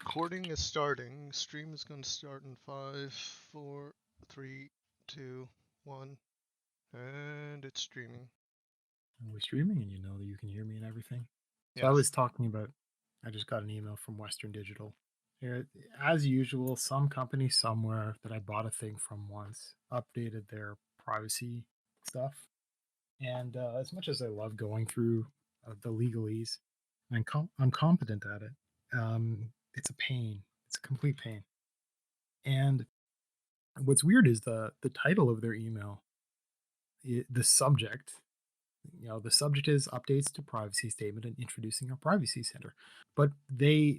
Recording is starting. Stream is going to start in 5, 4, 3, 2, 1. And it's streaming. And we're streaming, and you know that you can hear me and everything. So I Yes. was talking about, I just got an email from Western Digital. Here, as usual, some company somewhere that I bought a thing from once updated their privacy stuff. And as much as I love going through the legalese, I'm competent at it. It's a pain. It's a complete pain. And what's weird is the title of their email, the subject. The subject is updates to privacy statement and introducing our privacy center. But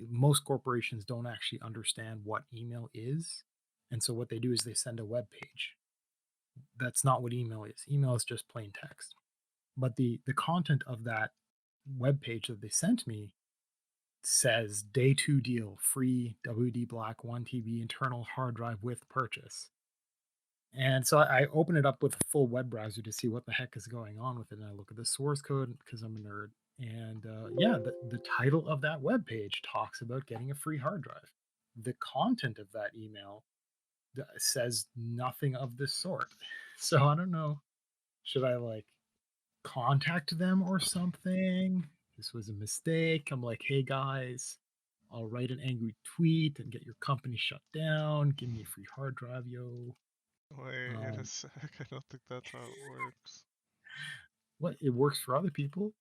most corporations don't actually understand what email is. And so what they do is they send a web page. That's not what email is. Email is just plain text. But the content of that web page that they sent me says day 2 deal, free WD Black 1 TB internal hard drive with purchase. And so I open it up with a full web browser to see what the heck is going on with it. And I look at the source code because I'm a nerd. And yeah, the title of that web page talks about getting a free hard drive. The content of that email says nothing of this sort. So I don't know. Should I like contact them or something? This was a mistake. I'm like, hey guys, I'll write an angry tweet and get your company shut down. Give me a free hard drive, yo. Wait a Um, sec. I don't think that's how it works. what it works for other people.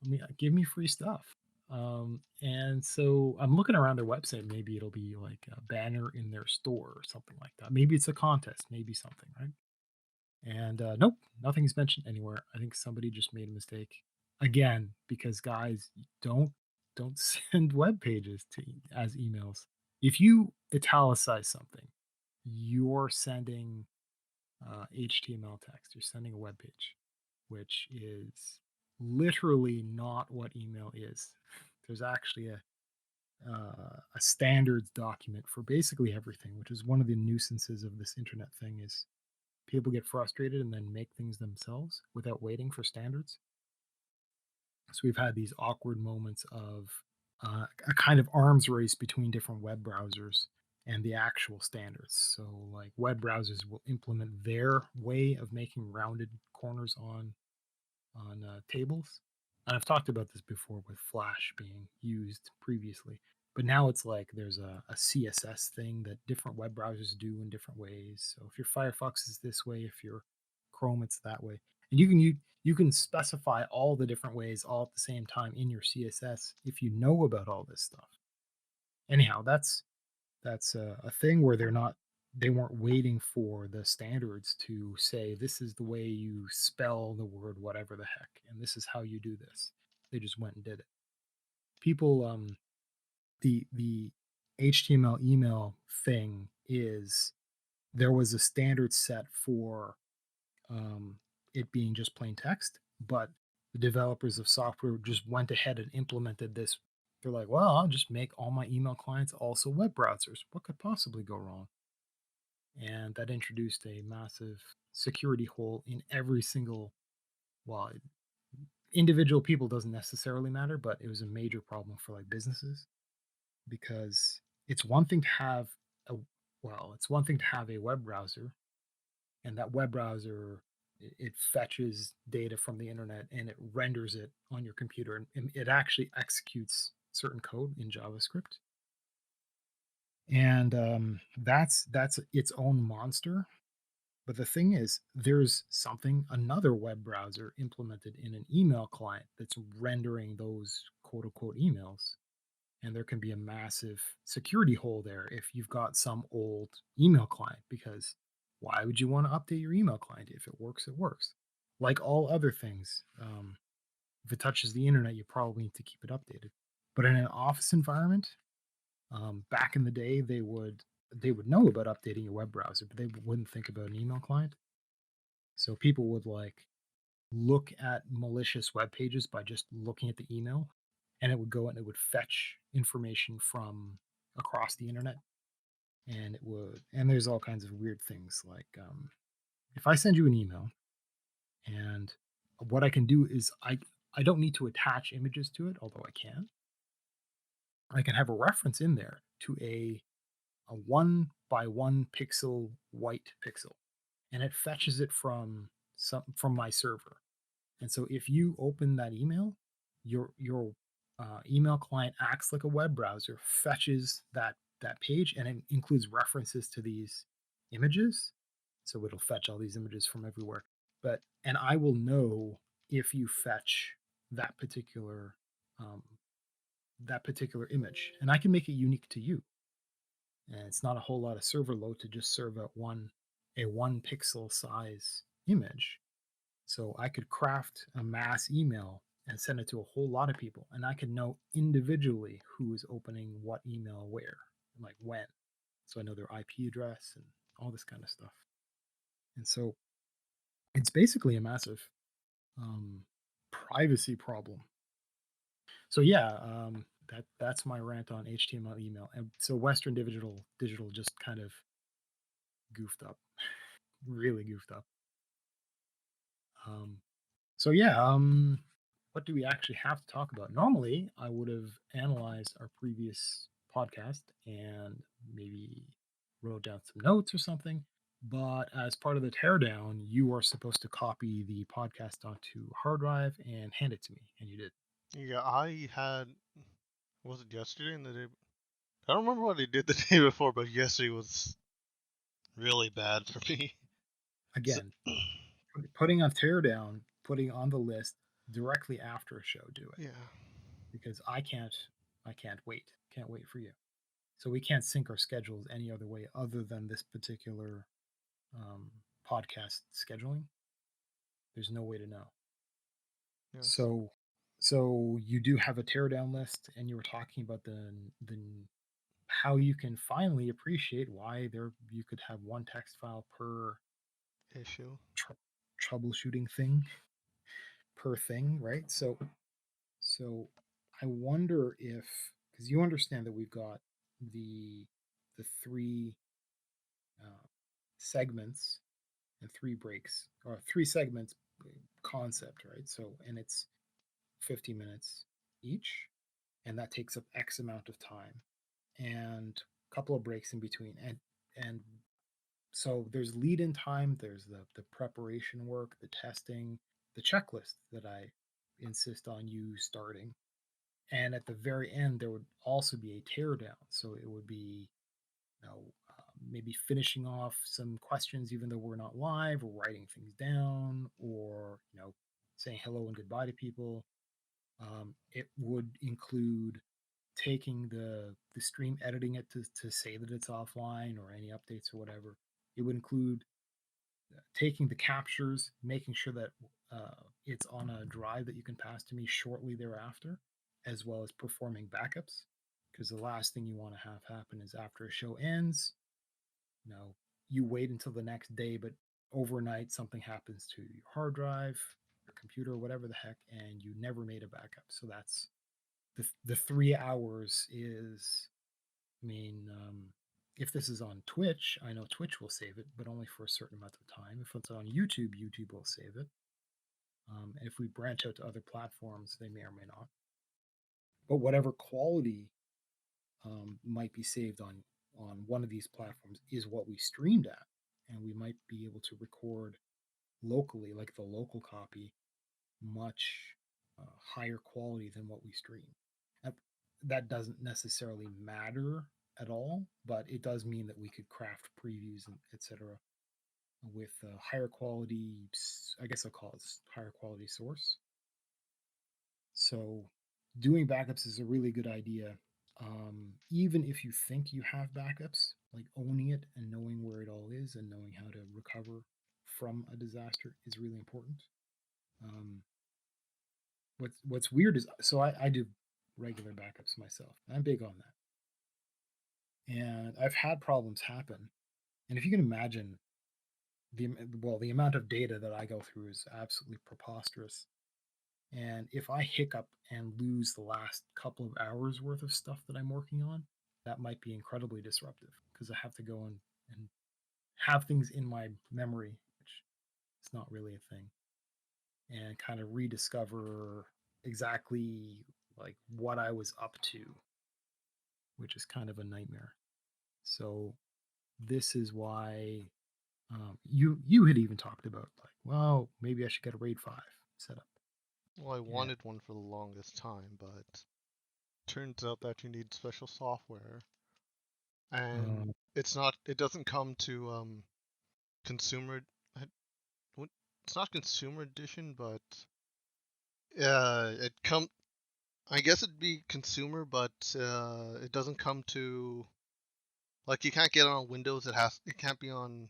I mean, give me free stuff. And so I'm looking around their website. Maybe it'll be like a banner in their store or something like that. Maybe it's a contest, maybe something, right? And nope, nothing's mentioned anywhere. I think somebody just made a mistake again because guys don't send web pages to as emails. If you italicize something, you're sending HTML text. You're sending a web page, which is literally not what email is. There's actually a standards document for basically everything, which is one of the nuisances of this internet thing. Is people get frustrated and then make things themselves without waiting for standards. So we've had these awkward moments of a kind of arms race between different web browsers and the actual standards. So like web browsers will implement their way of making rounded corners on tables. And I've talked about this before with Flash being used previously. But now it's like there's a CSS thing that different web browsers do in different ways. So if your Firefox is this way, if your Chrome it's that way, and you can specify all the different ways all at the same time in your CSS if you know about all this stuff. Anyhow, that's a thing where they weren't waiting for the standards to say this is the way you spell the word whatever the heck and this is how you do this. They just went and did it. People the HTML email thing is there was a standard set for it being just plain text, but the developers of software just went ahead and implemented this. They're like, well, I'll just make all my email clients also web browsers. What could possibly go wrong? And that introduced a massive security hole in every single, well, individual people doesn't necessarily matter, but it was a major problem for like businesses because it's one thing to have a it's one thing to have a web browser, and that web browser it fetches data from the internet and it renders it on your computer and it actually executes certain code in JavaScript, and that's its own monster. But the thing is, there's another web browser implemented in an email client that's rendering those quote unquote emails. And there can be a massive security hole there if you've got some old email client, because why would you want to update your email client? If it works, it works. Like all other things, if it touches the internet, you probably need to keep it updated. But in an office environment, back in the day, they would know about updating your web browser, but they wouldn't think about an email client. So people would like look at malicious web pages by just looking at the email, and it would go and it would fetch information from across the internet, and there's all kinds of weird things like if I send you an email and what I can do is I don't need to attach images to it, although I can have a reference in there to a 1 by 1 pixel white pixel, and it fetches it from my server. And so if you open that email, your email client acts like a web browser, fetches that page, and it includes references to these images. So it'll fetch all these images from everywhere. And I will know if you fetch that particular um, that particular image, and I can make it unique to you. And it's not a whole lot of server load to just serve out a 1 pixel size image. So I could craft a mass email and send it to a whole lot of people, and I could know individually who is opening what email where, and like when. So I know their IP address and all this kind of stuff. And so it's basically a massive um, privacy problem. So yeah, that's my rant on HTML email. And so Western Digital just kind of goofed up, really goofed up. Um, So yeah, what do we actually have to talk about? Normally, I would have analyzed our previous podcast and maybe wrote down some notes or something. But as part of the teardown, you are supposed to copy the podcast onto a hard drive and hand it to me, and you did. Yeah, I had. Was it yesterday and the day? I don't remember what I did the day before, but yesterday was really bad for me. So, Again, putting on teardown, putting on the list directly after a show. Do it yeah. because I can't wait. Can't wait for you. So we can't sync our schedules any other way other than this particular um, podcast scheduling. There's no way to know. Yes. So, so you do have a teardown list, and you were talking about the how you can finally appreciate why there you could have one text file per Issue. tr- troubleshooting thing per thing, right? So I wonder if, because you understand that we've got the the three uh, segments and 3 breaks, or 3 segments concept, right? So, and it's 50 minutes each, and that takes up X amount of time, and a couple of breaks in between. And so there's lead in time, there's the preparation work, the testing, the checklist that I insist on you starting. And at the very end, there would also be a teardown. So it would be, maybe finishing off some questions, even though we're not live, or writing things down, or saying hello and goodbye to people. It would include taking the stream, editing it to say that it's offline or any updates or whatever. It would include taking the captures, making sure that it's on a drive that you can pass to me shortly thereafter, as well as performing backups. Because the last thing you want to have happen is after a show ends, you know, you wait until the next day, but overnight something happens to your hard drive, your computer, whatever the heck, and you never made a backup. So that's the 3 hours is, I mean, if this is on Twitch, I know Twitch will save it, but only for a certain amount of time. If it's on YouTube, YouTube will save it. And if we branch out to other platforms, they may or may not. But whatever quality might be saved on one of these platforms is what we streamed at, and we might be able to record locally, like the local copy, much higher quality than what we stream. That, that doesn't necessarily matter at all, but it does mean that we could craft previews and etc. with a higher quality. I guess I'll call it higher quality source. So doing backups is a really good idea. Even if you think you have backups, like owning it and knowing where it all is and knowing how to recover from a disaster is really important. Um, what's weird is, so I do regular backups myself. I'm big on that, and I've had problems happen. And if you can imagine the amount of data that I go through is absolutely preposterous. And if I hiccup and lose the last couple of hours worth of stuff that I'm working on, that might be incredibly disruptive because I have to go and have things in my memory, which is not really a thing, and kind of rediscover exactly like what I was up to. which is kind of a nightmare. So this is why you had even talked about like, well, maybe I should get a RAID 5 set up. Well, I Yeah. wanted one for the longest time, but turns out that you need special software, and Um, it's not. It doesn't come to consumer. What? It's not consumer edition, but it come. I guess it'd be consumer, but it doesn't come to like you can't get it on Windows. It can't be on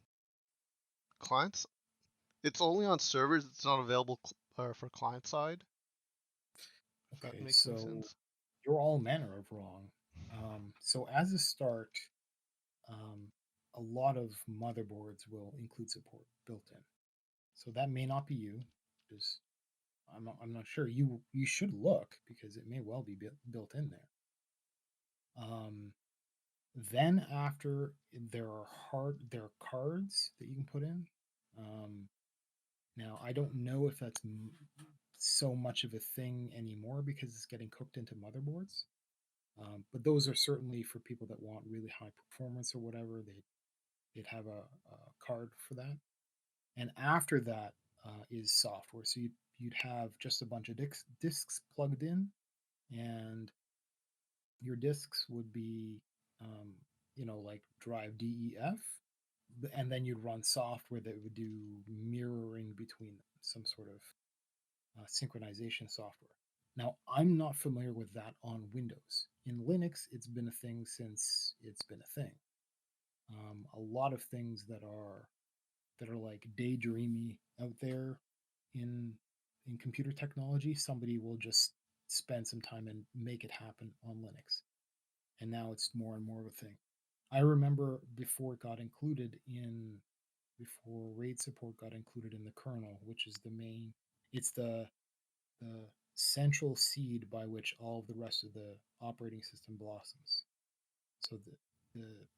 clients. It's only on servers. It's not available for client side. If that okay, makes any so sense. you're all manner of wrong. So as a start, um, a lot of motherboards will include support built in. So that may not be you. Just I'm not sure. You should look because it may well be built in there. Um, then after there are cards that you can put in. Um, Now I don't know if that's so much of a thing anymore because it's getting cooked into motherboards. But those are certainly for people that want really high performance or whatever. They'd have a card for that. And after that is software. So you'd have just a bunch of disks plugged in, and your disks would be, um, like drive DEF, and then you'd run software that would do mirroring between them, some sort of synchronization software. Now, I'm not familiar with that on Windows. In Linux, it's been a thing since it's been a thing. A lot of things that are like daydreamy out there in computer technology, somebody will just spend some time and make it happen on Linux. And now it's more and more of a thing. I remember before RAID support got included in the kernel, which is the main, it's the central seed by which all of the rest of the operating system blossoms. So the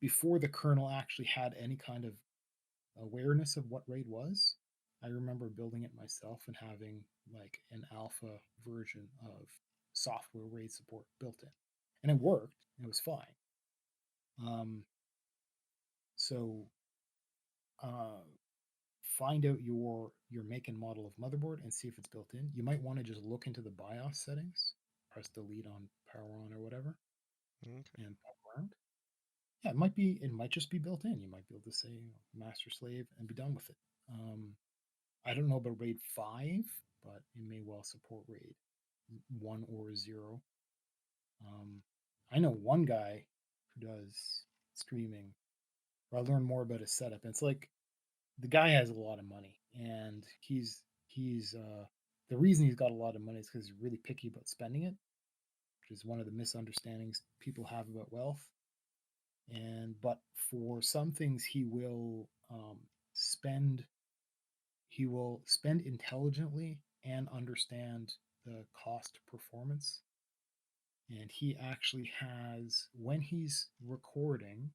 before the kernel actually had any kind of awareness of what RAID was, I remember building it myself and having like an alpha version of software RAID support built in, and it worked. It was fine. Um, so uh, find out your make and model of motherboard and see if it's built in. You might want to just look into the BIOS settings, press delete on power on or whatever, Okay. and pop around. Yeah, it might just be built in. You might be able to say master slave and be done with it. I don't know about RAID 5, but it may well support RAID 1 or 0. Um, I know one guy who does streaming. I learned more about his setup. And it's like the guy has a lot of money, and he's the reason he's got a lot of money is because he's really picky about spending it, which is one of the misunderstandings people have about wealth. But for some things, spend he will spend intelligently and understand the cost performance. And he actually has, when he's recording,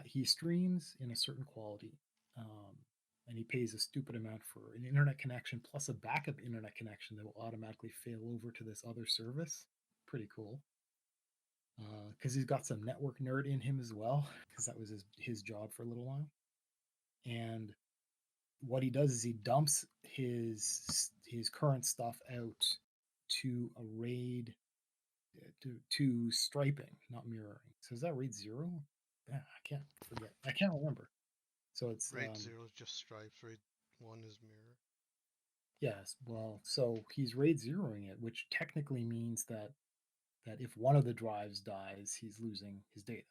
he streams in a certain quality, um, and he pays a stupid amount for an internet connection plus a backup internet connection that will automatically fail over to this other service. Pretty cool, because he's got some network nerd in him as well, because that was his job for a little while. And what he does is he dumps his current stuff out to a RAID, to striping, not mirroring. So is that RAID 0? Yeah, I can't forget. I can't remember. So it's RAID 0 is just stripes. RAID 1 is mirror. yes. Well, so he's RAID zeroing it, which technically means that if one of the drives dies, he's losing his data,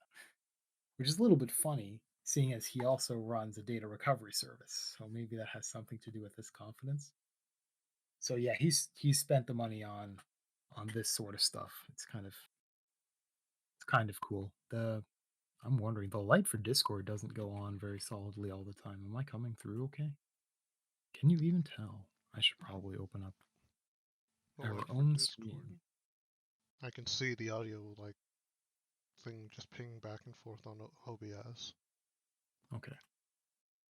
which is a little bit funny, seeing as he also runs a data recovery service. So maybe that has something to do with his confidence. So yeah, he's spent the money on this sort of stuff. It's kind of cool. I'm wondering, the light for Discord doesn't go on very solidly all the time. Am I coming through okay? Can you even tell? I should probably open up The our light for own Discord. screen. I can see the audio like thing just pinging back and forth on OBS. Okay.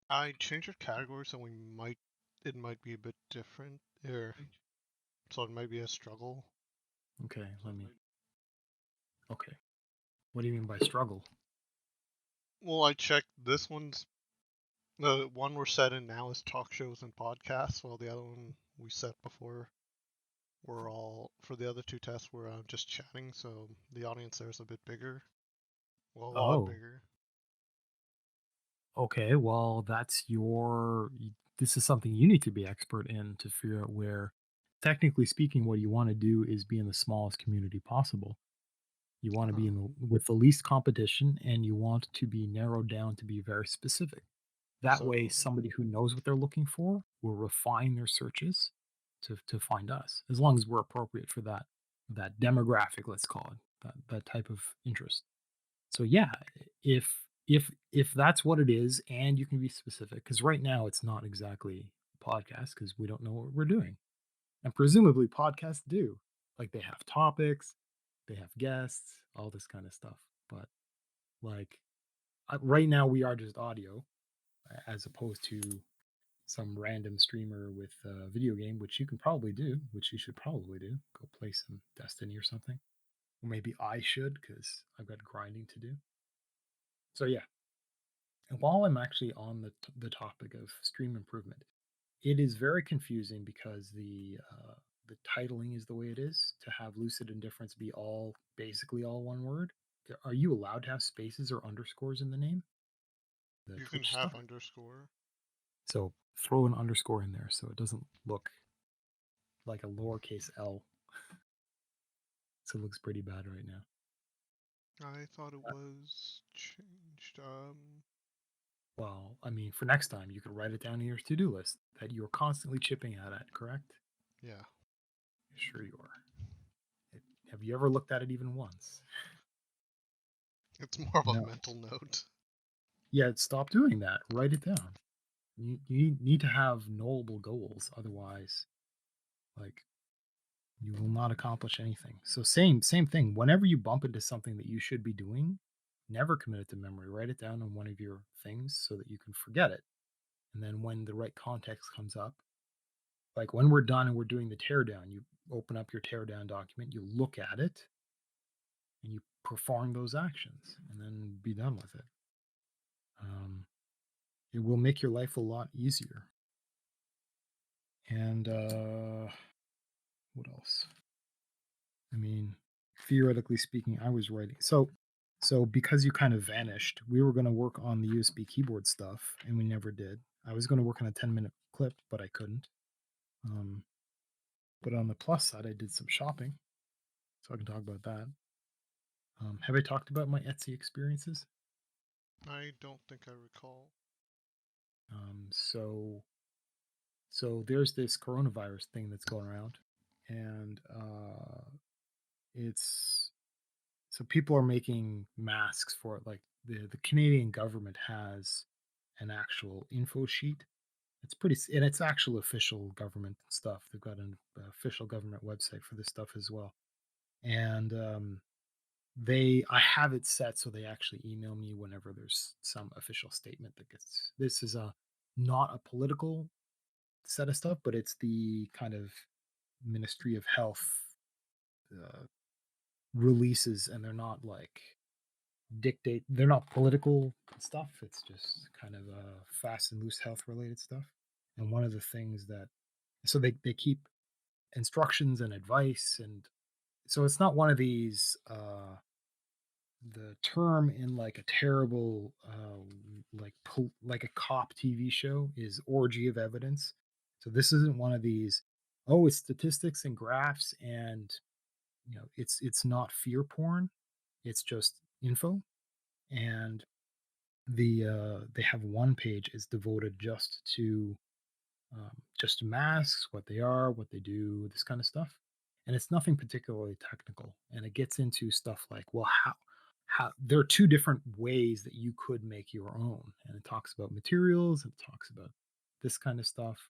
I changed our category so it might be a bit different here, so it might be a struggle. Okay, let me. Okay. What do you mean by struggle? Well, I checked this one's the one we're set in now is talk shows and podcasts, while the other one we set before we're all for the other two tests we're just chatting, so the audience there is a bit bigger, well, a lot Oh, bigger. okay. Well, this is something you need to be expert in to figure out where, technically speaking, what you want to do is be in the smallest community possible. You want to be with the least competition, and you want to be narrowed down to be very specific. That way, So somebody who knows what they're looking for will refine their searches to find us, as long as we're appropriate for that demographic, let's call it, that type of interest. So yeah, if that's what it is, and you can be specific, because right now it's not exactly a podcast because we don't know what we're doing, and presumably podcasts do, like they have topics, they have guests, all this kind of stuff. But like right now, we are just audio, as opposed to some random streamer with a video game, which you can probably do, which you should probably do. Go play some Destiny or something. Or maybe I should because I've got grinding to do. So yeah, and while I'm actually on the topic of stream improvement, it is very confusing because the titling is the way it is to have Lucid Indifference be all basically all one word. Are you allowed to have spaces or underscores in the name? The you can Twitch have stuff. underscore. So throw an underscore in there so it doesn't look like a lowercase l. So it looks pretty bad right now. I thought it was changed. Well, I mean, for next time, you could write it down in your to-do list that you're constantly chipping at, correct? Yeah, Sure you are. Have you ever looked at it even once? it's more of a No. mental note. Yeah, stop doing that. Write it down. You need to have knowable goals. Otherwise, like, you will not accomplish anything. So same thing. Whenever you bump into something that you should be doing, never commit it to memory. Write it down on one of your things so that you can forget it. And then when the right context comes up, like when we're done and we're doing the teardown, you open up your teardown document, you look at it, and you perform those actions, and then be done with it. Um, it will make your life a lot easier. And what else? I mean, theoretically speaking, I was writing. So because you kind of vanished, we were going to work on the USB keyboard stuff, and we never did. I was going to work on a 10-minute clip, but I couldn't. Um, but on the plus side, I did some shopping, so I can talk about that. Have I talked about my Etsy experiences? I don't think I recall. Um, so so there's this coronavirus thing that's going around, and it's so people are making masks for it. Like the Canadian government has an actual info sheet. It's and it's actual official government stuff. They've got an official government website for this stuff as well. And I have it set so they actually email me whenever there's some official statement that gets. This is a not a political set of stuff, but it's the kind of Ministry of Health uh, releases, and they're not like dictate. They're not political stuff. It's just kind of fast and loose health related stuff. And one of the things that so they keep instructions and advice, and so it's not one of these. The term in like a terrible like a cop TV show is orgy of evidence. So this isn't one of these. Oh, it's statistics and graphs, and it's not fear porn. It's just info, and they have one page is devoted just to masks, what they are, what they do, this kind of stuff. And it's nothing particularly technical. And it gets into stuff like, well, how there are two different ways that you could make your own. And it talks about materials, it talks about this kind of stuff.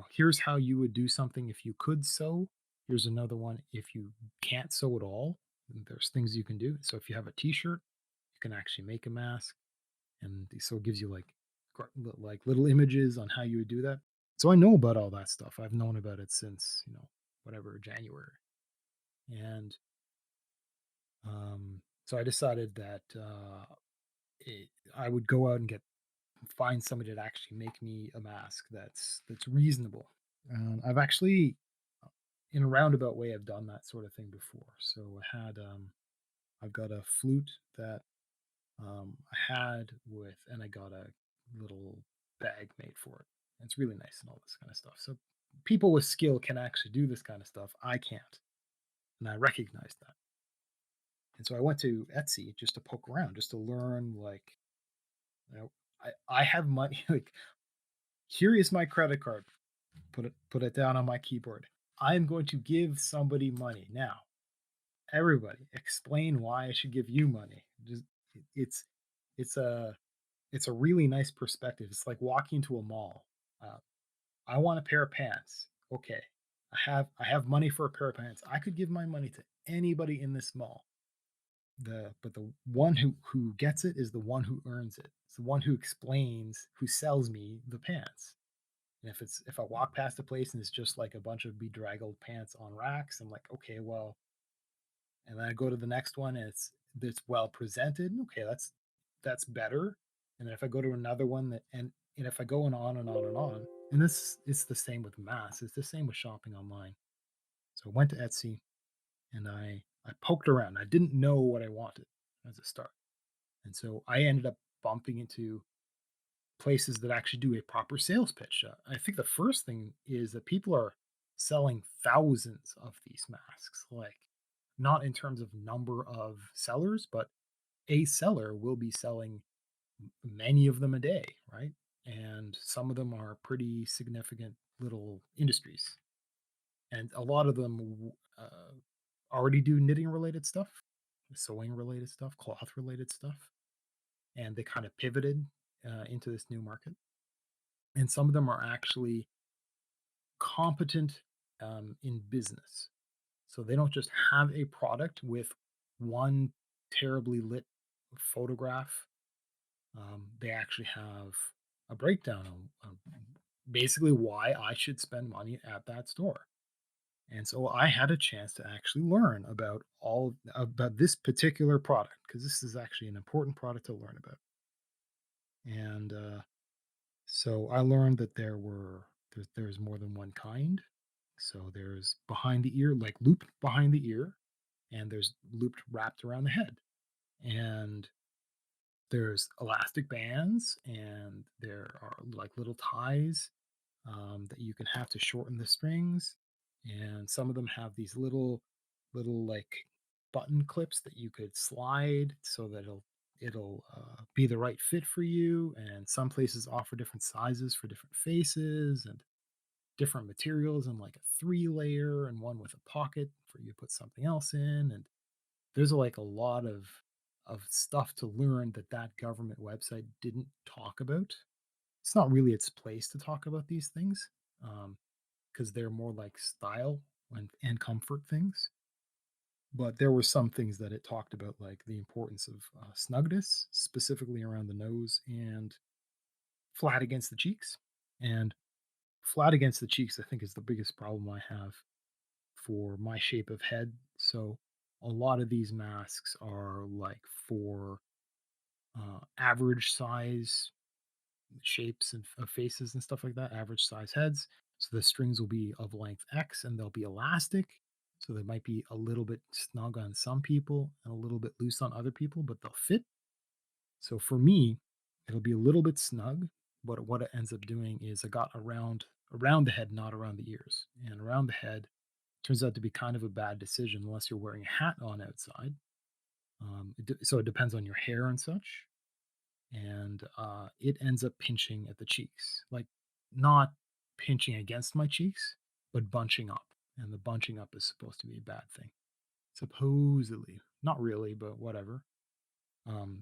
Here's how you would do something if you could sew. Here's another one if you can't sew at all. There's things you can do. So if you have a t-shirt, you can actually make a mask. And so it gives you like little images on how you would do that. So I know about all that stuff. I've known about it since whatever January, and So I decided that I would go out and find somebody to actually make me a mask that's reasonable. I've actually, in a roundabout way, I've done that sort of thing before. So I've got a flute that I had with, and I got a little bag made for it. And it's really nice and all this kind of stuff. So people with skill can actually do this kind of stuff. I can't, and I recognize that. And so I went to Etsy just to poke around, just to learn. Like, you know, I have money. Like, here is my credit card. Put it down on my keyboard. I am going to give somebody money now. Everybody, explain why I should give you money. Just, it's it's a it's a really nice perspective. It's like walking into a mall. Uh, I want a pair of pants. Okay, I have money for a pair of pants. I could give my money to anybody in this mall. The one who gets it is the one who earns it. It's the one who explains, who sells me the pants. And if I walk past a place and it's just like a bunch of bedraggled pants on racks, I'm like, okay, well, and then I go to the next one and it's well presented. Okay, that's better. And then if I go to another one and if I go on and on and on, and this it's the same with mass, it's the same with shopping online. So I went to Etsy and I poked around. I didn't know what I wanted as a start. And so I ended up bumping into places that actually do a proper sales pitch. I think the first thing is that people are selling thousands of these masks, like not in terms of number of sellers, but a seller will be selling many of them a day, right? And some of them are pretty significant little industries. And a lot of them already do knitting related stuff, sewing related stuff, cloth related stuff. And they kind of pivoted into this new market. And some of them are actually competent in business. So they don't just have a product with one terribly lit photograph. They actually have a breakdown on basically why I should spend money at that store. And so I had a chance to actually learn about this particular product because this is actually an important product to learn about. And so I learned that there's more than one kind. So there's behind the ear, like looped behind the ear, and there's looped wrapped around the head. And there's elastic bands, and there are like little ties that you can have to shorten the strings. And some of them have these little like button clips that you could slide so that it'll be the right fit for you. And some places offer different sizes for different faces and different materials, and like a 3 layer and one with a pocket for you to put something else in. And there's like a lot of stuff to learn that government website didn't talk about. It's not really its place to talk about these things, because they're more like style and comfort things. But there were some things that it talked about, like the importance of snugness, specifically around the nose and flat against the cheeks. And flat against the cheeks, I think, is the biggest problem I have for my shape of head. So a lot of these masks are like for average size shapes and of faces and stuff like that, average size heads. So the strings will be of length X and they'll be elastic. So they might be a little bit snug on some people and a little bit loose on other people, but they'll fit. So for me, it'll be a little bit snug, but what it ends up doing is I got around the head, not around the ears. And around the head turns out to be kind of a bad decision unless you're wearing a hat on outside. So it depends on your hair and such, and it ends up pinching at the cheeks, like not pinching against my cheeks, but bunching up. And the bunching up is supposed to be a bad thing, supposedly. Not really, but whatever.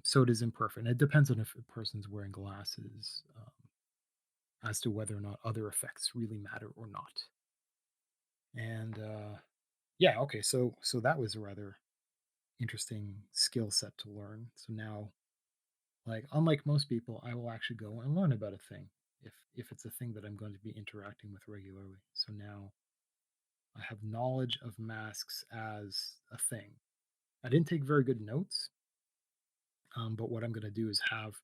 So it is imperfect. And it depends on if a person's wearing glasses, as to whether or not other effects really matter or not. And yeah, okay. So that was a rather interesting skill set to learn. So now, like, unlike most people, I will actually go and learn about a thing if it's a thing that I'm going to be interacting with regularly. So now I have knowledge of masks as a thing. I didn't take very good notes, but what I'm going to do is have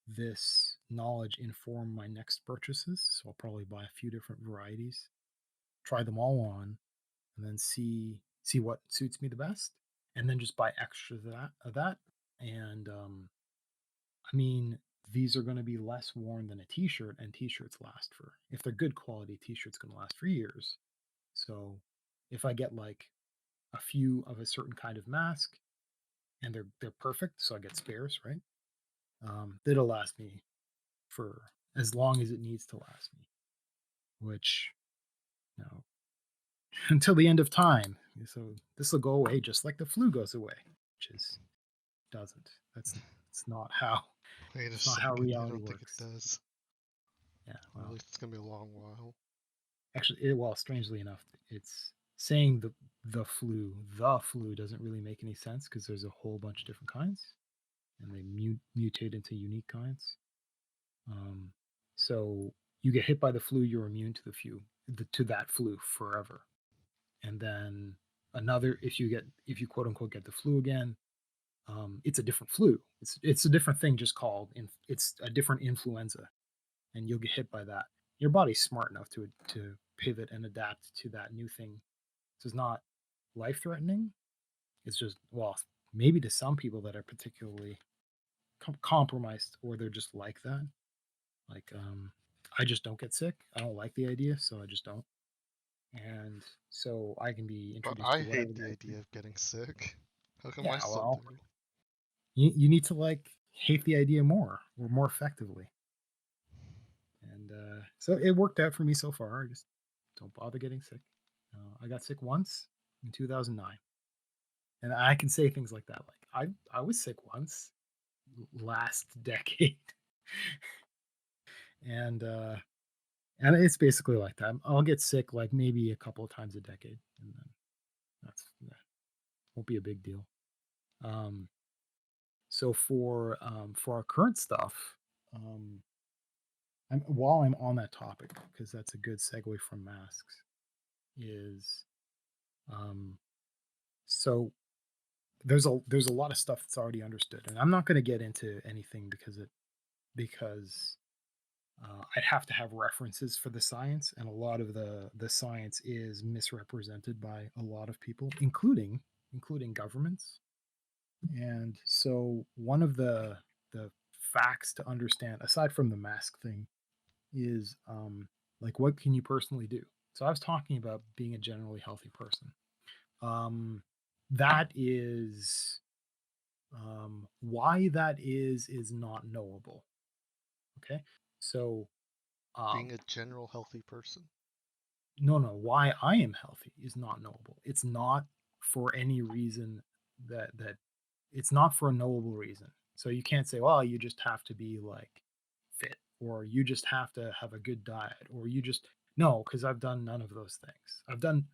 this knowledge inform my next purchases. So I'll probably buy a few different varieties, try them all on, and then see what suits me the best, and then just buy extra of that. And I mean, these are going to be less worn than a t-shirt, and t-shirts last for, if they're good quality, t-shirts going to last for years. So if I get like a few of a certain kind of mask and they're perfect, so I get spares, right? It'll last me for as long as it needs to last me, which, you know, until the end of time. So this will go away just like the flu goes away, which is doesn't. That's not how Wait a it's not how second. I reality don't think it works. does. Yeah, At well, least it's gonna be a long while. actually, well, strangely enough, it's saying the flu doesn't really make any sense because there's a whole bunch of different kinds, and they mutate into unique kinds. Um, so you get hit by the flu, you're immune to to that flu forever. And then another, if you quote unquote get the flu again, it's a different flu. It's a different thing, just called it's a different influenza, and you'll get hit by that. Your body's smart enough to pivot and adapt to that new thing. So it's not life threatening. It's just, well, maybe to some people that are particularly compromised, or they're just like that. Like, I just don't get sick. I don't like the idea, so I just don't. And so I can be But introduced I to whatever hate the the heck. idea of getting sick. How come I Yeah, still well, do? you need to like hate the idea more, or more effectively. And so it worked out for me so far. I just don't bother getting sick. I got sick once in 2009, and I can say things like that. Like I was sick once last decade, and uh, and it's basically like that. I'll get sick like maybe a couple of times a decade, and then that won't be a big deal. Um, so for our current stuff, um, while I'm on that topic, because that's a good segue from masks, is um, so there's a lot of stuff that's already understood, and I'm not going to get into anything because I'd have to have references for the science, and a lot of the science is misrepresented by a lot of people, including governments. And so one of the facts to understand, aside from the mask thing, is like, what can you personally do? So I was talking about being a generally healthy person. Um, that is why that is not knowable. Okay, so Being um, a general healthy person. no, why I am healthy is not knowable. It's not for any reason that it's not for a knowable reason. So you can't say, well, you just have to be like fit, or you just have to have a good diet, or you just, no, because I've done none of those things. I've done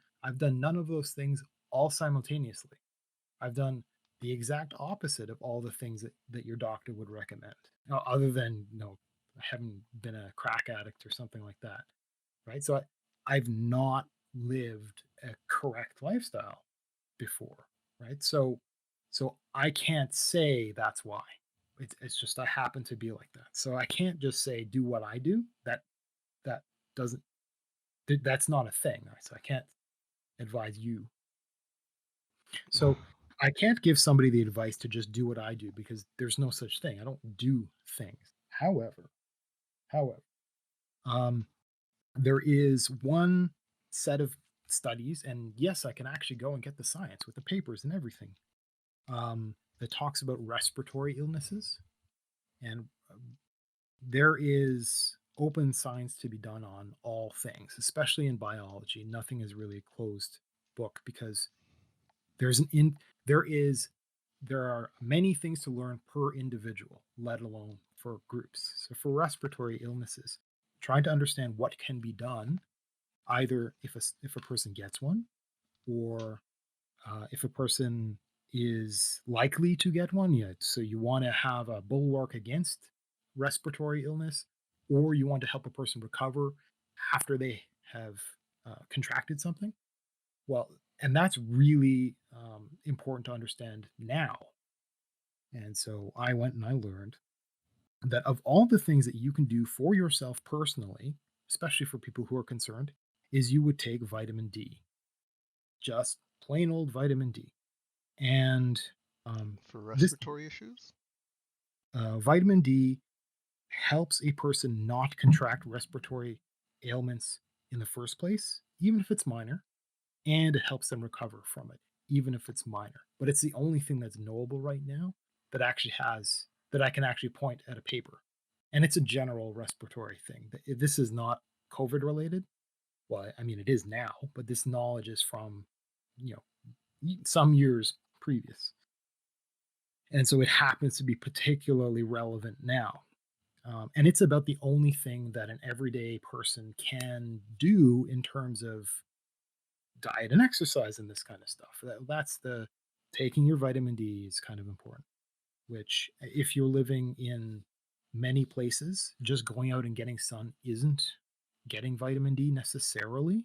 none of those things all simultaneously. I've done the exact opposite of all the things that your doctor would recommend. Now, other than, I haven't been a crack addict or something like that, right? So I've not lived a correct lifestyle before, right? So I can't say that's why. It's just I happen to be like that. So I can't just say do what I do. That doesn't that's not a thing. Right? So I can't advise you. So I can't give somebody the advice to just do what I do, because there's no such thing. I don't do things. However, um, there is one set of studies, and yes, I can actually go and get the science with the papers and everything, that talks about respiratory illnesses. And there is open science to be done on all things, especially in biology. Nothing is really a closed book, because there's an in there is there are many things to learn per individual, let alone for groups. So for respiratory illnesses, trying to understand what can be done, either if a person gets one, or if a person is likely to get one. Yeah, so you want to have a bulwark against respiratory illness, or you want to help a person recover after they have contracted something. Well, And that's really important to understand now. And so I went and I learned that of all the things that you can do for yourself personally, especially for people who are concerned, is you would take vitamin D, just plain old vitamin D. And For this respiratory issues? vitamin D helps a person not contract respiratory ailments in the first place, even if it's minor, and it helps them recover from it, even if it's minor. But it's the only thing that's knowable right now that actually has that I can actually point at a paper. And it's a general respiratory thing. This is not COVID related. Well, I mean, it is now, but this knowledge is from, you know, some years previous. And so it happens to be particularly relevant now. And it's about the only thing that an everyday person can do in terms of diet and exercise and this kind of stuff. That's the taking your vitamin D is kind of important, which if you're living in many places, just going out and getting sun isn't getting vitamin D necessarily.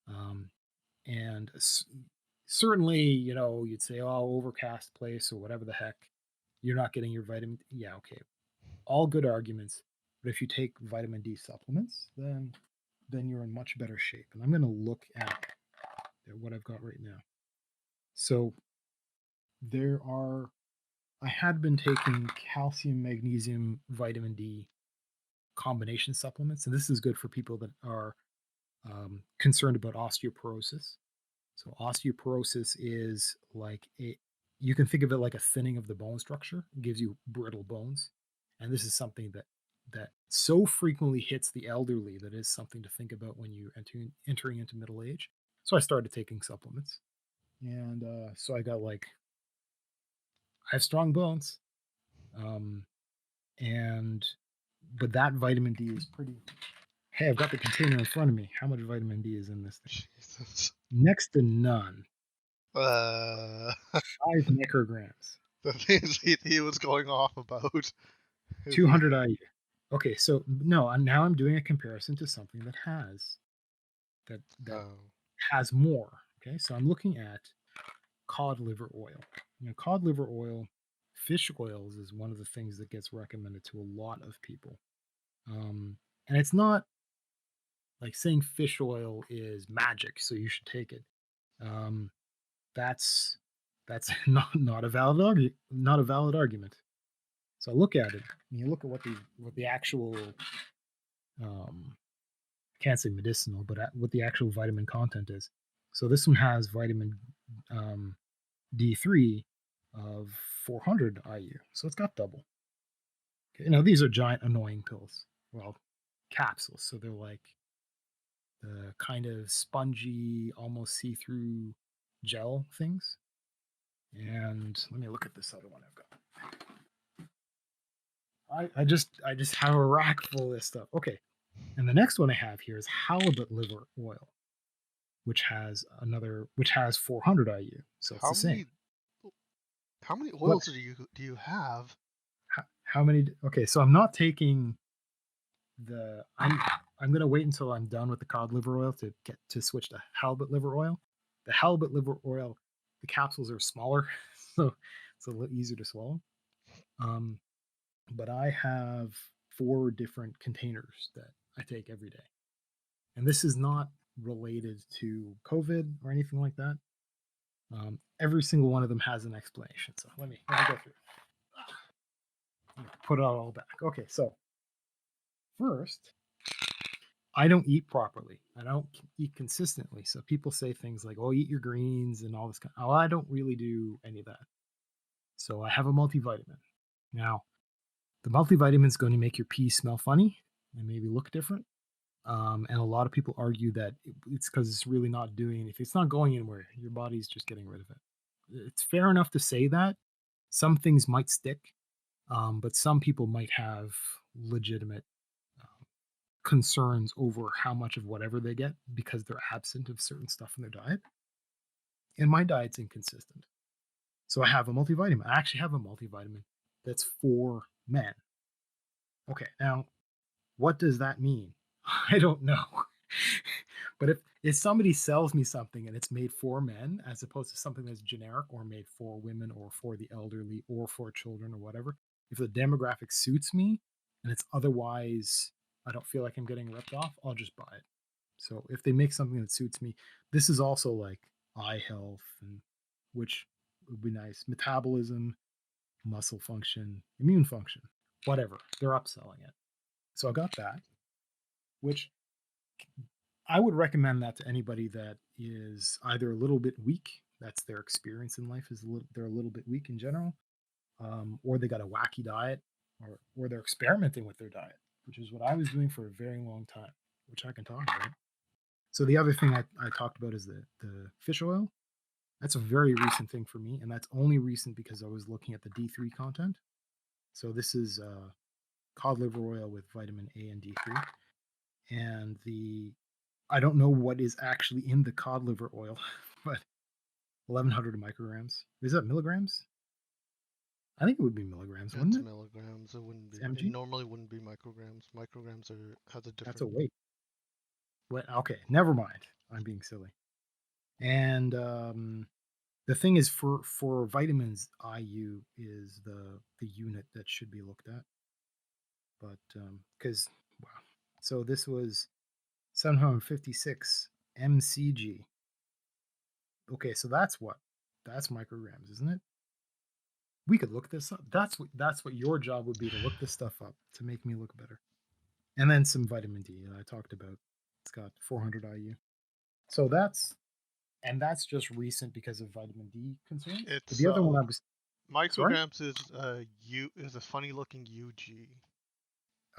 Um, and certainly, you know, you'd say, oh, overcast place or whatever the heck, you're not getting your vitamin. Yeah, okay, all good arguments. But if you take vitamin D supplements, then you're in much better shape. And I'm going to look at what I've got right now. So there are, I had been taking calcium, magnesium, vitamin D combination supplements, and this is good for people that are concerned about osteoporosis. So osteoporosis is like you can think of it like a thinning of the bone structure. It gives you brittle bones, and this is something that so frequently hits the elderly that is something to think about when you entering into middle age. So I started taking supplements, and so I have strong bones, um, and but that vitamin D is pretty. Hey, I've got the container in front of me. How much vitamin D is in this thing? Jesus. Next to none. Uh, 5 micrograms. the things he was going off about. Is he? 200 IU. Okay, so no, now I'm doing a comparison to something that Oh, has more. Okay, so I'm looking at cod liver oil. You know, cod liver oil, fish oils is one of the things that gets recommended to a lot of people. And it's not like saying fish oil is magic, so you should take it. Um, that's that's not a valid not a valid argument. So look at it, and you look at what the actual um, can't say medicinal, but what the actual vitamin content is. So this one has vitamin um, D3 of 400 IU, so it's got double. Okay, you know, these are giant annoying pills. Well, capsules, so they're like the kind of spongy, almost see-through gel things. And let me look at this other one I've got. I just have a rack full of this stuff. Okay, and the next one I have here is halibut liver oil, which has 400 IU. So it's how the same. many how many What? oils do you have? How many? Okay, so I'm not taking the. I'm gonna wait until I'm done with the cod liver oil to get to switch to halibut liver oil. The halibut liver oil, the capsules are smaller, so it's a little easier to swallow. Um, but I have 4 different containers that I take every day. And this is not related to COVID or anything like that. Every single one of them has an explanation. So let me go through. Put it all back. Okay, so first, I don't eat properly. I don't eat consistently. So people say things like, "Oh, eat your greens" and all this kind. Oh, I don't really do any of that. So I have a multivitamin. Now, the multivitamin is going to make your pee smell funny and maybe look different. And a lot of people argue that it's because it's really not doing anything. It's not going anywhere. Your body's just getting rid of it. It's fair enough to say that. Some things might stick, but some people might have legitimate um, concerns over how much of whatever they get because they're absent of certain stuff in their diet. And my diet's inconsistent. So I have a multivitamin. I actually have a multivitamin that's for men. Okay, now what does that mean? I don't know. But if somebody sells me something and it's made for men as opposed to something that's generic or made for women or for the elderly or for children or whatever, if the demographic suits me and it's otherwise I don't feel like I'm getting ripped off, I'll just buy it. So if they make something that suits me, this is also like eye health and which would be nice. Metabolism, muscle function, immune function, whatever. They're upselling it. So I got that, which I would recommend that to anybody that is either a little bit weak, that's their experience in life is they're a little bit weak in general, or they got a wacky diet, or they're experimenting with their diet, which is what I was doing for a very long time, which I can talk about. So the other thing I talked about is the fish oil. That's a very recent thing for me, and that's only recent because I was looking at the D3 content. So this is cod liver oil with vitamin A and D3, and the I don't know what is actually in the cod liver oil, but 1100 micrograms. Is that milligrams? I think it would be milligrams, wouldn't It's it? milligrams. It wouldn't It's be. It mg. normally wouldn't be micrograms. Micrograms are has a That's a different. weight. What? Okay, never mind. I'm being silly. And the thing is, for vitamins, IU is the unit that should be looked at. But because wow, so this was 756 mcg. Okay, so that's micrograms, isn't it? We could look this up. That's what your job would be, to look this stuff up to make me look better. And then some vitamin D I talked about. It's got 400 IU. So that's just recent because of vitamin D concerns. But It's the other one I was sorry. micrograms is U is a funny looking UG.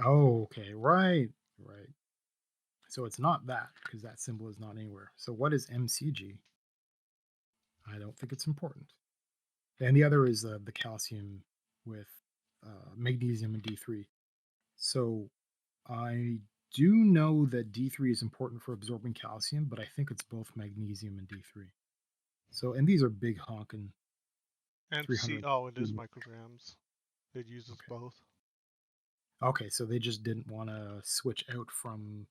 Oh, okay, right, right. So it's not that because that symbol is not anywhere. So what is MCG? I don't think it's important. And the other is the calcium with magnesium and D3. So I do know that D3 is important for absorbing calcium, but I think it's both magnesium and D3. So, and these are big honking MC. 300. Oh, it is micrograms. It uses Okay. both. Okay. So they just didn't want to switch out from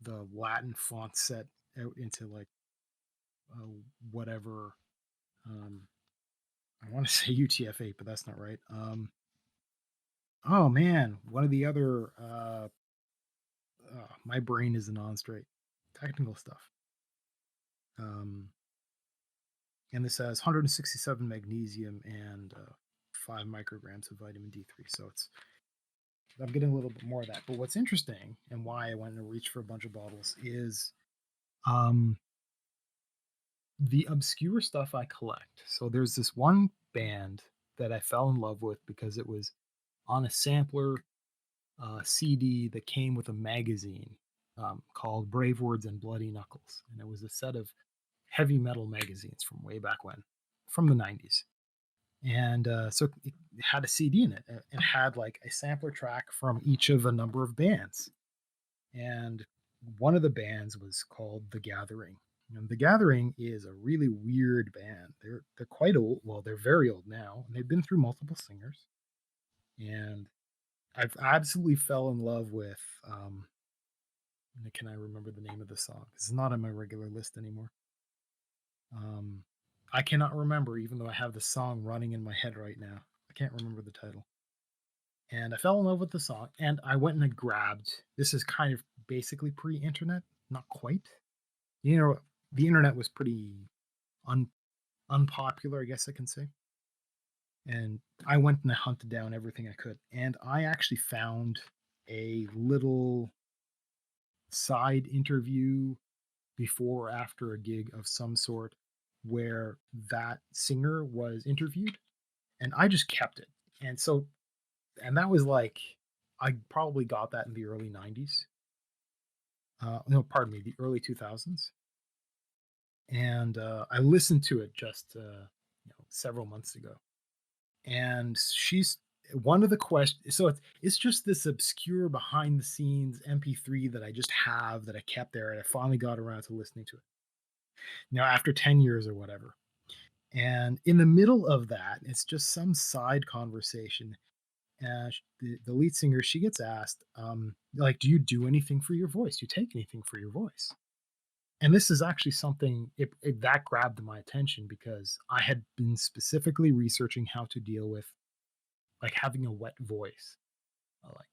the Latin font set out into like uh, whatever. Um, I want to say UTF-8, but that's not right. Oh man, one of the other. My brain is a non-straight. Technical stuff. Um, and this has 167 magnesium and 5 micrograms of vitamin D3. So I'm getting a little bit more of that. But what's interesting and why I went and reached for a bunch of bottles is um, the obscure stuff I collect. So there's this one band that I fell in love with because it was on a sampler CD that came with a magazine called Brave Words and Bloody Knuckles. And it was a set of heavy metal magazines from way back when, from the 90s. And so it had a CD in it and had like a sampler track from each of a number of bands. And one of the bands was called The Gathering. And The Gathering is a really weird band. They're quite old. Well, they're very old now, and they've been through multiple singers. And I've absolutely fell in love with. Can I remember the name of the song? It's not on my regular list anymore. Um, I cannot remember, even though I have the song running in my head right now. I can't remember the title. And I fell in love with the song, and I went and I grabbed. This is kind of basically pre-internet, not quite. You know, the internet was pretty un, unpopular, I guess I can say. And I went and I hunted down everything I could, and I actually found a little side interview before or after a gig of some sort where that singer was interviewed, and I just kept it. And so, and that was like, I probably got that in the early 90s. No, pardon me, the early 2000s. And I listened to it just several months ago. And she's one of the questions. So it's just this obscure behind the scenes MP3 that I just have that I kept there, and I finally got around to listening to it. Now after 10 years or whatever. And in the middle of that, it's just some side conversation. The lead singer, she gets asked, like, do you do anything for your voice? Do you take anything for your voice? And this is actually something that grabbed my attention because I had been specifically researching how to deal with, like, having a wet voice. Like,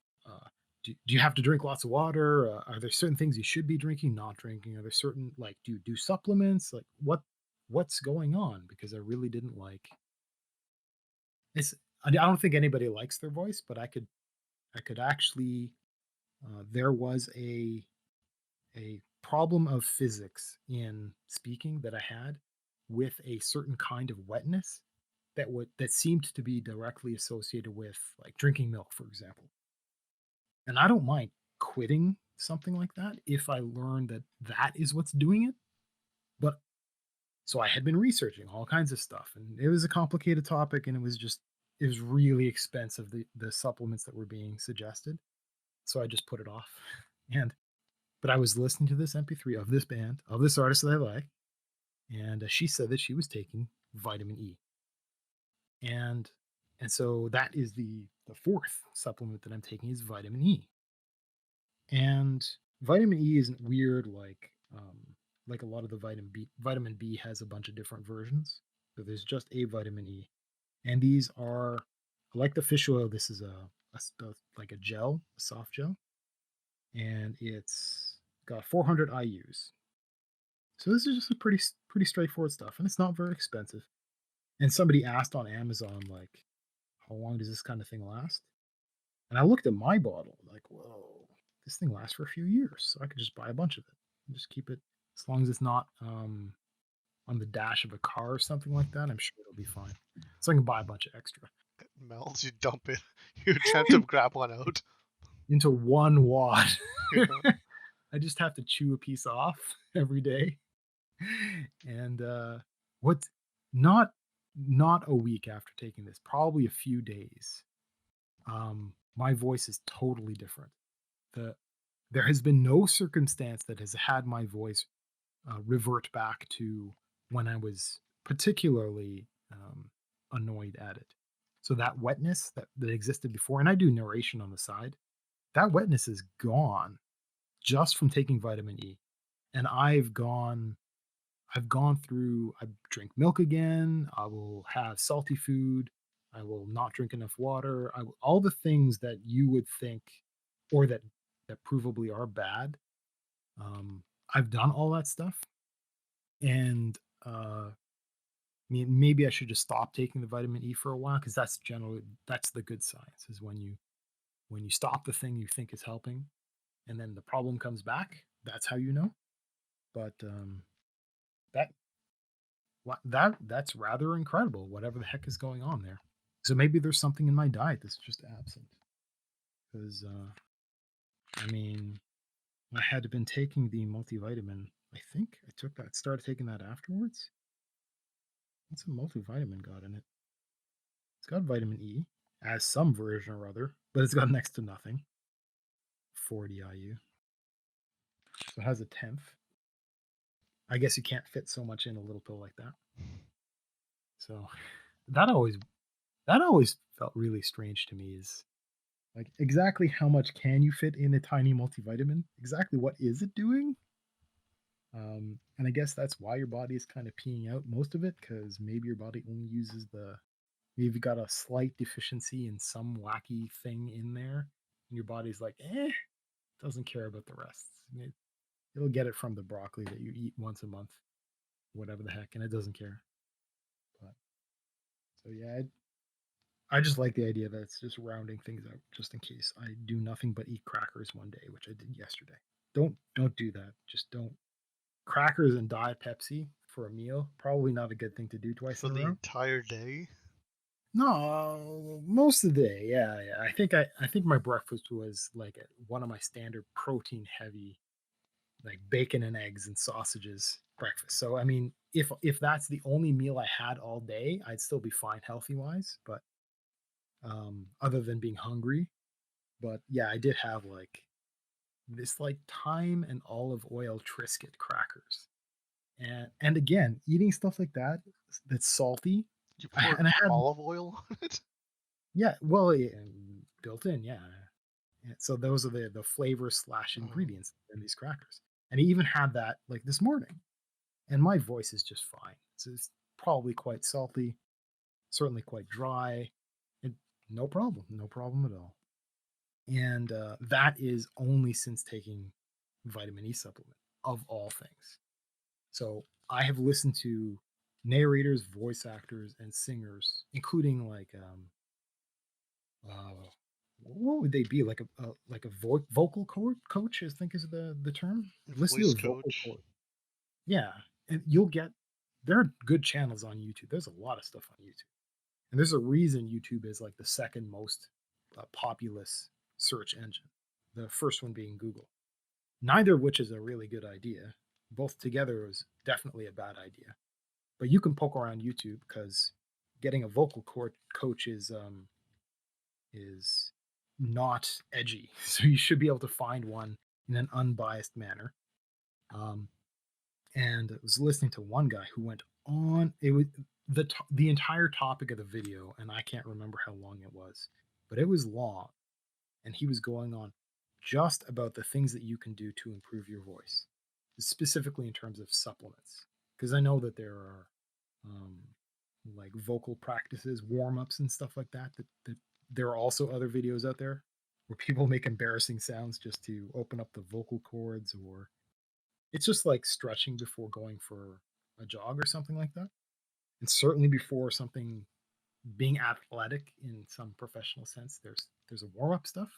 do you have to drink lots of water? Are there certain things you should be drinking, not drinking? Are there certain, like, do you do supplements? Like, what's going on? Because I really didn't like it's. I don't think anybody likes their voice, but I could actually. There was a problem of physics in speaking that I had with a certain kind of wetness that seemed to be directly associated with, like, drinking milk, for example. And I don't mind quitting something like that if I learn that that is what's doing it. But so I had been researching all kinds of stuff, and it was a complicated topic, and it was really expensive, the supplements that were being suggested. So I just put it off. And but I was listening to this MP3 of this band, of this artist that I like, and she said that she was taking vitamin E. And so that is the fourth supplement that I'm taking is vitamin E. And vitamin E isn't weird like a lot of the vitamin B. Vitamin B has a bunch of different versions. So there's just a vitamin E. And these are like the fish oil. This is like a gel, a soft gel, and it's got 400 IU's. So this is just a pretty straightforward stuff, and it's not very expensive. And somebody asked on Amazon, like, how long does this kind of thing last? And I looked at my bottle, like, whoa, this thing lasts for a few years. So I could just buy a bunch of it and just keep it as long as it's not on the dash of a car or something like that. I'm sure it'll be fine. So I can buy a bunch of extra It melts, you dump it, you attempt to grab one out. into one wad. Yeah. I just have to chew a piece off every day. And what not not a week after taking this, probably a few days, my voice is totally different. The There has been no circumstance that has had my voice revert back to when I was particularly annoyed at it. So that wetness that existed before, and I do narration on the side, that wetness is gone just from taking vitamin E. And I've gone through, I drink milk again, I will have salty food, I will not drink enough water, all the things that you would think or that provably are bad. Um, I've done all that stuff, and maybe I should just stop taking the vitamin E for a while because that's the good science is when you stop the thing you think is helping, and then the problem comes back. That's how you know. But that that's rather incredible. Whatever the heck is going on there. So maybe there's something in my diet that's just absent. Because I mean, I had been taking the multivitamin. I think I started taking that afterwards. What's a multivitamin got in it? It's got vitamin E, as some version or other, but it's got next to nothing. 40 IU. So it has a tenth. I guess you can't fit so much in a little pill like that. So that always that always felt really strange to me is like exactly how much can you fit in a tiny multivitamin? Exactly what is it doing? And I guess that's why your body is kind of peeing out most of it because maybe your body only uses maybe you got a slight deficiency in some wacky thing in there, and your body's like, doesn't care about the rest. It'll get it from the broccoli that you eat once a month, whatever the heck, and it doesn't care. But so yeah, I just like the idea that it's just rounding things out just in case I do nothing but eat crackers one day, which I did yesterday. Don't do that. Just don't. Crackers and Diet Pepsi for a meal, probably not a good thing to do twice For in a the row. entire day. No, most of the day, yeah, yeah. I think my breakfast was like one of my standard protein heavy, like bacon and eggs and sausages breakfast. So I mean, if that's the only meal I had all day, I'd still be fine healthy wise. But other than being hungry, but yeah, I did have like this like thyme and olive oil Triscuit crackers, and again, eating stuff like that that's salty. You pour And I had olive oil on it? yeah, well, built in, yeah. So those are the flavor slash Oh, ingredients in these crackers. And he even had that like this morning. And my voice is just fine. It's probably quite salty, certainly quite dry. It, no problem, no problem at all. And that is only since taking vitamin E supplement of all things. So I have listened to narrators, voice actors, and singers, including like uh, what would they be like a vocal coach? I think is the term. Listen to Voice a vocal coach. coach. Yeah, and you'll get there are good channels on YouTube. There's a lot of stuff on YouTube, and there's a reason YouTube is like the second most populous search engine. The first one being Google. Neither of which is a really good idea. Both together is definitely a bad idea. But you can poke around YouTube because getting a vocal cord coach is not edgy. So you should be able to find one in an unbiased manner. Um, and I was listening to one guy who went on. It was the entire topic of the video, and I can't remember how long it was, but it was long, and he was going on just about the things that you can do to improve your voice, specifically in terms of supplements. Because I know that there are um, like vocal practices, warm ups, and stuff like that, that. There are also other videos out there where people make embarrassing sounds just to open up the vocal cords, or it's just like stretching before going for a jog or something like that. And certainly before something being athletic in some professional sense, there's a warm up stuff.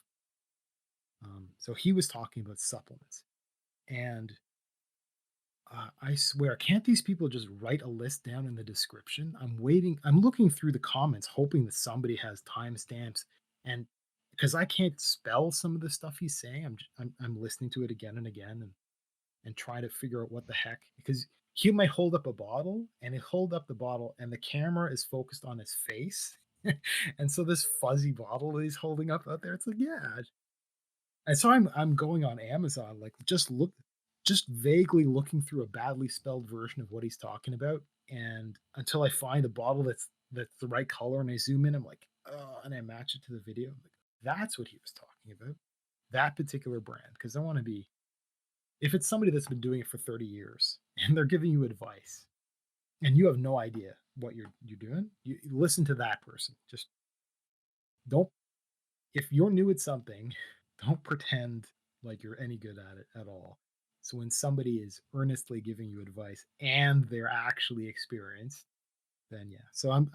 So he was talking about supplements, and I swear, can't these people just write a list down in the description? I'm waiting. I'm looking through the comments, hoping that somebody has timestamps, and because I can't spell some of the stuff he's saying, I'm listening to it again and again, and try to figure out what the heck. Because he might hold up a bottle, and he hold up the bottle, and the camera is focused on his face, and so this fuzzy bottle that he's holding up out there, it's like, yeah, and so I'm going on Amazon, like just vaguely looking through a badly spelled version of what he's talking about, and until I find a bottle that's the right color, and I zoom in, I'm like, oh, and I match it to the video. I'm like, that's what he was talking about. That particular brand, because I want to be if it's somebody that's been doing it for 30 years and they're giving you advice and you have no idea what you're doing, you listen to that person. Just don't if you're new at something, don't pretend like you're any good at it at all. So when somebody is earnestly giving you advice and they're actually experienced, then yeah. So I'm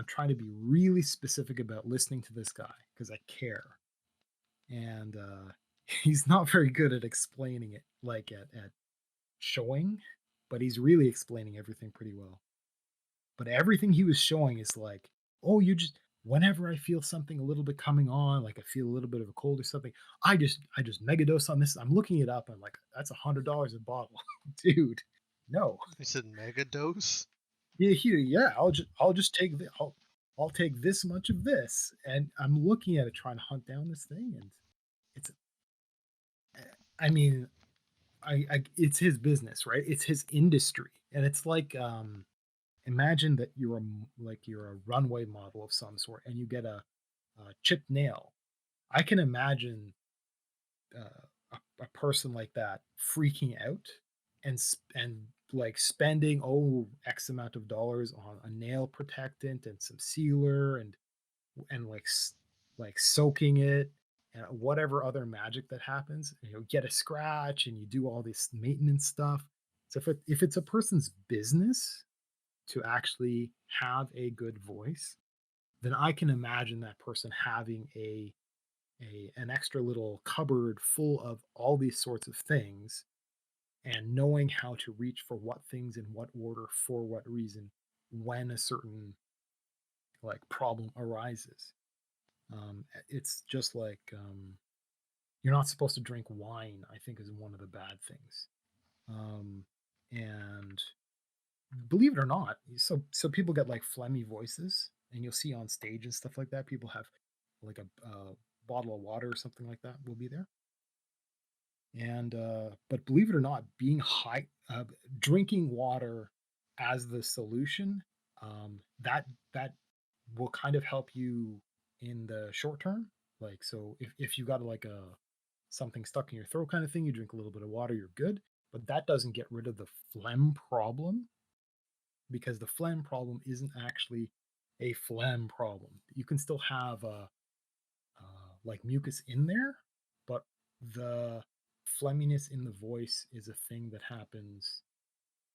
trying to be really specific about listening to this guy because I care. And he's not very good at explaining it like at showing, but he's really explaining everything pretty well. But everything he was showing is like, oh, you just whenever I feel something a little bit coming on, like I feel a little bit of a cold or something, I just megadose on this. I'm looking it up. I'm like, that's $100 a bottle, dude. No, You said mega dose? yeah. I'll just take I'll take this much of this, and I'm looking at it trying to hunt down this thing, and it's I mean it's his business, right? It's his industry, and it's like imagine that you're a runway model of some sort and you get a chipped nail. I can imagine a person like that freaking out and like spending x amount of dollars on a nail protectant and some sealer and like soaking it and whatever other magic that happens, and you get a scratch and you do all this maintenance stuff. So if it's a person's business to actually have a good voice, then I can imagine that person having an extra little cupboard full of all these sorts of things and knowing how to reach for what things in what order for what reason when a certain like problem arises. It's just like you're not supposed to drink wine, I think, is one of the bad things. Um, and believe it or not, so people get like phlegmy voices, and you'll see on stage and stuff like that, people have like a bottle of water or something like that will be there. And but believe it or not, being drinking water as the solution, that will kind of help you in the short term. Like so, if you got like something stuck in your throat kind of thing. You drink a little bit of water, you're good. But that doesn't get rid of the phlegm problem, because the phlegm problem isn't actually a phlegm problem. You can still have like mucus in there, but the phlegminess in the voice is a thing that happens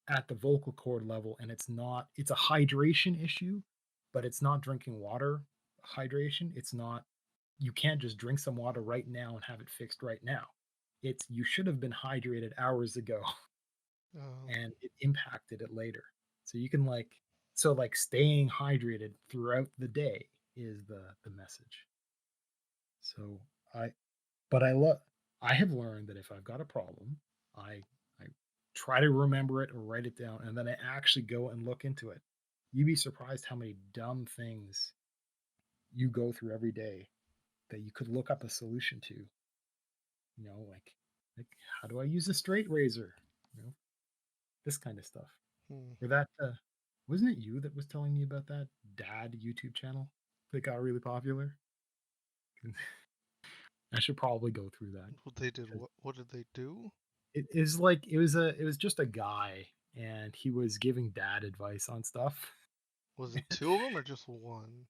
at the vocal cord level, and it's a hydration issue, but it's not drinking water hydration. It's not, you can't just drink some water right now and have it fixed right now. It's, you should have been hydrated hours ago Oh, and it impacted it later. So you can like, so like staying hydrated throughout the day is the message. So I but I love, I have learned that if I've got a problem, I try to remember it or write it down, and then I actually go and look into it. You'd be surprised how many dumb things you go through every day that you could look up a solution to. Like how do I use a straight razor? You know, this kind of stuff. hmm. Or that wasn't it you that was telling me about that dad YouTube channel that got really popular? I should probably go through that What they did? because What did they do? it is like it was just a guy, and he was giving dad advice on stuff. Was it two of them or just one?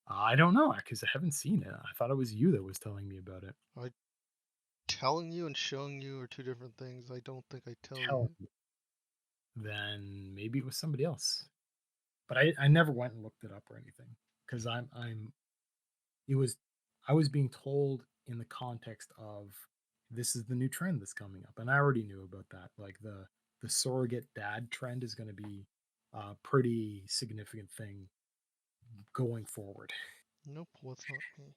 I don't know because I haven't seen it. I thought it was you that was telling me about it. I telling you and showing you are two different things. I don't think I tell Tell you. me. Then maybe it was somebody else. But I never went and looked it up or anything because I'm it was, I was being told in the context of this is the new trend that's coming up, and I already knew about that. Like the surrogate dad trend is going to be a pretty significant thing going forward. Nope, was not me.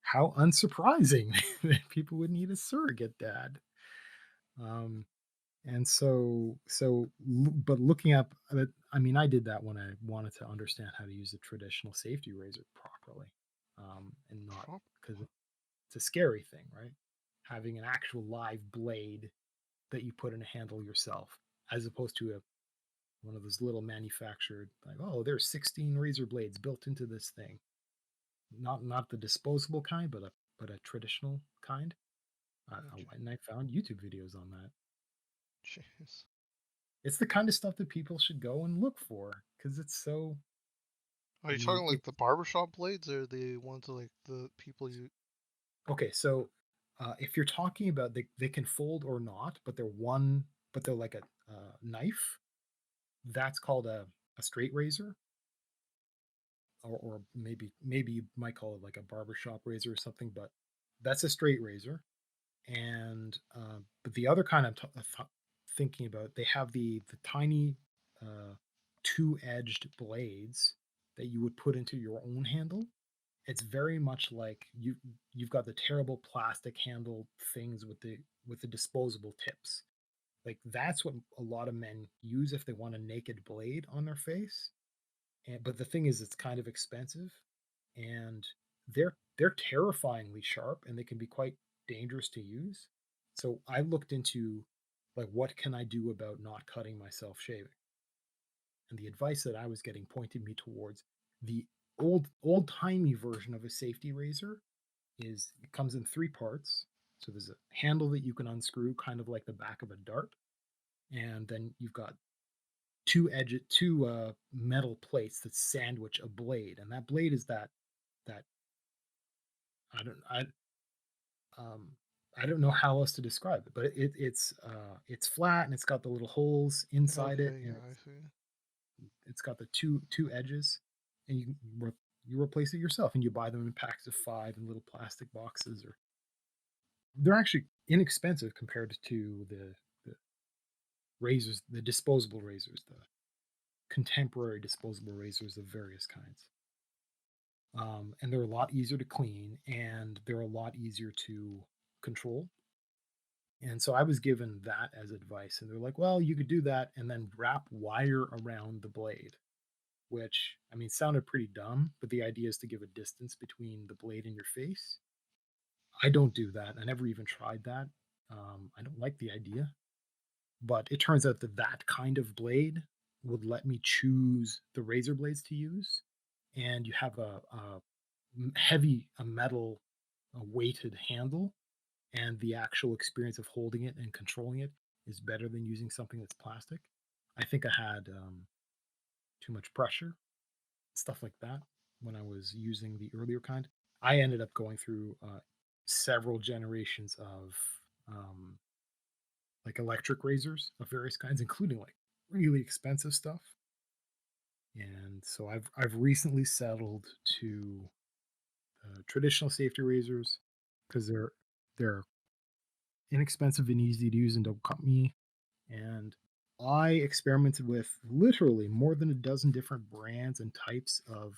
How unsurprising that people would need a surrogate dad. Um, and but looking up, I mean, I did that when I wanted to understand how to use a traditional safety razor properly, and not Prop. because it's a scary thing, right? Having an actual live blade that you put in a handle yourself, as opposed to a one of those little manufactured, like, oh, there's 16 razor blades built into this thing. Not the disposable kind, but a traditional kind. I went and I found YouTube videos on that. Jeez. It's the kind of stuff that people should go and look for because it's so. Are I you mean, talking it. like the barbershop blades or the ones like the people you? Okay, so if you're talking about they can fold or not, but they're like a knife. That's called a straight razor, or maybe you might call it like a barbershop razor or something. But that's a straight razor. And but the other kind thinking about, they have the tiny two-edged blades that you would put into your own handle. It's very much like you've got the terrible plastic handle things with the disposable tips. Like that's what a lot of men use if they want a naked blade on their face. But the thing is, it's kind of expensive, and they're terrifyingly sharp, and they can be quite dangerous to use. So I looked into, like, what can I do about not cutting myself shaving? And the advice that I was getting pointed me towards the old timey version of a safety razor. Is it comes in three parts. So there's a handle that you can unscrew, kind of like the back of a dart, and then you've got two metal plates that sandwich a blade, and that blade is that I don't I um I don't know how else to describe it, but it's flat and it's got the little holes inside it, Okay, and yeah, I see. it's got the two edges, and you replace it yourself, and you buy them in packs of 5 in little plastic boxes, or they're actually inexpensive compared to the razors, the disposable razors, the contemporary disposable razors of various kinds. And they're a lot easier to clean, and they're a lot easier to control. And so I was given that as advice, and they're like, well, you could do that and then wrap wire around the blade, which, I mean, sounded pretty dumb, but the idea is to give a distance between the blade and your face. I don't do that. I never even tried that. I don't like the idea, but it turns out that that kind of blade would let me choose the razor blades to use, and you have a heavy, a metal, a weighted handle, and the actual experience of holding it and controlling it is better than using something that's plastic. I think I had too much pressure, stuff like that, when I was using the earlier kind. I ended up going through several generations of um, like electric razors of various kinds, including like really expensive stuff. And so I've recently settled to traditional safety razors because they're inexpensive and easy to use and don't cut me. And I experimented with literally more than a dozen different brands and types of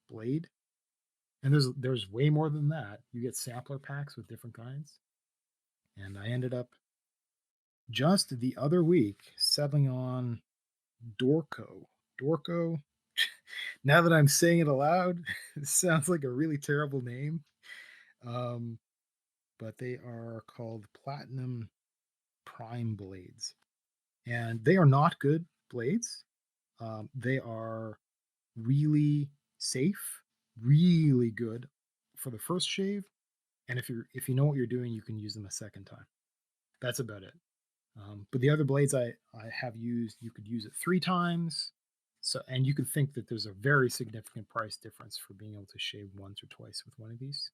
blade. And there's way more than that. You get sampler packs with different kinds. And I ended up just the other week settling on Dorco. Dorco. Now that I'm saying it aloud, it sounds like a really terrible name. Um, but they are called Platinum Prime blades, and they are not good blades. They are really safe, really good for the first shave, and if you know what you're doing, you can use them a second time. That's about it. But the other blades I have used, you could use it 3 times. So, and you could think that there's a very significant price difference for being able to shave once or twice with one of these.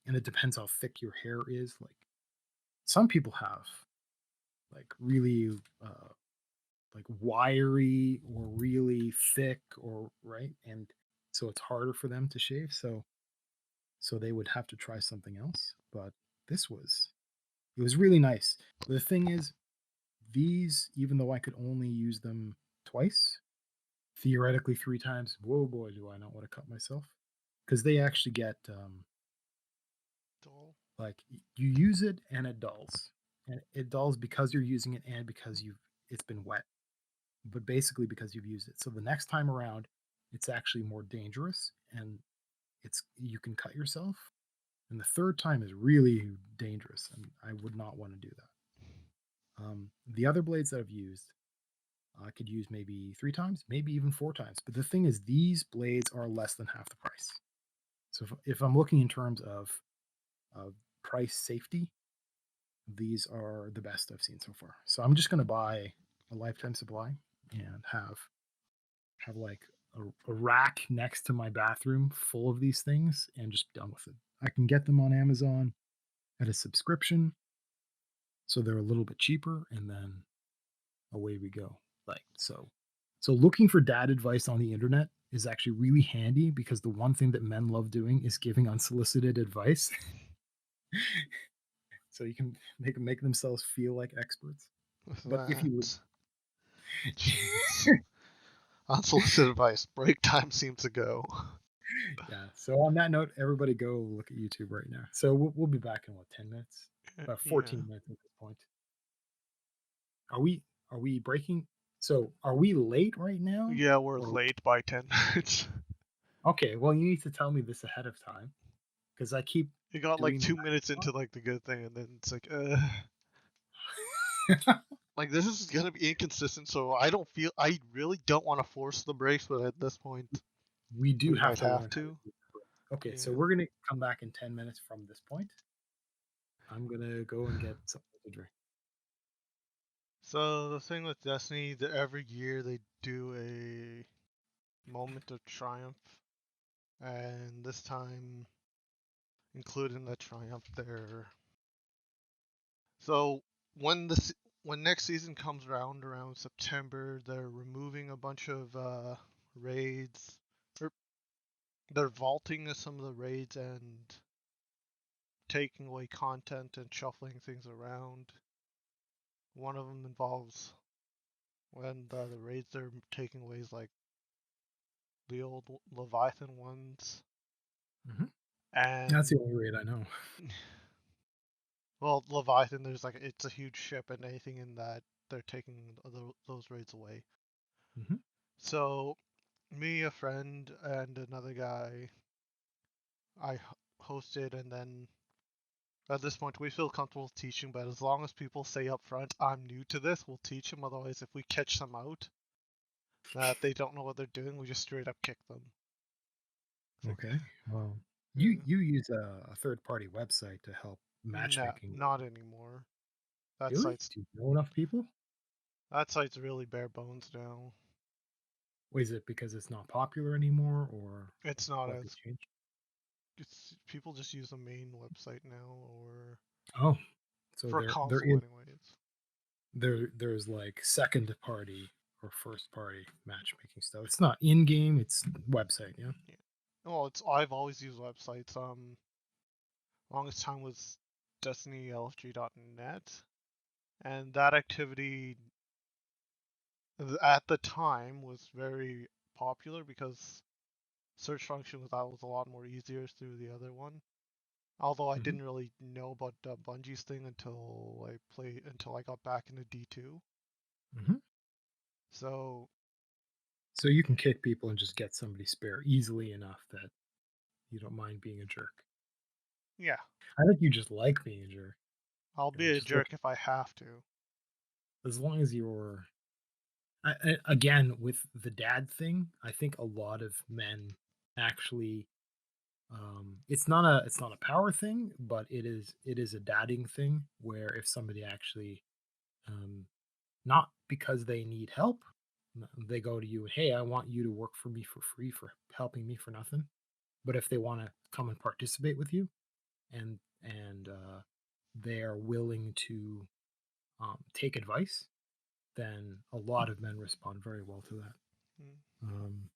And it depends how thick your hair is. Like some people have like really like wiry or really thick or right, and so it's harder for them to shave. So they would have to try something else. But this was it was really nice. The thing is, these, even though I could only use them twice, theoretically 3 times, whoa boy, do I not want to cut myself, because they actually get Dull. like you use it and it dulls, and it dulls because you're using it and because you've it's been wet, but basically because you've used it. So the next time around, it's actually more dangerous, and it's you can cut yourself. And the third time is really dangerous, and I would not want to do that. The other blades that I've used, I could use maybe 3 times, maybe even 4 times. But the thing is, these blades are less than half the price. So if I'm looking in terms of price safety, these are the best I've seen so far. So I'm just going to buy a lifetime supply and have like a rack next to my bathroom full of these things and just be done with it. I can get them on Amazon at a subscription, so they're a little bit cheaper, and then away we go. Like so looking for dad advice on the internet is actually really handy because the one thing that men love doing is giving unsolicited advice. So you can make themselves feel like experts. With But if you would that, jeez. Unsolicited advice. Break time seems to go. yeah. So on that note, everybody go look at YouTube right now. So we'll be back in what, 10 minutes? About Yeah. 14 minutes at this point. Are we breaking? So are we late right now? Yeah, we're Or late by 10 minutes. okay, well you need to tell me this ahead of time because I keep It got like doing the 2 minutes into like the good thing, and then it's math. like this is gonna be inconsistent. So I really don't want to force the breaks, but at this point, We do we have might to have learn how to to. do it. Okay, so Yeah. we're gonna come back in 10 minutes from this point. I'm gonna go and get something to drink. So the thing with Destiny, that every year they do a moment of triumph, and this time, including the triumph, so when when next season comes around September, they're removing a bunch of raids, or they're vaulting some of the raids and taking away content and shuffling things around. One of them involves when the raids they're taking away is like the old Leviathan ones, Hmm. That's the and only rate I know. well, Leviathan, there's like it's a huge ship, and anything in that they're taking those raids away. Hmm. So me, a friend, and another guy, I hosted, and then at this point we feel comfortable teaching. But as long as people say up front, "I'm new to this," we'll teach them. Otherwise, if we catch them out that they don't know what they're doing, we just straight up kick them. It's like, Okay. Well, you yeah. you use a third party website to help No, matchmaking. not anymore. That Really? site's Do you know enough people? that site's really bare bones now. Or is it because it's not popular anymore, or It's not what they as changed? it's people just use the main website now, or Oh, so for there console is anyways. there's like second party or first party matchmaking stuff. It's not in game, it's website, yeah. Yeah. Well, it's I've always used websites. Longest time was DestinyLFG.net, and that activity at the time was very popular because search function was that was a lot more easier through the other one. Although I Hmm. didn't really know about Bungie's thing until I got back into D2. Hmm. So So you can kick people and just get somebody spare easily enough that you don't mind being a jerk. yeah, I think you just like being a jerk. I'll You know, be a just look, jerk if I have to. as long as you're again with the dad thing. I think a lot of men actually, it's not a power thing, but it is a dadding thing where if somebody actually, um, not because they need help, they go to you, hey, I want you to work for me for free for helping me for nothing. But if they want to come and participate with you, and they are willing to, take advice, then a lot of men respond very well to that. Mm, Um,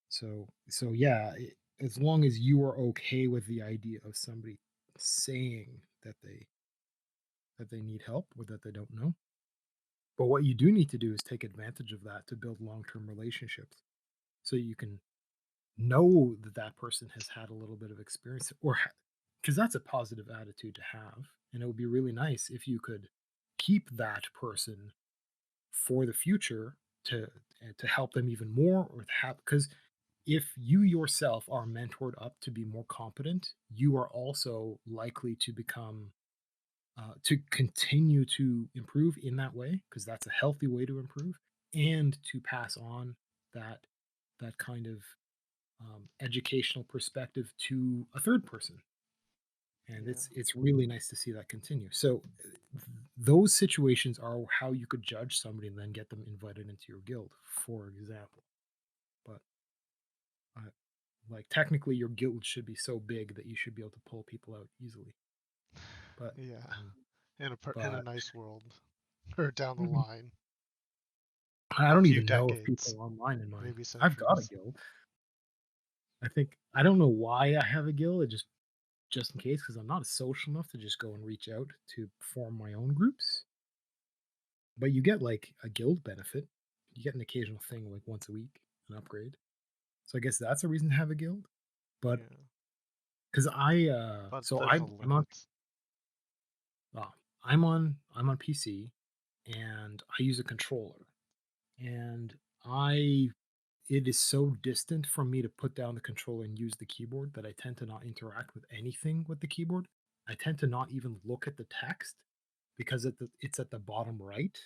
so yeah, as long as you are okay with the idea of somebody saying that they need help or that they don't know. But what you do need to do is take advantage of that to build long-term relationships, so you can know that that person has had a little bit of experience, or because that's a positive attitude to have, and it would be really nice if you could keep that person for the future to to help them even more, or to have, because if you yourself are mentored up to be more competent, you are also likely to become, to continue to improve in that way, because that's a healthy way to improve, and to pass on that kind of, educational perspective to a third person. And yeah. it's really nice to see that continue. So those situations are how you could judge somebody and then get them invited into your guild, for example. But, uh, like, technically, your guild should be so big that you should be able to pull people out easily. But, Yeah. um, In a but nice world, or down the mhm, line, I a don't few even know if decades, people online in mine. maybe I've got a centuries. guild. I don't know why I have a guild. It just in case, because I'm not social enough to just go and reach out to form my own groups. But you get like a guild benefit. You get an occasional thing like once a week, an upgrade. So I guess that's a reason to have a guild. But Yeah, because but so there's a limit. uh, I'm on PC, and I use a controller, and I it is so distant from me to put down the controller and use the keyboard that I tend to not interact with anything with the keyboard. I tend to not even look at the text because it's at the bottom right,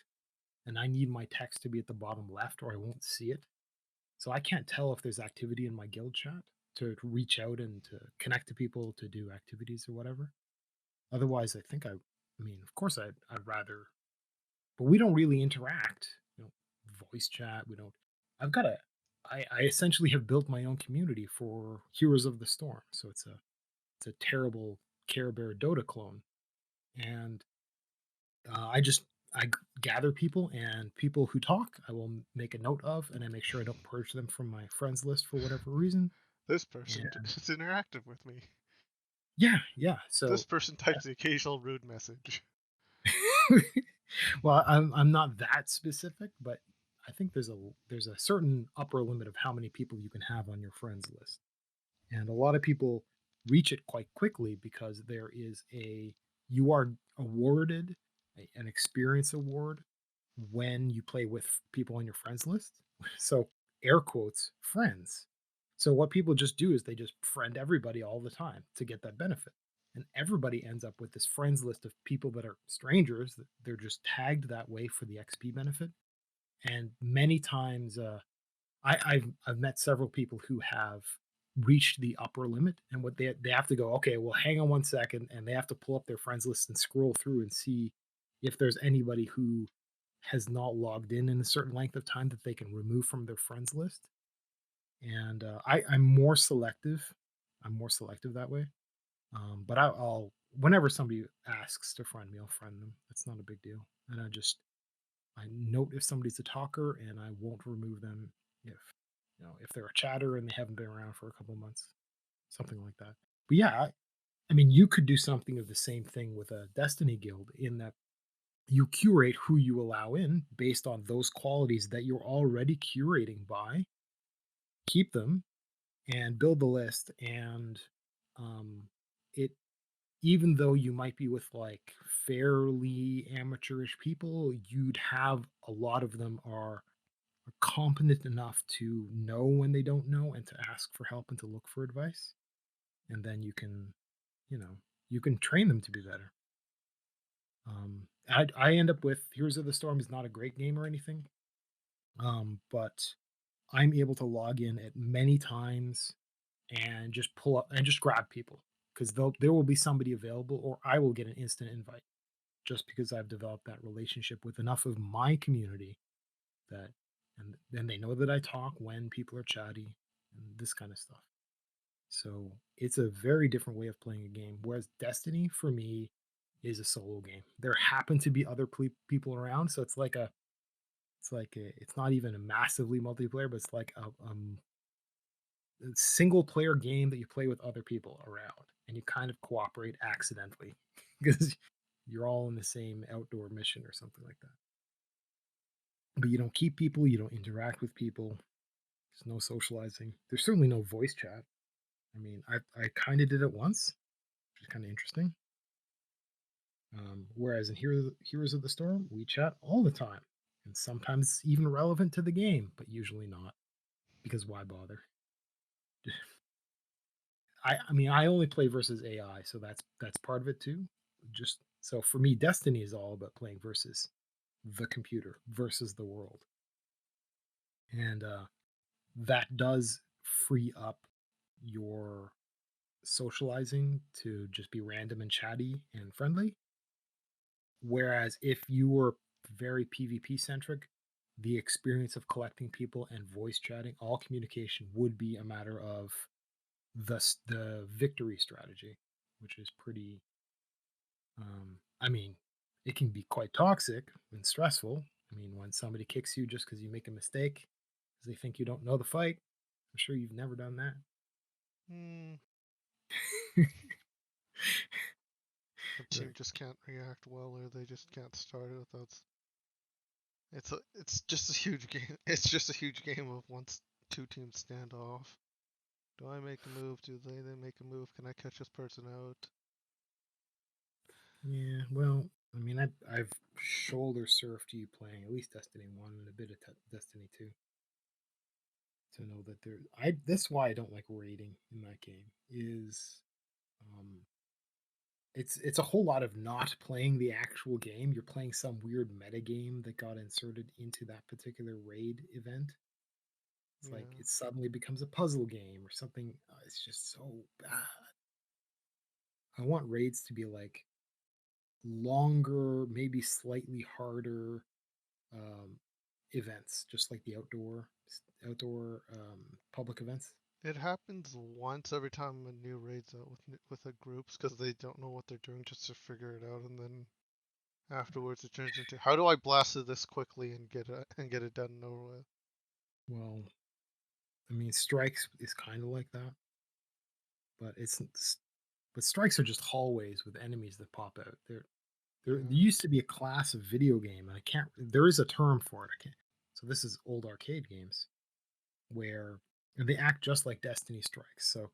and I need my text to be at the bottom left or I won't see it. So I can't tell if there's activity in my guild chat to reach out and to connect to people to do activities or whatever. Otherwise, I mean, of course, I'd rather, but we don't really interact. Voice chat. We don't. I've got a. I essentially have built my own community for Heroes of the Storm. So it's a terrible Care Bear Dota clone, and I gather people, and people who talk, I will make a note of, and I make sure I don't purge them from my friends list for whatever reason. This And person is interactive with me. yeah, yeah. This So, person types the occasional rude message. well, I'm not that specific, but I think there's a certain upper limit of how many people you can have on your friends list. And a lot of people reach it quite quickly because there is a you are awarded an experience award when you play with people on your friends list. So, air quotes, friends. So what people just do is they just friend everybody all the time to get that benefit. And everybody ends up with this friends list of people that are strangers that they're just tagged that way for the XP benefit. And many times, I've met several people who have reached the upper limit, and what they have to go, okay, well, hang on 1 second, and they have to pull up their friends list and scroll through and see if there's anybody who has not logged in a certain length of time that they can remove from their friends list. And I'm more selective. I'm more selective that way. But I'll whenever somebody asks to friend me, I'll friend them. That's not a big deal. And I note if somebody's a talker, and I won't remove them if if they're a chatter and they haven't been around for a couple months, something like that. But yeah, I mean, you could do something of the same thing with a Destiny guild in that you curate who you allow in based on those qualities that you're already curating by, keep them, and build the list. And um, it even though you might be with like fairly amateurish people, you'd have a lot of them are competent enough to know when they don't know and to ask for help and to look for advice. And then you know, you can train them to be better. I end up with Heroes of the Storm is not a great game or anything, but I'm able to log in at many times and just pull up and just grab people because there will be somebody available, or I will get an instant invite just because I've developed that relationship with enough of my community that, and then they know that I talk when people are chatty and this kind of stuff. So it's a very different way of playing a game. Whereas Destiny for me is a solo game. There happen to be other people around, so it's not even a massively multiplayer, but it's like a single player game that you play with other people around, and you kind of cooperate accidentally because you're all in the same outdoor mission or something like that. But you don't keep people, you don't interact with people. There's no socializing. There's certainly no voice chat. I mean, I kind of did it once, which is kind of interesting. Whereas in Heroes of the Storm, we chat all the time, and sometimes it's even relevant to the game, but usually not, because why bother? I mean, I only play versus AI, so that's part of it too. Just so for me, Destiny is all about playing versus the computer versus the world, and that does free up your socializing to just be random and chatty and friendly. Whereas if you were very PvP centric, the experience of collecting people and voice chatting, all communication would be a matter of the victory strategy, which is pretty. I mean, it can be quite toxic and stressful. I mean, when somebody kicks you just because you make a mistake, because they think you don't know the fight. I'm sure you've never done that. Hmm. The team Right. just can't react well, or they just can't start it without. It's just a huge game. It's just a huge game of once two teams stand off. Do I make a move? Do they make a move? Can I catch this person out? Yeah, well, I mean, I've shoulder surfed you playing at least Destiny 1 and a bit of Destiny 2 to know that there. That's why I don't like raiding in that game. Is um, it's a whole lot of not playing the actual game. You're playing some weird meta game that got inserted into that particular raid event. It's like Yeah. it suddenly becomes a puzzle game or something. It's just so bad. I want raids to be like longer, maybe slightly harder um, events, just like the outdoor public events. It happens once every time a new raid's out with the groups because they don't know what they're doing just to figure it out, and then afterwards it turns into how do I blast it this quickly and get it done and over with. Well, I mean, strikes is kind of like that, but but strikes are just hallways with enemies that pop out. There Yeah. used to be a class of video game, and I can't. There is a term for it. I can't. So this is old arcade games where and they act just like Destiny strikes. So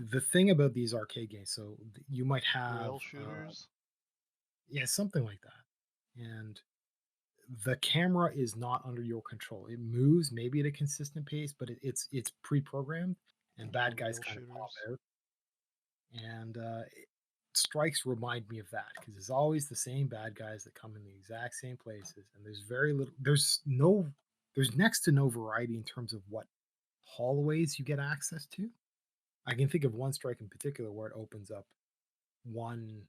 the thing about these arcade games, so you might have Rail shooters. yeah, something like that, and the camera is not under your control. It moves maybe at a consistent pace, but it's pre-programmed, and Yeah, bad guys rail kind of pop shooters. out. And strikes remind me of that because there's always the same bad guys that come in the exact same places, and there's very little. There's next to no variety in terms of what hallways you get access to. I can think of one strike in particular where it opens up one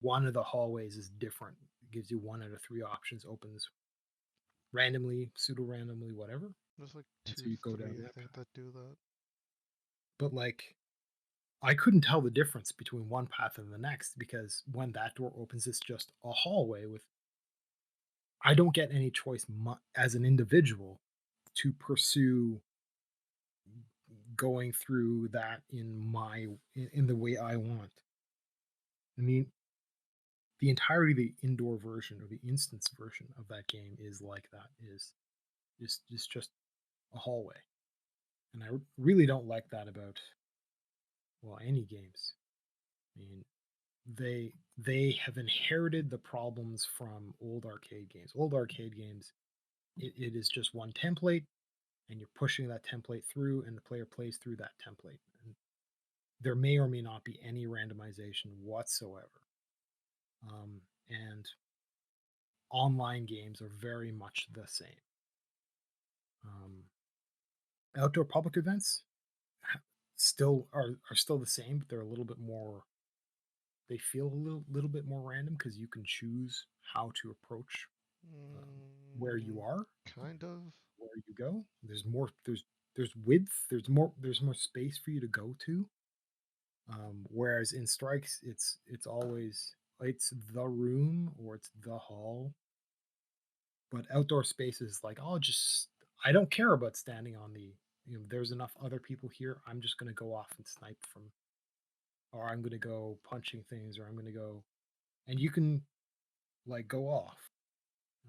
one of the hallways is different. It gives you one out of three options, opens randomly, pseudo randomly, whatever. There's like And so two, you go down three, I that think, path. that do that. But like I couldn't tell the difference between one path and the next because when that door opens, it's just a hallway with I don't get any choice as an individual to pursue going through that in the way I want. I mean, the entirety of the indoor version or the instance version of that game is like that is just a hallway, and I really don't like that about well any games. I mean, they have inherited the problems from old arcade games. Old arcade games, it is just one template, and you're pushing that template through, and the player plays through that template. And there may or may not be any randomization whatsoever. And online games are very much the same. Um, Outdoor public events still are still the same, but they're a little bit more. They feel a little bit more random because you can choose how to approach where you Mm, are, kind of. where you go. There's more. There's width. There's more space for you to go to. Whereas in strikes, it's always it's the room or it's the hall. But outdoor spaces, like I don't care about standing on there's enough other people here. I'm just gonna go off and snipe from, or I'm gonna go punching things, or I'm gonna go, and you can like go off.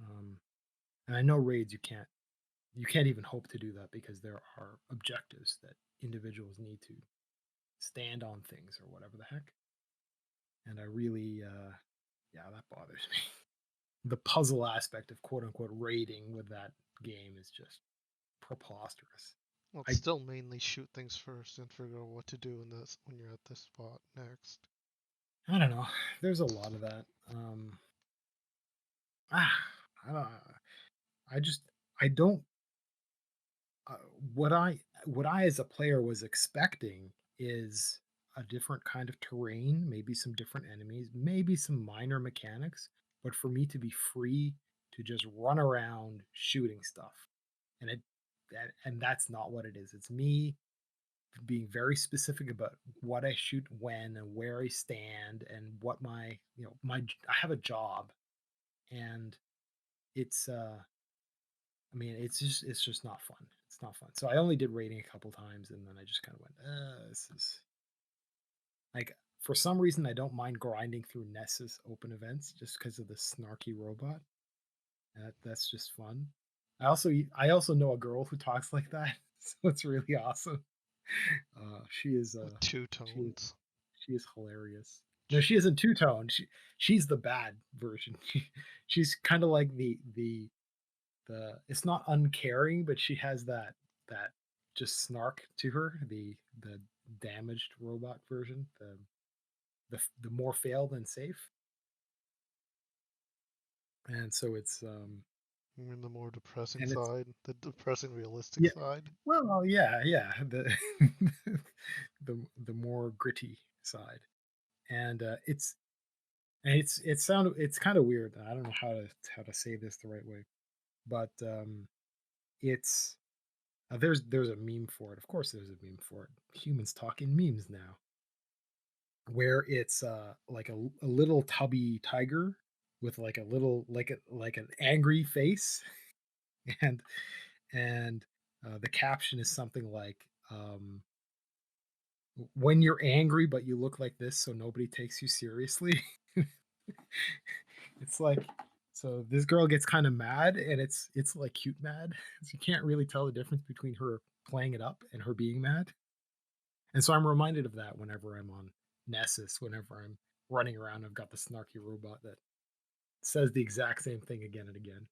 Um, and I know raids you can't even hope to do that because there are objectives that individuals need to stand on things or whatever the heck. And I really, yeah, that bothers me. The puzzle aspect of quote unquote raiding with that game is just preposterous. Well, it's I still mainly shoot things first and figure out what to do in this when you're at this spot next. I don't know. There's a lot of that. Ah, I don't. I just I don't. Uh, what I what I as a player was expecting is a different kind of terrain, maybe some different enemies, maybe some minor mechanics, but for me to be free to just run around shooting stuff, and that's not what it is. It's me being very specific about what I shoot when and where I stand and what my I have a job and it's I mean it's just not fun. It's not fun. So I only did raiding a couple times and then I just kind of went, this is like for some reason I don't mind grinding through Nessus open events just because of the snarky robot. That's just fun. I also know a girl who talks like that, so it's really awesome. She is With two she is tones. she is hilarious. No, she isn't two tone. She's the bad version. She's kind of like the. It's not uncaring, but she has that just snark to her. The damaged robot version. The more fail than safe. And so it's You mean the more depressing and it's side, the depressing realistic yeah. side. Well, yeah. The more gritty side, and it's kind of weird. I don't know how to say this the right way, but it's there's a meme for it. Of course, there's a meme for it. Humans talk in memes now, where it's like a little tubby tiger with like a little like an angry face, and the caption is something like when you're angry but you look like this so nobody takes you seriously. It's like so this girl gets kind of mad and it's like cute mad. So you can't really tell the difference between her playing it up and her being mad. And so I'm reminded of that whenever I'm on Nessus, whenever I'm running around, I've got the snarky robot that says the exact same thing again and again.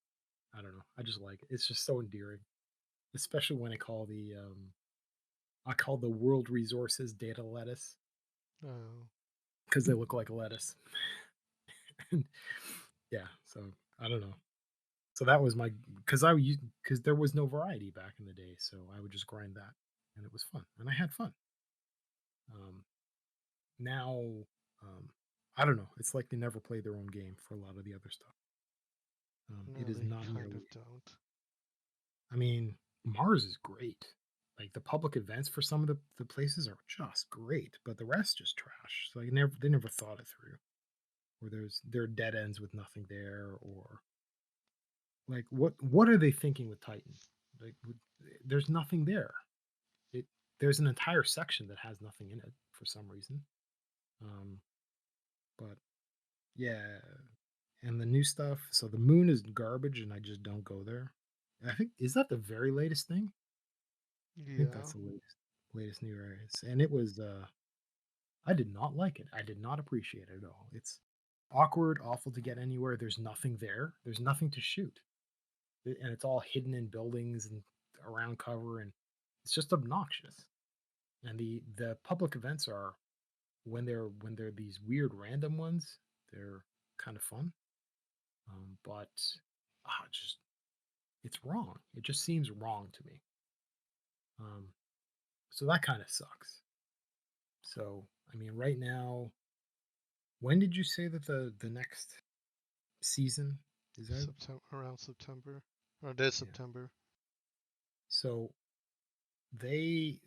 I don't know. I just like it. It's just so endearing, especially when I call the world resources data lettuce Oh, because they look like a lettuce. Yeah, so I don't know. So that was my because there was no variety back in the day, so I would just grind that, and it was fun, and I had fun. Um, now, um, I don't know. It's like they never play their own game for a lot of the other stuff. It No, is they not kind nearly. of don't. I mean, Mars is great. Like the public events for some of the places are just great, but the rest just trash. So they never thought it through. Or there are dead ends with nothing there, or like what are they thinking with Titan? Like there's nothing there. It there's an entire section that has nothing in it for some reason. Um, but yeah, and the new stuff. So the moon is garbage, and I just don't go there. I think is that the very latest thing? I think that's Yeah. the latest new release, and it was. I did not like it. I did not appreciate it at all. It's awkward, awful to get anywhere. There's nothing there. There's nothing to shoot, and it's all hidden in buildings and around cover, and it's just obnoxious. And the public events are when they're these weird random ones, they're kind of fun. But just it's wrong. It just seems wrong to me. Um, so that kind of sucks. So I mean, right now, when did you say that the next season is out? September, around September, or it is Yeah. September. So they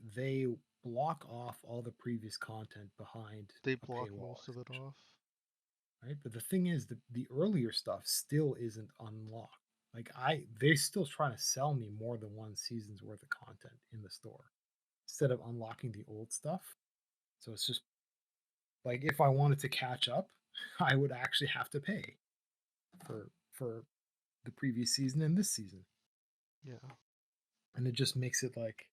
block off all the previous content behind They a block paywall, most of it off. right? But the thing is, the earlier stuff still isn't unlocked. Like they're still trying to sell me more than one season's worth of content in the store instead of unlocking the old stuff. So it's just like if I wanted to catch up, I would actually have to pay for the previous season and this season, Yeah. and it just makes it like,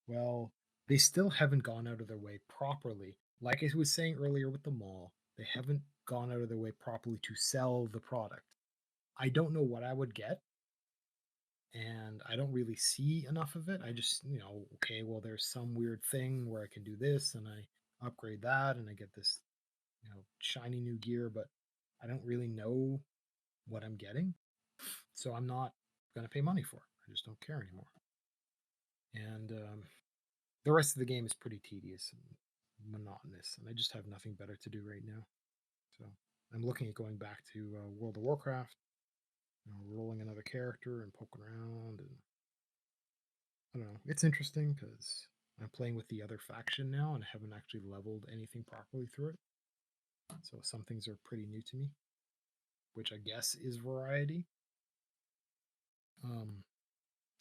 well, they still haven't gone out of their way properly. Like I was saying earlier with the mall, they haven't gone out of their way properly to sell the product. I don't know what I would get, and I don't really see enough of it. I just, okay, well, there's some weird thing where I can do this and I upgrade that and I get this, shiny new gear, but I don't really know what I'm getting. So I'm not going to pay money for it. I just don't care anymore. And the rest of the game is pretty tedious and monotonous, and I just have nothing better to do right now. So I'm looking at going back to World of Warcraft, rolling another character and poking around, and I don't know. It's interesting because I'm playing with the other faction now, and I haven't actually leveled anything properly through it. So some things are pretty new to me, which I guess is variety.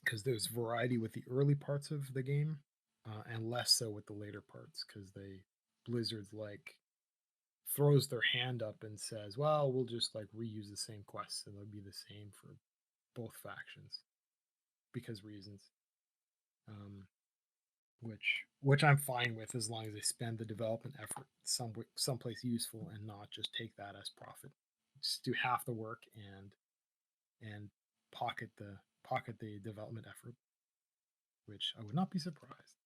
Because there's variety with the early parts of the game, and less so with the later parts, because Blizzard's like throws their hand up and says, "Well, we'll just like reuse the same quests and they'll be the same for both factions because reasons." Um, which I'm fine with as long as they spend the development effort someplace useful and not just take that as profit. Just do half the work and pocket the development effort, which I would not be surprised.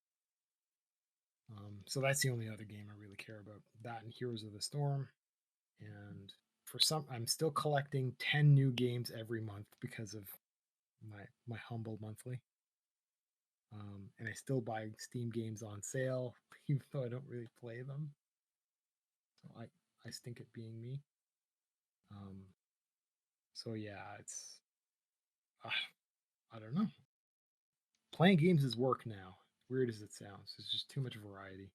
So that's the only other game I really care about. That and Heroes of the Storm, and I'm still collecting 10 new games every month because of my humble monthly. And I still buy Steam games on sale even though I don't really play them. So I stink at being me. um so yeah, it's uh, I don't know. Playing games is work now, weird as it sounds. There's just too much variety.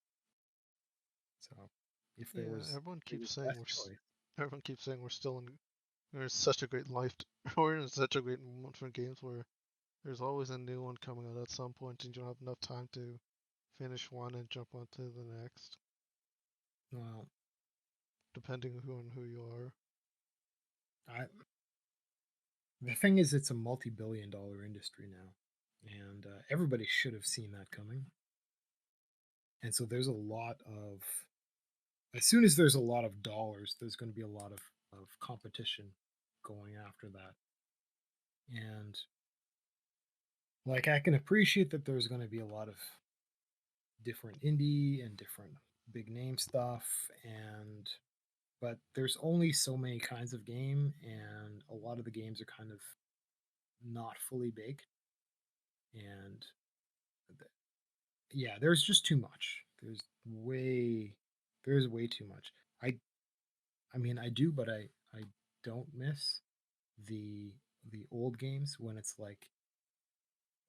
So if there Yeah. was less choice. Everyone keeps saying we're still in. There's such a great life. We're in such a great moment for games where there's always a new one coming out at some point, and you don't have enough time to finish one and jump onto the next, Well, depending on who you are. I the thing is, it's a multi-billion-dollar industry now, and everybody should have seen that coming. And so there's a lot of as soon as there's a lot of dollars, there's going to be a lot of competition going after that. And like I can appreciate that there's going to be a lot of different indie and different big name stuff, and but there's only so many kinds of game, and a lot of the games are kind of not fully baked. And yeah, there's just too much. There's way there's way too much. I I mean I do, but I don't miss the the old games when it's like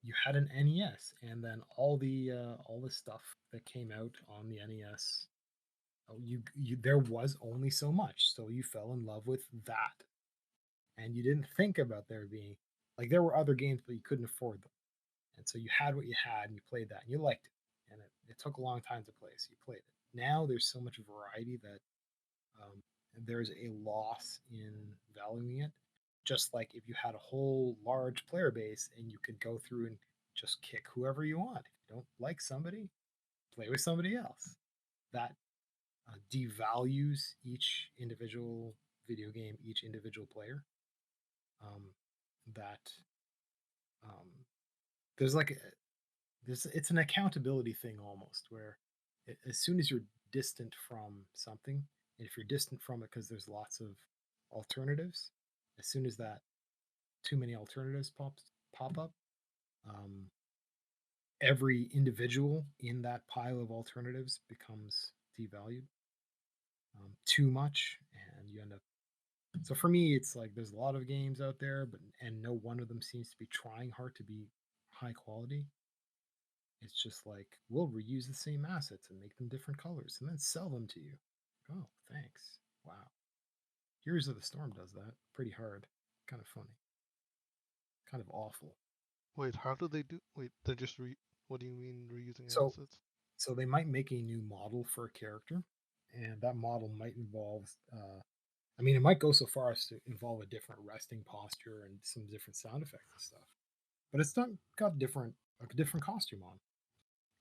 you had an NES and then all the stuff that came out on the NES. Oh, you there was only so much, so you fell in love with that, and you didn't think about there being like there were other games, but you couldn't afford them, and so you had what you had, and you played that, and you liked it, and it took a long time to play, so you played it. Now there's so much variety that um, there's a loss in valuing it. Just like if you had a whole large player base and you could go through and just kick whoever you want. If you don't like somebody, play with somebody else. That devalues each individual video game, each individual player. Um, that um, there's like there's it's an accountability thing almost where as soon as you're distant from something, and if you're distant from it because there's lots of alternatives, as soon as that too many alternatives pop up, um, every individual in that pile of alternatives becomes devalued too much, and you end up. So for me, it's like there's a lot of games out there, but and no one of them seems to be trying hard to be high quality. It's just like we'll reuse the same assets and make them different colors and then sell them to you. Oh, thanks. Wow. Heroes of the Storm does that pretty hard. Kind of funny. Kind of awful. Wait, how do they do? Wait, they're just re. What do you mean reusing So assets? so they might make a new model for a character, and that model might involve. I mean, it might go so far as to involve a different resting posture and some different sound effects and stuff. But it's not got different a different costume on.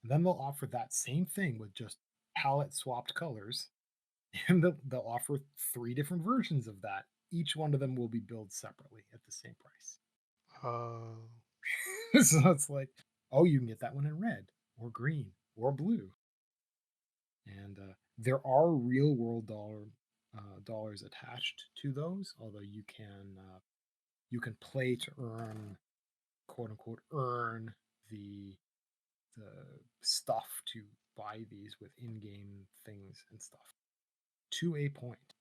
And then they'll offer that same thing with just palette swapped colors, and they'll offer three different versions of that. Each one of them will be billed separately at the same price. Uh, So it's like, oh, you can get that one in red or green or blue. And there are real world dollars attached to those, although you can play to earn quote unquote earn the the stuff to buy these with in-game things and stuff to a point.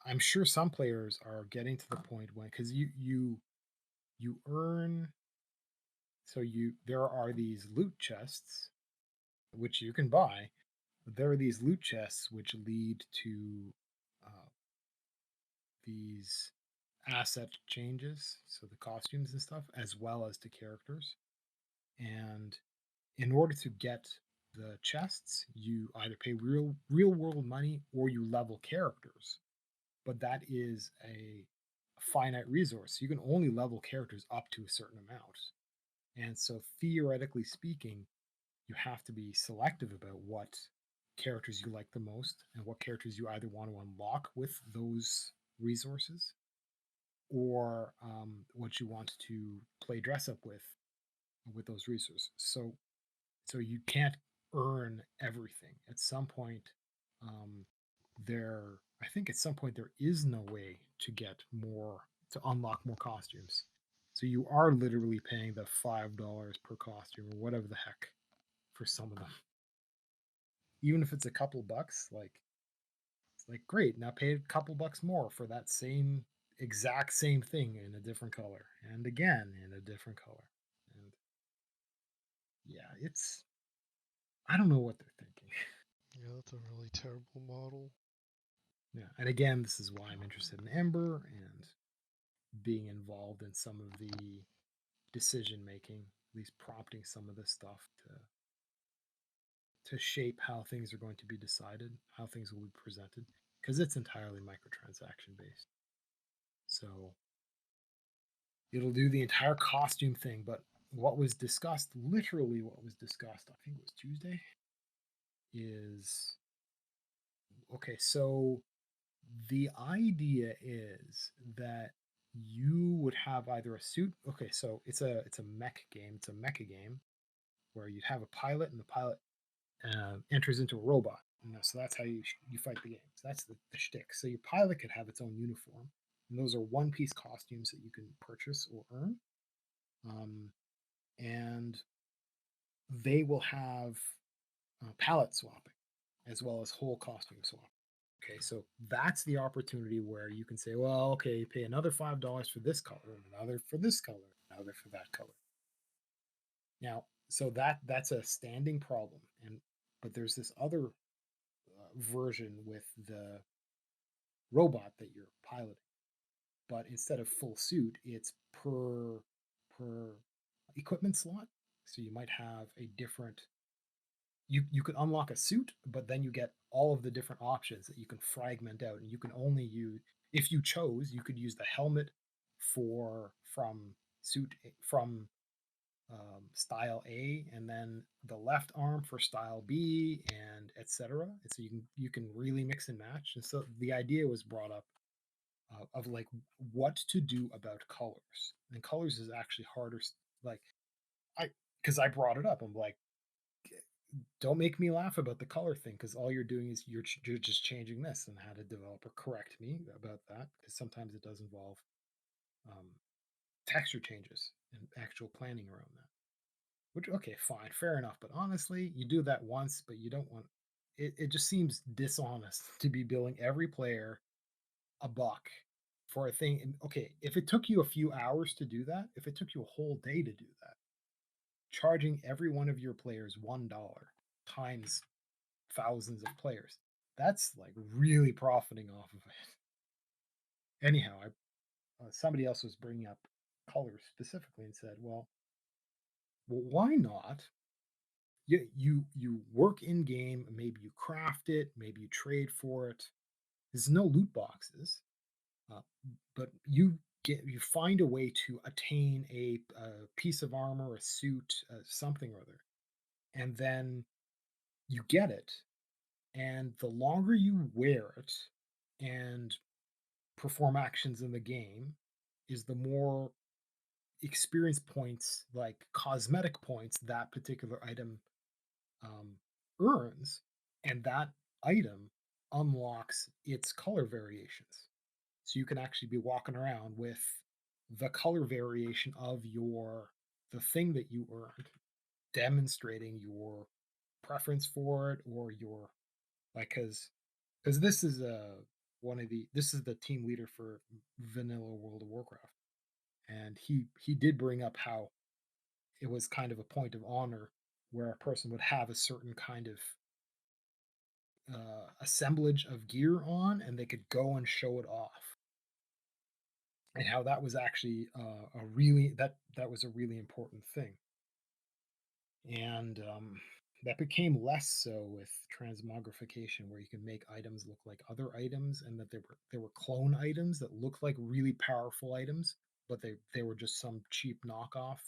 I'm sure some players are getting to the point when because you earn so you there are these loot chests which you can buy. There are these loot chests which lead to uh, these asset changes, so the costumes and stuff, as well as to characters. And in order to get the chests, you either pay real world money or you level characters. But that is a finite resource. You can only level characters up to a certain amount. And so theoretically speaking, you have to be selective about what characters you like the most and what characters you either want to unlock with those resources or what you want to play dress up with those resources. So you can't earn everything. At some point, um, there I think at some point there is no way to get more to unlock more costumes. So you are literally paying the $5 per costume or whatever the heck for some of them. Even if it's a couple bucks, like it's like great, now pay a couple bucks more for that same exact same thing in a different color and again in a different color. And yeah, it's I don't know what they're thinking. yeah, that's a really terrible model. Yeah, and again, this is why I'm interested in Ember and being involved in some of the decision making, at least prompting some of this stuff to shape how things are going to be decided, how things will be presented, because it's entirely microtransaction based. So it'll do the entire costume thing, but what was discussed, literally what was discussed, I think it was Tuesday, is okay, so the idea is that you would have either a suit. Okay, so it's a mech game. It's a mecha game where you'd have a pilot, and the pilot enters into a robot. So that's how you fight the game. So that's the shtick. So your pilot could have its own uniform, and those are one piece costumes that you can purchase or earn. And they will have palette swapping as well as whole costume swap. Okay, so that's the opportunity where you can say, well, okay, pay another $5 for this color, and another for this color, another for that color. Now, so that's a standing problem, and but there's this other version with the robot that you're piloting. But instead of full suit, it's per equipment slot. So you might have a different you could unlock a suit, but then you get all of the different options that you can fragment out, and you can only use if you chose, you could use the helmet for from style A, and then the left arm for style B, and etc. And so you can really mix and match. And so the idea was brought up of like what to do about colors, and colors is actually harder. Like I because I brought it up, I'm like, don't make me laugh about the color thing because all you're doing is you're just changing this. And had a developer correct me about that because sometimes it does involve um, texture changes and actual planning around that. Which, okay, fine, fair enough. But honestly, you do that once, but you don't want it. It just seems dishonest to be billing every player a buck for a thing. And okay, if it took you a few hours to do that, if it took you a whole day to do that, charging every one of your players $1 times thousands of players, that's like really profiting off of it. Anyhow, somebody else was bringing up colors specifically and said, well, why not? You work in game, maybe you craft it, maybe you trade for it. There's no loot boxes, uh, but you find a way to attain a piece of armor, a suit, something or other, and then you get it. And the longer you wear it and perform actions in the game, is the more experience points, like cosmetic points, that particular item um, earns, and that item unlocks its color variations. So you can actually be walking around with the color variation of the thing that you earned, demonstrating your preference for it or your like because this is this is the team leader for vanilla World of Warcraft, and he did bring up how it was kind of a point of honor where a person would have a certain kind of assemblage of gear on, and they could go and show it off, and how that was actually a really that was a really important thing. And that became less so with transmogrification, where you can make items look like other items, and that there were clone items that looked like really powerful items, but they were just some cheap knockoff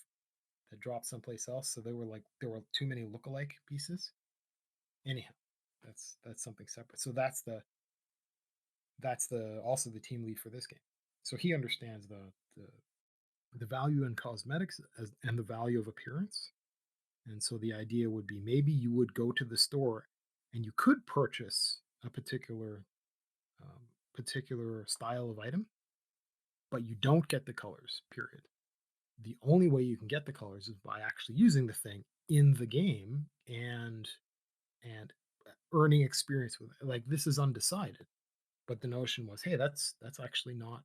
that dropped someplace else. So there were too many lookalike pieces. Anyhow, that's something separate. So that's the also the team lead for this game. So he understands the value in cosmetics and the value of appearance. And so the idea would be maybe you would go to the store and you could purchase a um, particular style of item, but you don't get the colors. Period. The only way you can get the colors is by actually using the thing in the game and earning experience with it. Like this is undecided, but the notion was, hey, that's actually not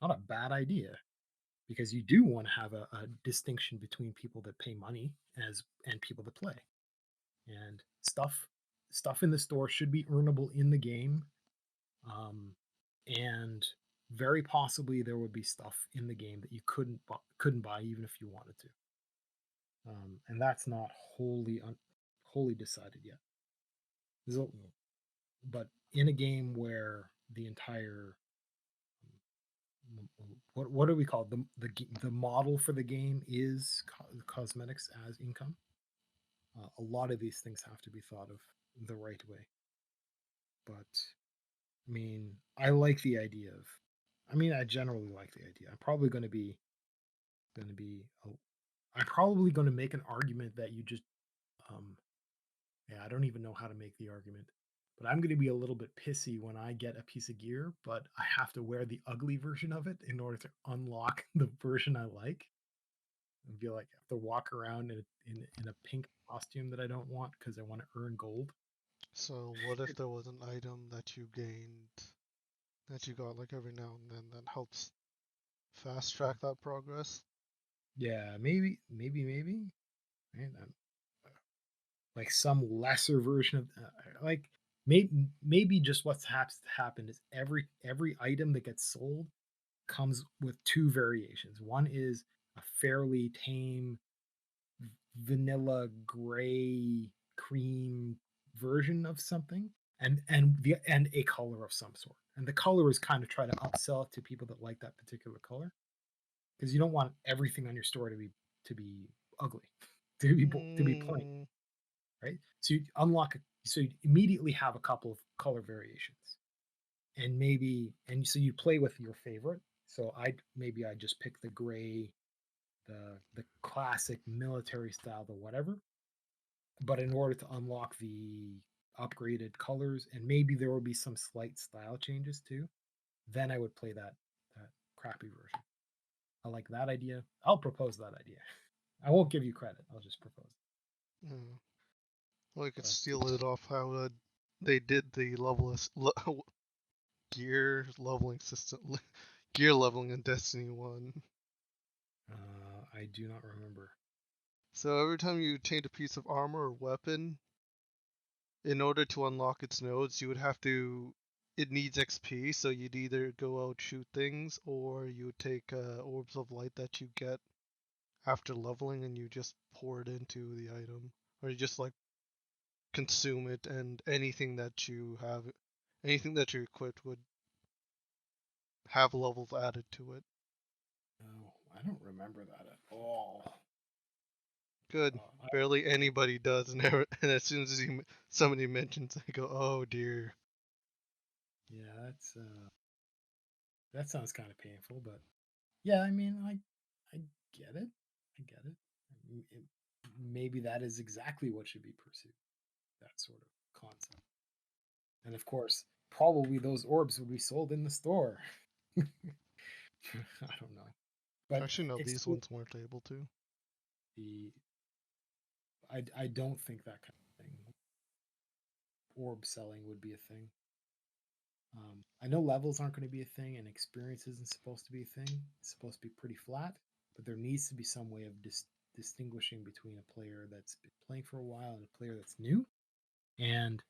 a bad idea because you do want to have a distinction between people that pay money as and people that play. And stuff in the store should be earnable in the game, um, and very possibly there would be stuff in the game that you couldn't buy even if you wanted to, and that's not wholly decided yet. A, but in a game where the entire what do we call it? The model for the game is cosmetics as income. A lot of these things have to be thought of the right way. But I mean, I like the idea of. I mean, I generally like the idea. Going to be. I'm probably going to make an argument that you just. Um, yeah, I don't even know how to make the argument, but I'm going to be a little bit pissy when I get a piece of gear, but I have to wear the ugly version of it in order to unlock the version I like. and be like, I have to walk around in a pink costume that I don't want because I want to earn gold. So what if there was an item that you gained that you got like every now and then that helps fast track that progress? Yeah, maybe. Right? Like some lesser version of like maybe just what's happened is every item that gets sold comes with two variations. One is a fairly tame vanilla gray cream version of something, and a color of some sort. And the color is kind of try to upsell it to people that like that particular color, because you don't want everything on your store to be ugly, to be plain, Mm, right? So you unlock, so you immediately have a couple of color variations, and so you play with your favorite. So I just pick the gray, the classic military style, the whatever. But in order to unlock the upgraded colors, and maybe there will be some slight style changes too, then I would play that crappy version. I like that idea. I'll propose that idea. I won't give you credit. I'll just propose. yeah. Well, you could But steal it off how they did the gear leveling system, gear leveling in Destiny 1. I do not remember. So every time you obtained a piece of armor or weapon, in order to unlock its nodes, you would have to. It needs XP, so you'd either go out shoot things, or you would take orbs of light that you get after leveling, and you just pour it into the item, or you just like consume it, and anything that you equipped would have levels added to it. No, I don't remember that at all. Good. I, Barely anybody does, and, and as soon as somebody mentions, I go, "Oh dear." yeah, that sounds kind of painful, but yeah, I mean, I get it. I get it. Maybe that is exactly what should be pursued. That sort of concept. And of course, probably those orbs will be sold in the store. I don't know, but Actually, no, it's these ones weren't able to. the I don't think that kind of thing, orb selling, would be a thing. I know levels aren't going to be a thing, and experience isn't supposed to be a thing. It's supposed to be pretty flat, but there needs to be some way of distinguishing between a player that's been playing for a while and a player that's new, and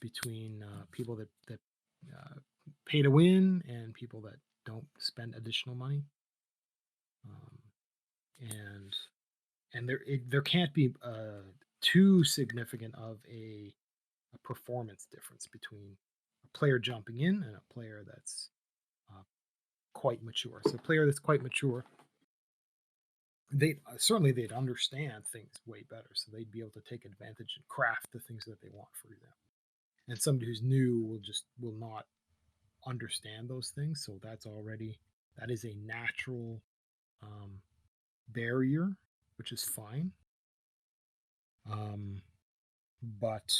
between people that uh, pay to win and people that don't spend additional money. Um, and there can't be too significant of a performance difference between a player jumping in and a player that's uh, quite mature. So a player that's quite mature, they certainly they'd understand things way better, so they'd be able to take advantage and craft the things that they want, for example. And somebody who's new will not understand those things, so that is a natural um, barrier, which is fine. Um, but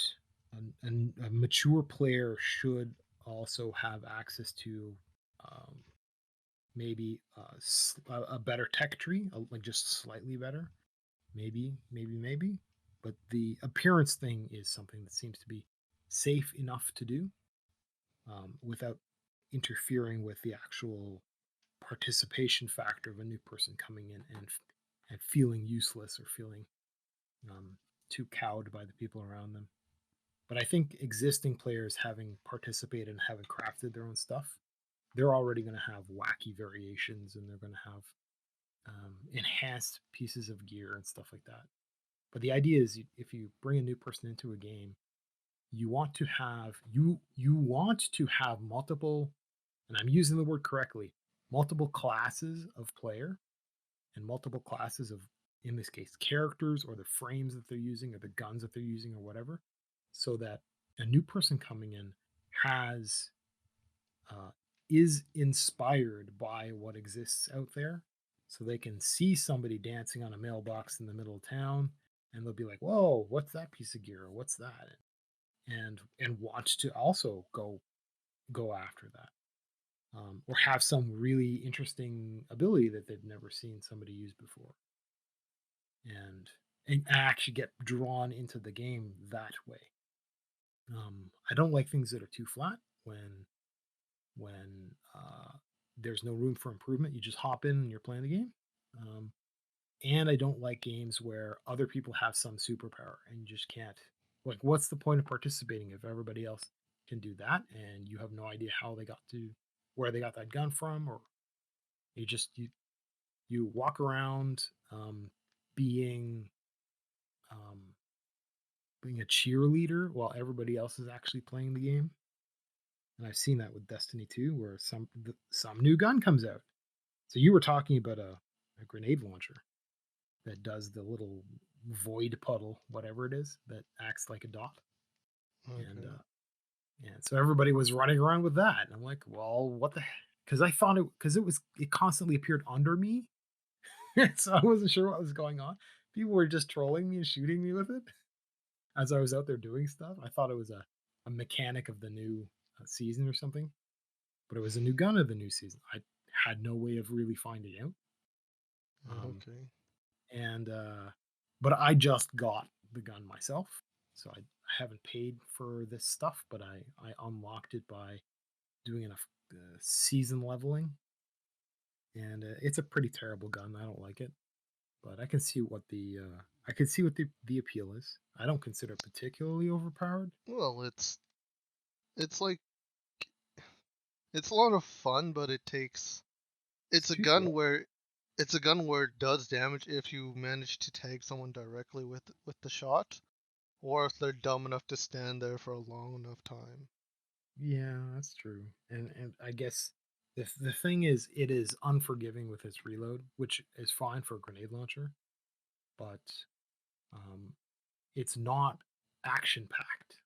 a mature player should also have access to um, maybe a better tech tree, like just slightly better, maybe. But the appearance thing is something that seems to be safe enough to do without interfering with the actual participation factor of a new person coming in and feeling useless or feeling um, too cowed by the people around them. But I think existing players, having participated and having crafted their own stuff, they're already going to have wacky variations, and they're going to have enhanced pieces of gear and stuff like that. But the idea is, if you bring a new person into a game, you want to have multiple, and I'm using the word correctly, multiple classes of player and multiple classes of, in this case, characters, or the frames that they're using, or the guns that they're using, or whatever, so that a new person coming in has uh, is inspired by what exists out there, so they can see somebody dancing on a mailbox in the middle of town, and they'll be like, whoa, what's that piece of gear, or what's that, and want to also go after that, or have some really interesting ability that they've never seen somebody use before. and and I actually get drawn into the game that way. I don't like things that are too flat when there's no room for improvement. You just hop in and you're playing the game. Um, and I don't like games where other people have some superpower and you just can't. Like, what's the point of participating if everybody else can do that and you have no idea how they got to where they got that gun from, or you walk around being um, being a cheerleader while everybody else is actually playing the game. And I've seen that with Destiny 2, where some new gun comes out. So you were talking about a grenade launcher that does the little void puddle, whatever it is, that acts like a dot. And Okay. and so everybody was running around with that. And I'm like, well, what the because I thought it constantly appeared under me. So I wasn't sure what was going on. People were just trolling me and shooting me with it as I was out there doing stuff. I thought it was a mechanic of the new season or something, but it was a new gun of the new season. I had no way of really finding out. Um, Okay. and But I just got the gun myself, so I haven't paid for this stuff, but I unlocked it by doing enough season leveling, and it's a pretty terrible gun. I don't like it, but I can see what the appeal is. I don't consider it particularly overpowered. Well, it's like it's a lot of fun, but It's it's a too gun slow. where it's a gun where it does damage if you manage to tag someone directly with the shot, or if they're dumb enough to stand there for a long enough time. Yeah, that's true. And I guess the thing is, it is unforgiving with its reload, which is fine for a grenade launcher, but um, it's not action packed.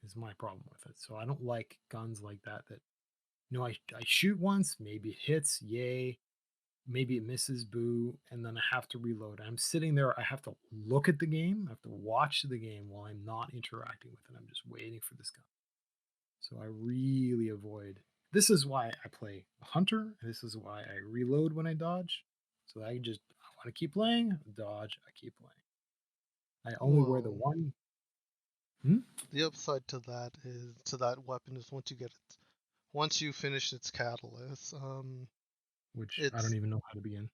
Is my problem with it. So I don't like guns like that. That I shoot once, maybe it hits, yay, maybe it misses, boo, and then I have to reload. I'm sitting there. I have to look at the game. I have to watch the game while I'm not interacting with it. I'm just waiting for this gun. So I really avoid. This is why I play a hunter. This is why I reload when I dodge. So I want to keep playing, dodge, I keep playing. I only wear the Well, one. Hmm? the upside to that weapon is once you finish its catalyst, Which I don't it's even know how to begin.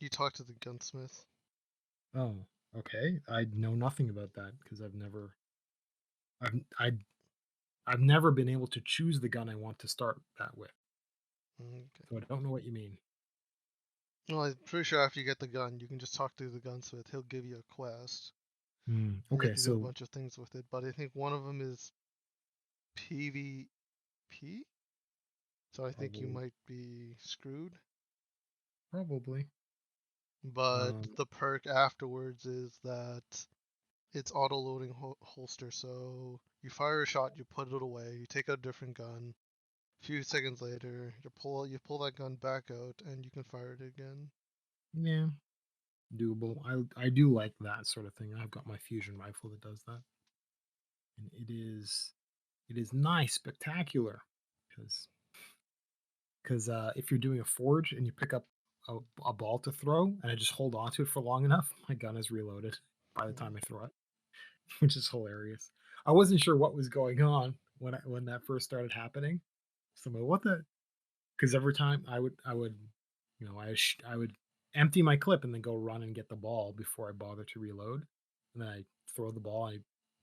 you talk to the gunsmith. Oh, okay. I know nothing about that because I've I I've never been able to choose the gun I want to start that with. So Okay. I don't know what you mean. Well, I'm pretty sure after you get the gun, you can just talk to the gunsmith. He'll give you a quest, and you have Okay, to do a so bunch of things with it. But I think one of them is PvP, so I think you probably might be screwed. probably. But Um, the perk afterwards is that it's auto-loading holster. So you fire a shot, you put it away, you take out a different gun. A few seconds later, you pull that gun back out, and you can fire it again. yeah, doable. I do like that sort of thing. I've got my fusion rifle that does that, and it is nice, spectacular, because if you're doing a forge and you pick up a ball to throw and I just hold on to it for long enough, my gun is reloaded by the time I throw it, which is hilarious. I wasn't sure what was going on when that first started happening. So I'm like, what the? Because every time I would, I would empty my clip and then go run and get the ball before I bother to reload, and then I throw the ball. I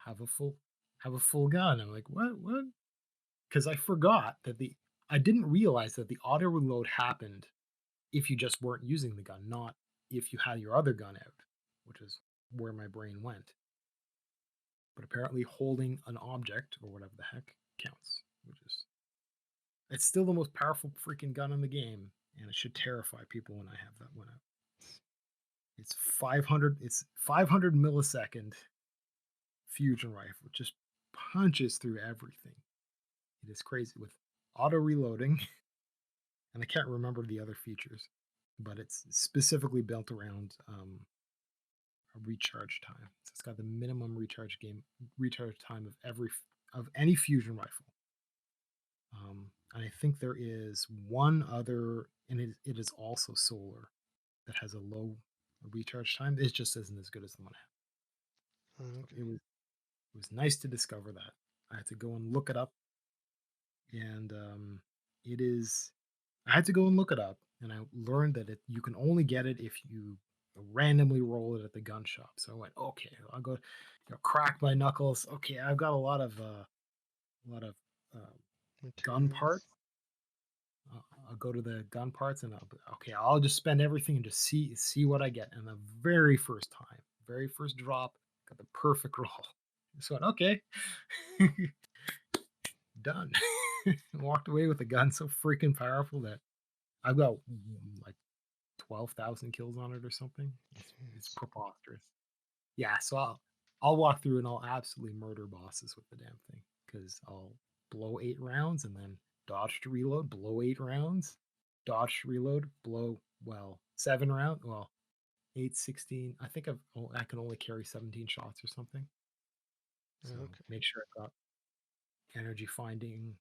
have a full have a full gun. I'm like, what? Because I didn't realize that the auto reload happened if you just weren't using the gun, not if you had your other gun out, which is where my brain went. But apparently, holding an object or whatever the heck counts, which is it's still the most powerful freaking gun in the game, and it should terrify people when I have that one out. It's 500. It's 500 millisecond fusion rifle. Just punches through everything. It is crazy with auto reloading, and I can't remember the other features, but it's specifically built around a recharge time. So it's got the minimum recharge time of any fusion rifle. And I think there is one other, and it is also solar that has a low recharge time. It just isn't as good as the one I have. So Okay. it was nice to discover that. I had to go and look it up, and it is. I had to go and look it up, and I learned that you can only get it if you randomly roll it at the gun shop. So I went, okay, I'll go, crack my knuckles. Okay, I've got a lot of uh, gun parts. Materials. I'll go to the gun parts, and okay, I'll just spend everything and just see what I get. And the very first time, very first drop, got the perfect roll. Just went, okay, done. Walked away with a gun so freaking powerful that I've got like 12,000 kills on it or something. It's Jeez. preposterous. Yeah, so I'll walk through and I'll absolutely murder bosses with the damn thing because I'll blow 8 rounds and then dodge to reload, blow 8 rounds, dodge to reload, blow 7 rounds, 8, 16. I think I can only carry 17 shots or something. So Okay. make sure I've got energy finding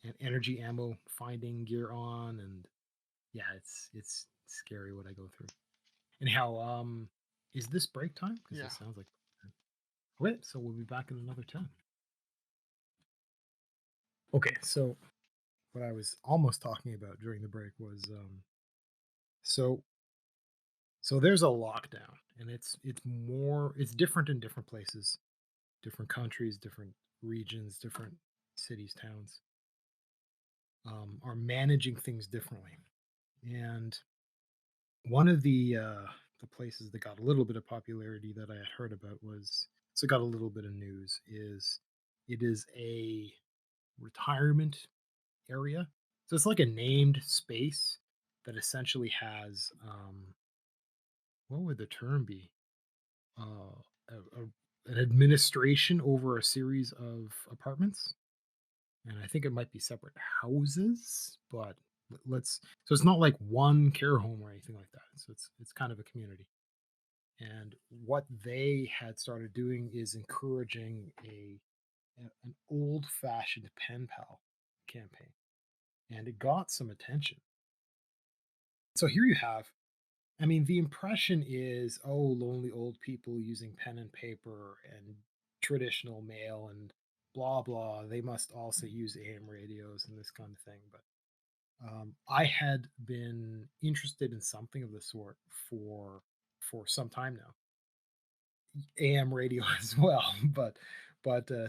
and energy ammo finding gear on, and yeah, it's scary what I go through. And how is this break time? Because Yeah. this sounds like wait, so we'll be back in another 10. Okay, so what I was almost talking about during the break was so there's a lockdown, and it's different in different places, different countries, different regions, different cities, towns are managing things differently. And one of the places that got a little bit of popularity that I had heard about was so it got a little bit of news is it is a retirement area. So it's like a named space that essentially has what would the term be? An administration over a series of apartments, and I think it might be separate houses, but let's so it's not like one care home or anything like that. So it's kind of a community. And what they had started doing is encouraging an old fashioned pen pal campaign, and it got some attention. So here you have, I mean, the impression is, oh, lonely old people using pen and paper and traditional mail and blah blah. They must also use AM radios and this kind of thing. But I had been interested in something of the sort for some time now, AM radio as well, but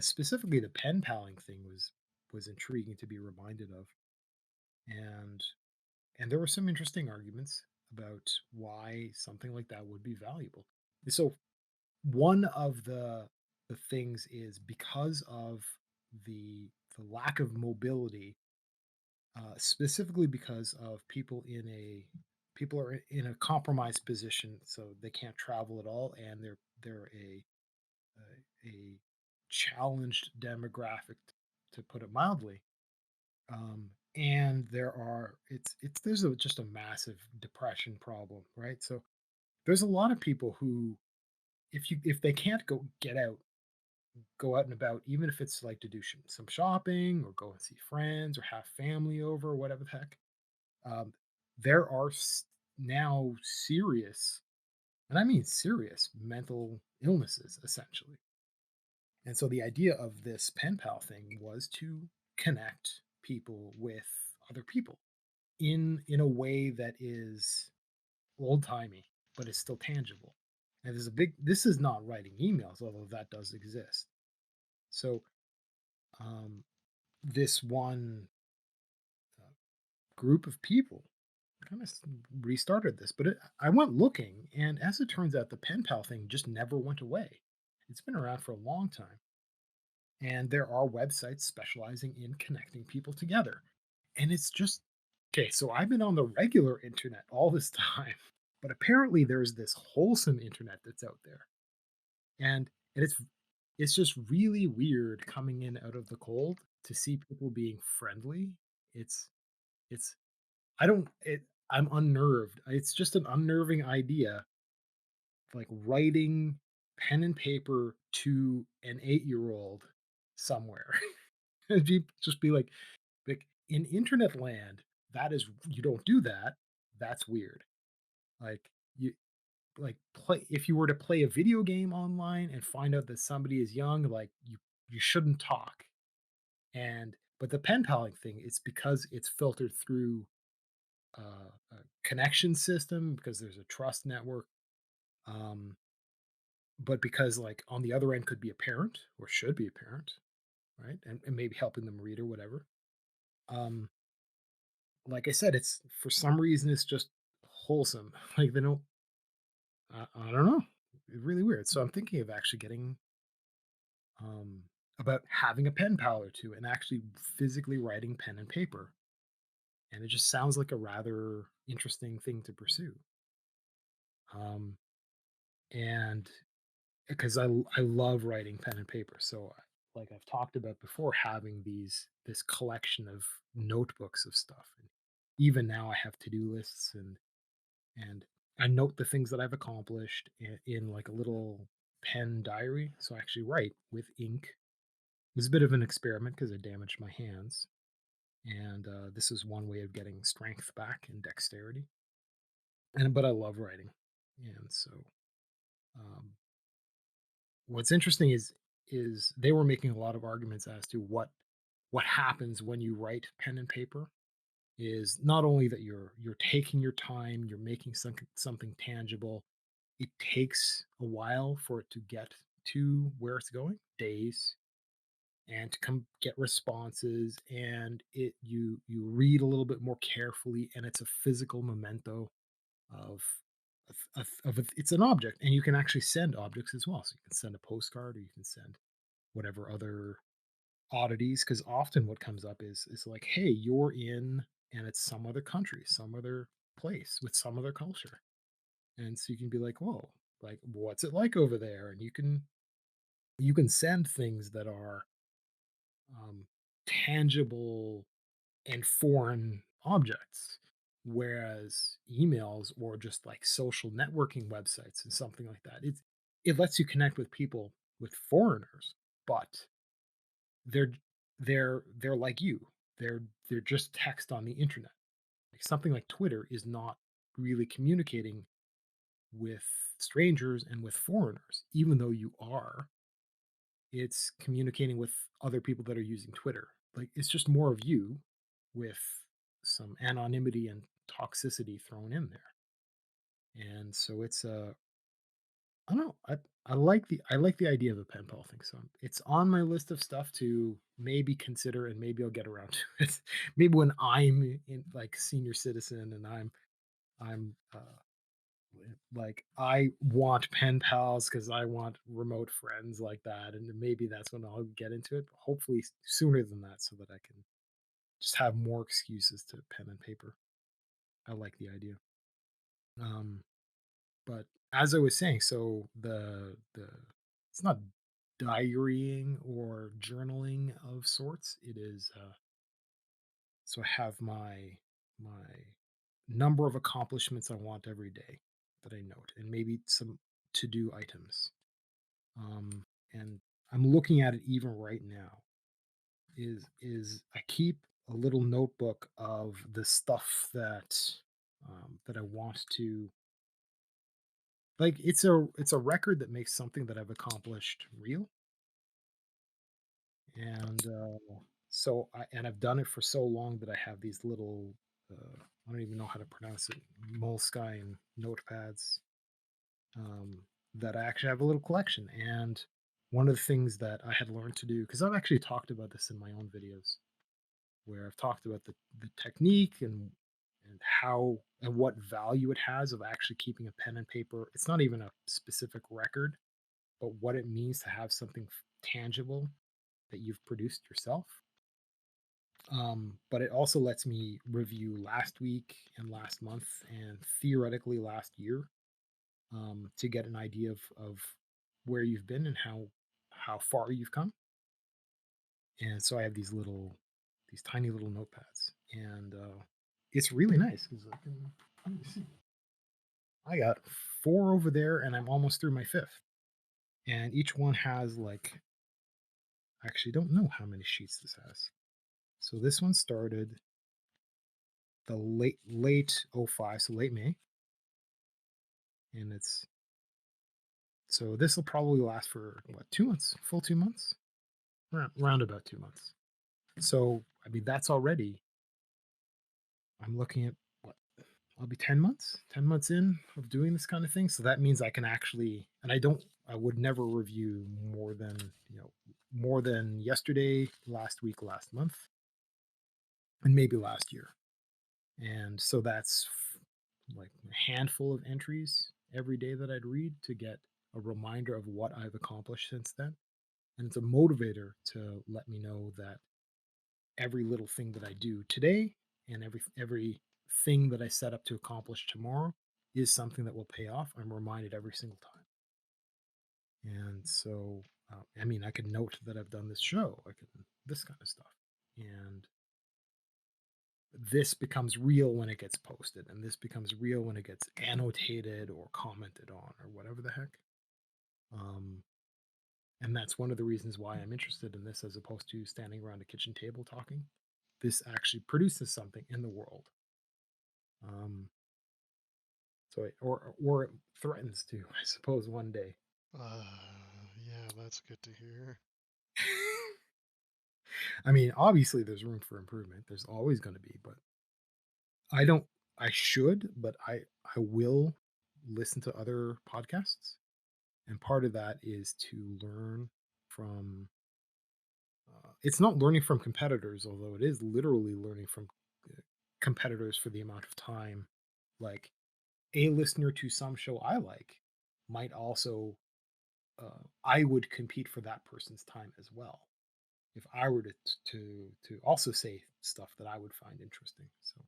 specifically the pen paling thing was intriguing to be reminded of, and there were some interesting arguments about why something like that would be valuable. So one of the things is because of the lack of mobility, specifically because of people are in a compromised position, so they can't travel at all, and they're a challenged demographic, to put it mildly. And there's just a massive depression problem, right? So there's a lot of people who, if they can't go out and about, even if it's like to do some shopping or go and see friends or have family over or whatever the heck, um, there are now serious, and I mean serious, mental illnesses essentially. And so the idea of this pen pal thing was to connect people with other people in a way that is old timey, but is still tangible. And this is not writing emails, although that does exist. So um, this one uh, group of people kind of restarted this, but I went looking, and as it turns out, the pen pal thing just never went away. It's been around for a long time. And there are websites specializing in connecting people together. And it's just okay. So I've been on the regular internet all this time, but apparently there's this wholesome internet that's out there. And it's just really weird coming in out of the cold to see people being friendly. It's it's I don't it I'm unnerved. It's just an unnerving idea, like writing pen and paper to an 8-year-old somewhere. Just be like in internet land, that is, you don't do that. That's weird. Like you. play if you were to play a video game online and find out that somebody is young, like, you shouldn't talk, and but the pen paling thing, it's because it's filtered through, a connection system, because there's a trust network, um, but because, like, on the other end could be a parent or should be a parent, right? And maybe helping them read or whatever. Um, like I said, it's for some reason, it's just wholesome. Like, they don't I don't know. It's really weird. So I'm thinking of actually getting about having a pen pal or two and actually physically writing pen and paper. And it just sounds like a rather interesting thing to pursue. Um, and because I love writing pen and paper. So like I've talked about before, having this collection of notebooks of stuff. And even now I have to-do lists, and I note the things that I've accomplished in like a little pen diary. So I actually write with ink. It was a bit of an experiment because I damaged my hands, and this is one way of getting strength back and dexterity. And but I love writing, and so um, what's interesting is they were making a lot of arguments as to what happens when you write pen and paper. Is not only that you're taking your time, you're making something tangible. It takes a while for it to get to where it's going, days, and to come get responses, and you read a little bit more carefully, and it's a physical memento of it's an object, and you can actually send objects as well. So you can send a postcard, or you can send whatever other oddities, because often what comes up is like, hey, you're in, and it's some other country, some other place with some other culture, and so you can be like, whoa, like, what's it like over there? And you can send things that are um, tangible and foreign objects, whereas emails or just like social networking websites and something like that, it lets you connect with people, with foreigners, but they're they're like you. They're just text on the internet. Like something like Twitter is not really communicating with strangers and with foreigners, even though you are. It's communicating with other people that are using Twitter. Like, it's just more of you with some anonymity and toxicity thrown in there. And so it's a I don't know. I like the idea of a pen pal thing. So it's on my list of stuff to maybe consider, and maybe I'll get around to it. Maybe when I'm in like senior citizen, and I'm like, I want pen pals because I want remote friends like that, and maybe that's when I'll get into it. But hopefully sooner than that, so that I can just have more excuses to pen and paper. I like the idea. Um, but as I was saying, so the it's not diarying or journaling of sorts. It is so I have my number of accomplishments I want every day that I note, and maybe some to do items. Um, and I'm looking at it even right now. Is I keep a little notebook of the stuff that I want to, like. It's a record that makes something that I've accomplished real, and I've done it for so long that I have these little, I don't even know how to pronounce it, Moleskine notepads, that I actually have a little collection. And one of the things that I had learned to do, because I've actually talked about this in my own videos, where I've talked about the technique and how and what value it has of actually keeping a pen and paper. It's not even a specific record, but what it means to have something tangible that you've produced yourself. But it also lets me review last week and last month and theoretically last year, to get an idea of where you've been and how far you've come. And so I have these tiny little notepads, and it's really nice because let me see. I got four over there, and I'm almost through my fifth. And each one has like, I actually don't know how many sheets this has. So this one started the late '05, so late May, and it's so this will probably last for what, 2 months, full 2 months, round about 2 months. So I mean that's already I'm looking at what I'll be 10 months in of doing this kind of thing. So that means I can actually, and I would never review more than, more than yesterday, last week, last month, and maybe last year. And so that's like a handful of entries every day that I'd read to get a reminder of what I've accomplished since then. And it's a motivator to let me know that every little thing that I do today and every thing that I set up to accomplish tomorrow is something that will pay off. I'm reminded every single time. And so, I mean, I can note that I've done this show, I can this kind of stuff, and this becomes real when it gets posted, and this becomes real when it gets annotated or commented on or whatever the heck. Um, and that's one of the reasons why I'm interested in this as opposed to standing around a kitchen table talking. This actually produces something in the world. Um, or it threatens to, I suppose, one day. Yeah, that's good to hear. I mean, obviously, there's room for improvement. There's always going to be, but I don't. I should, but I will listen to other podcasts, and part of that is to learn from. It's not learning from competitors, although it is literally learning from competitors for the amount of time. Like a listener to some show I like might also I would compete for that person's time as well if I were to also say stuff that I would find interesting. So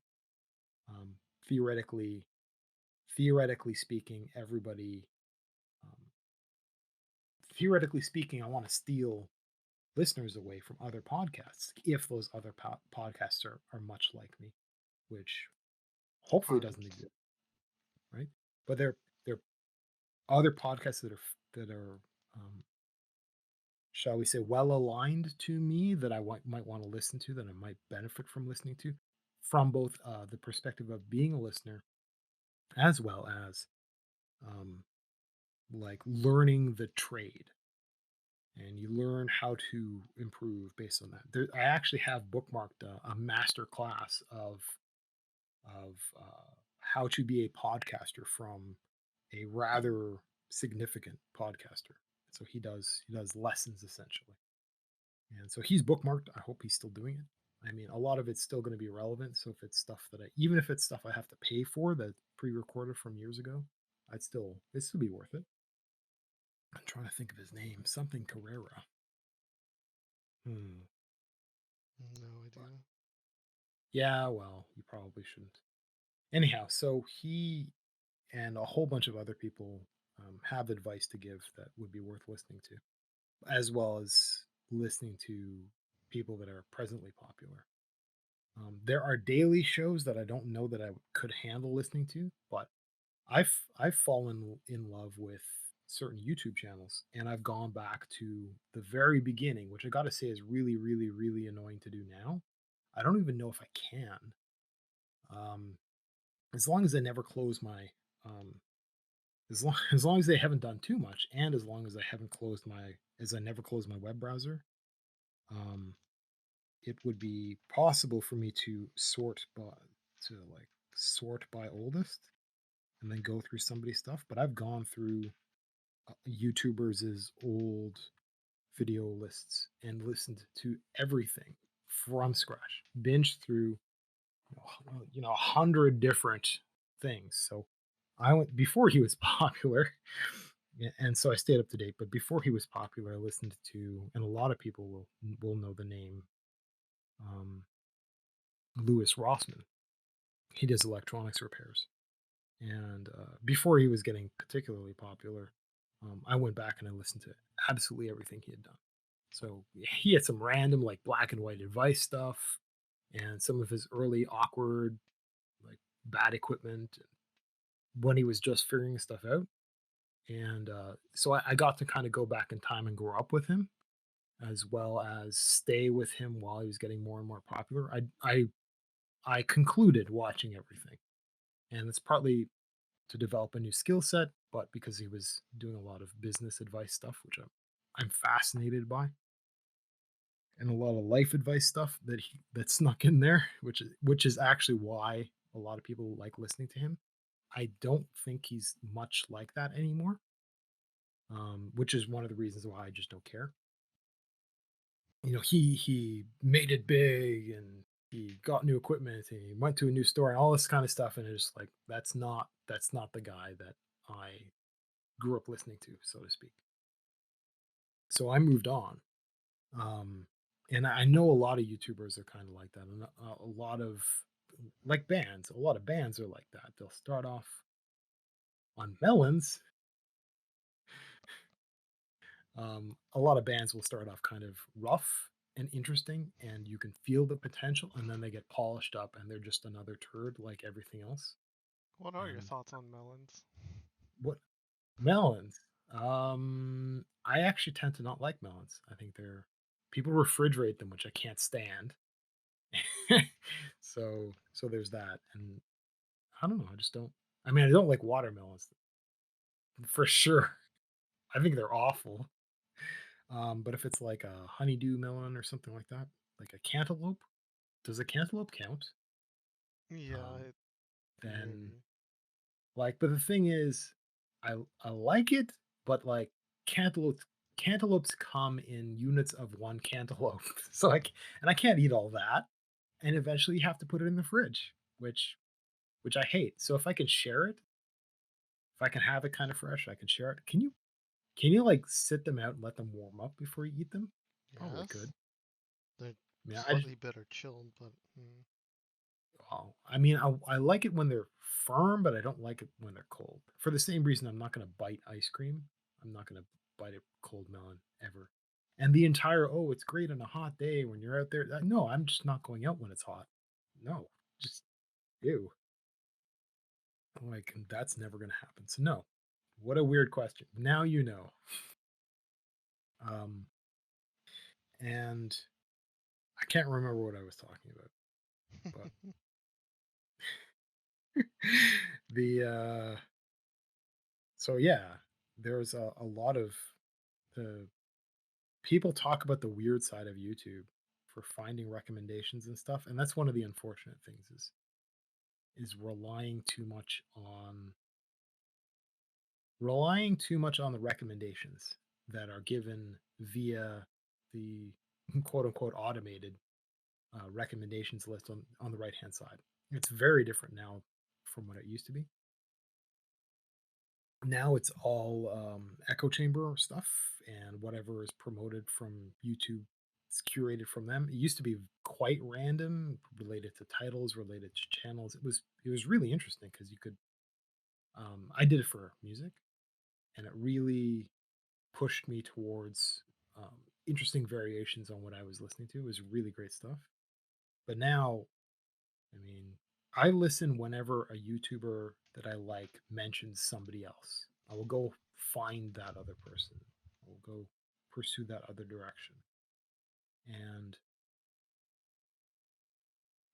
um, theoretically, theoretically speaking, everybody, um, theoretically speaking, I want to steal listeners away from other podcasts if those other podcasts are much like me, which hopefully Fine. doesn't exist, right? But there are other podcasts that are shall we say, well aligned to me that might want to listen to, that I might benefit from listening to, from both the perspective of being a listener as well as um, like learning the trade. And you learn how to improve based on that. I actually have bookmarked a master class of how to be a podcaster from a rather significant podcaster. So he does lessons essentially. And so he's bookmarked. I hope he's still doing it. I mean, a lot of it's still going to be relevant. So if it's stuff that even if it's stuff I have to pay for that pre-recorded from years ago, it'd still be worth it. I'm trying to think of his name, something Carrera. Hmm. No But idea. yeah, well, you probably shouldn't. Anyhow, so he and a whole bunch of other people have advice to give that would be worth listening to, as well as listening to people that are presently popular. There are daily shows that I don't know that I could handle listening to, but I've fallen in love with certain YouTube channels, and I've gone back to the very beginning, which I got to say is really, really, really annoying to do now. I don't even know if I can, um, as long as I never close my, as long as they haven't done too much, and as long as I never close my web browser. Um, it would be possible for me to sort by oldest and then go through somebody's stuff. But I've gone through YouTubers' old video lists and listened to everything from scratch, binged through 100 different things. So I went before he was popular, and so I stayed up to date. But before he was popular, I listened to, and a lot of people will know the name um, Louis Rossmann. He does electronics repairs. And before he was getting particularly popular, I went back and I listened to absolutely everything he had done. So he had some random like black and white advice stuff, and some of his early awkward like bad equipment when he was just figuring stuff out. And so I got to kind of go back in time and grow up with him, as well as stay with him while he was getting more and more popular. I concluded watching everything, and it's partly to develop a new skill set, but because he was doing a lot of business advice stuff, which I'm fascinated by, and a lot of life advice stuff that snuck in there, which is actually why a lot of people like listening to him. I don't think he's much like that anymore, which is one of the reasons why I just don't care. He made it big and he got new equipment and he went to a new store and all this kind of stuff, and it's like that's not the guy that I grew up listening to, so to speak. So I moved on. Um, and I know a lot of YouTubers are kind of like that, and a lot of like bands. A lot of bands are like that. They'll start off on melons. A lot of bands will start off kind of rough and interesting, and you can feel the potential, and then they get polished up, and they're just another turd like everything else. What are your And thoughts on melons? what melons? I actually tend to not like melons. I think people refrigerate them, which I can't stand. So there's that, and I don't know. I just don't. I mean, I don't like watermelons for sure. I think they're awful. But if it's like a honeydew melon or something like that, like a cantaloupe, does a cantaloupe count? Yeah, Um, then maybe. but the thing is, I like it, but like cantaloupes come in units of one cantaloupe, so and I can't eat all that, and eventually you have to put it in the fridge, which I hate. So if I can share it, if I can have it kind of fresh, I can share it. Can you like sit them out and let them warm up before you eat them? Probably Yes, could. they're Yeah, slightly better chilled, but I mean, I like it when they're firm, but I don't like it when they're cold. For the same reason, I'm not going to bite ice cream. I'm not going to bite a cold melon ever. And the entire it's great on a hot day when you're out there. No, I'm just not going out when it's hot. No, just ew. Like that's never going to happen. So no. What a weird question. Now you know. Um, and I can't remember what I was talking about, but the so yeah, there's a lot of the people talk about the weird side of YouTube for finding recommendations and stuff, and that's one of the unfortunate things is relying too much on the recommendations that are given via the quote unquote automated recommendations list on the right hand side. It's very different now from what it used to be. Now it's all echo chamber stuff, and whatever is promoted from YouTube is curated from them. It used to be quite random, related to titles, related to channels. It was really interesting because you could. I did it for music, and it really pushed me towards interesting variations on what I was listening to. It was really great stuff. But now, I mean, I listen whenever a YouTuber that I like mentions somebody else. I will go find that other person. I will go pursue that other direction.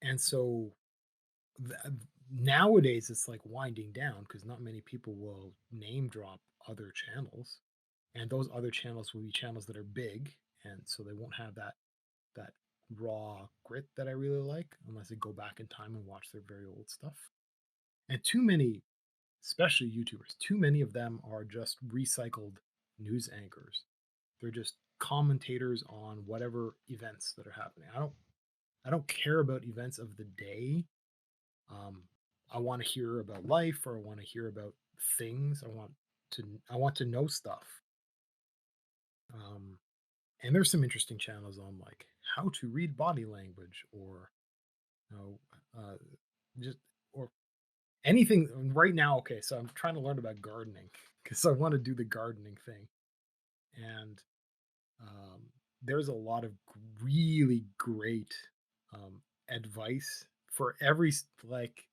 And so th- nowadays it's like winding down because not many people will name drop other channels, and those other channels will be channels that are big, and so they won't have that raw grit that I really like unless I go back in time and watch their very old stuff. And too many, especially YouTubers, too many of them are just recycled news anchors. They're just commentators on whatever events that are happening. I don't care about events of the day. Um, I want to hear about life, or I want to hear about things. I want to know stuff. Um, and there's some interesting channels on like how to read body language, or you know, uh, just or anything right now. Okay, so I'm trying to learn about gardening because I want to do the gardening thing, and um, there's a lot of really great advice for like.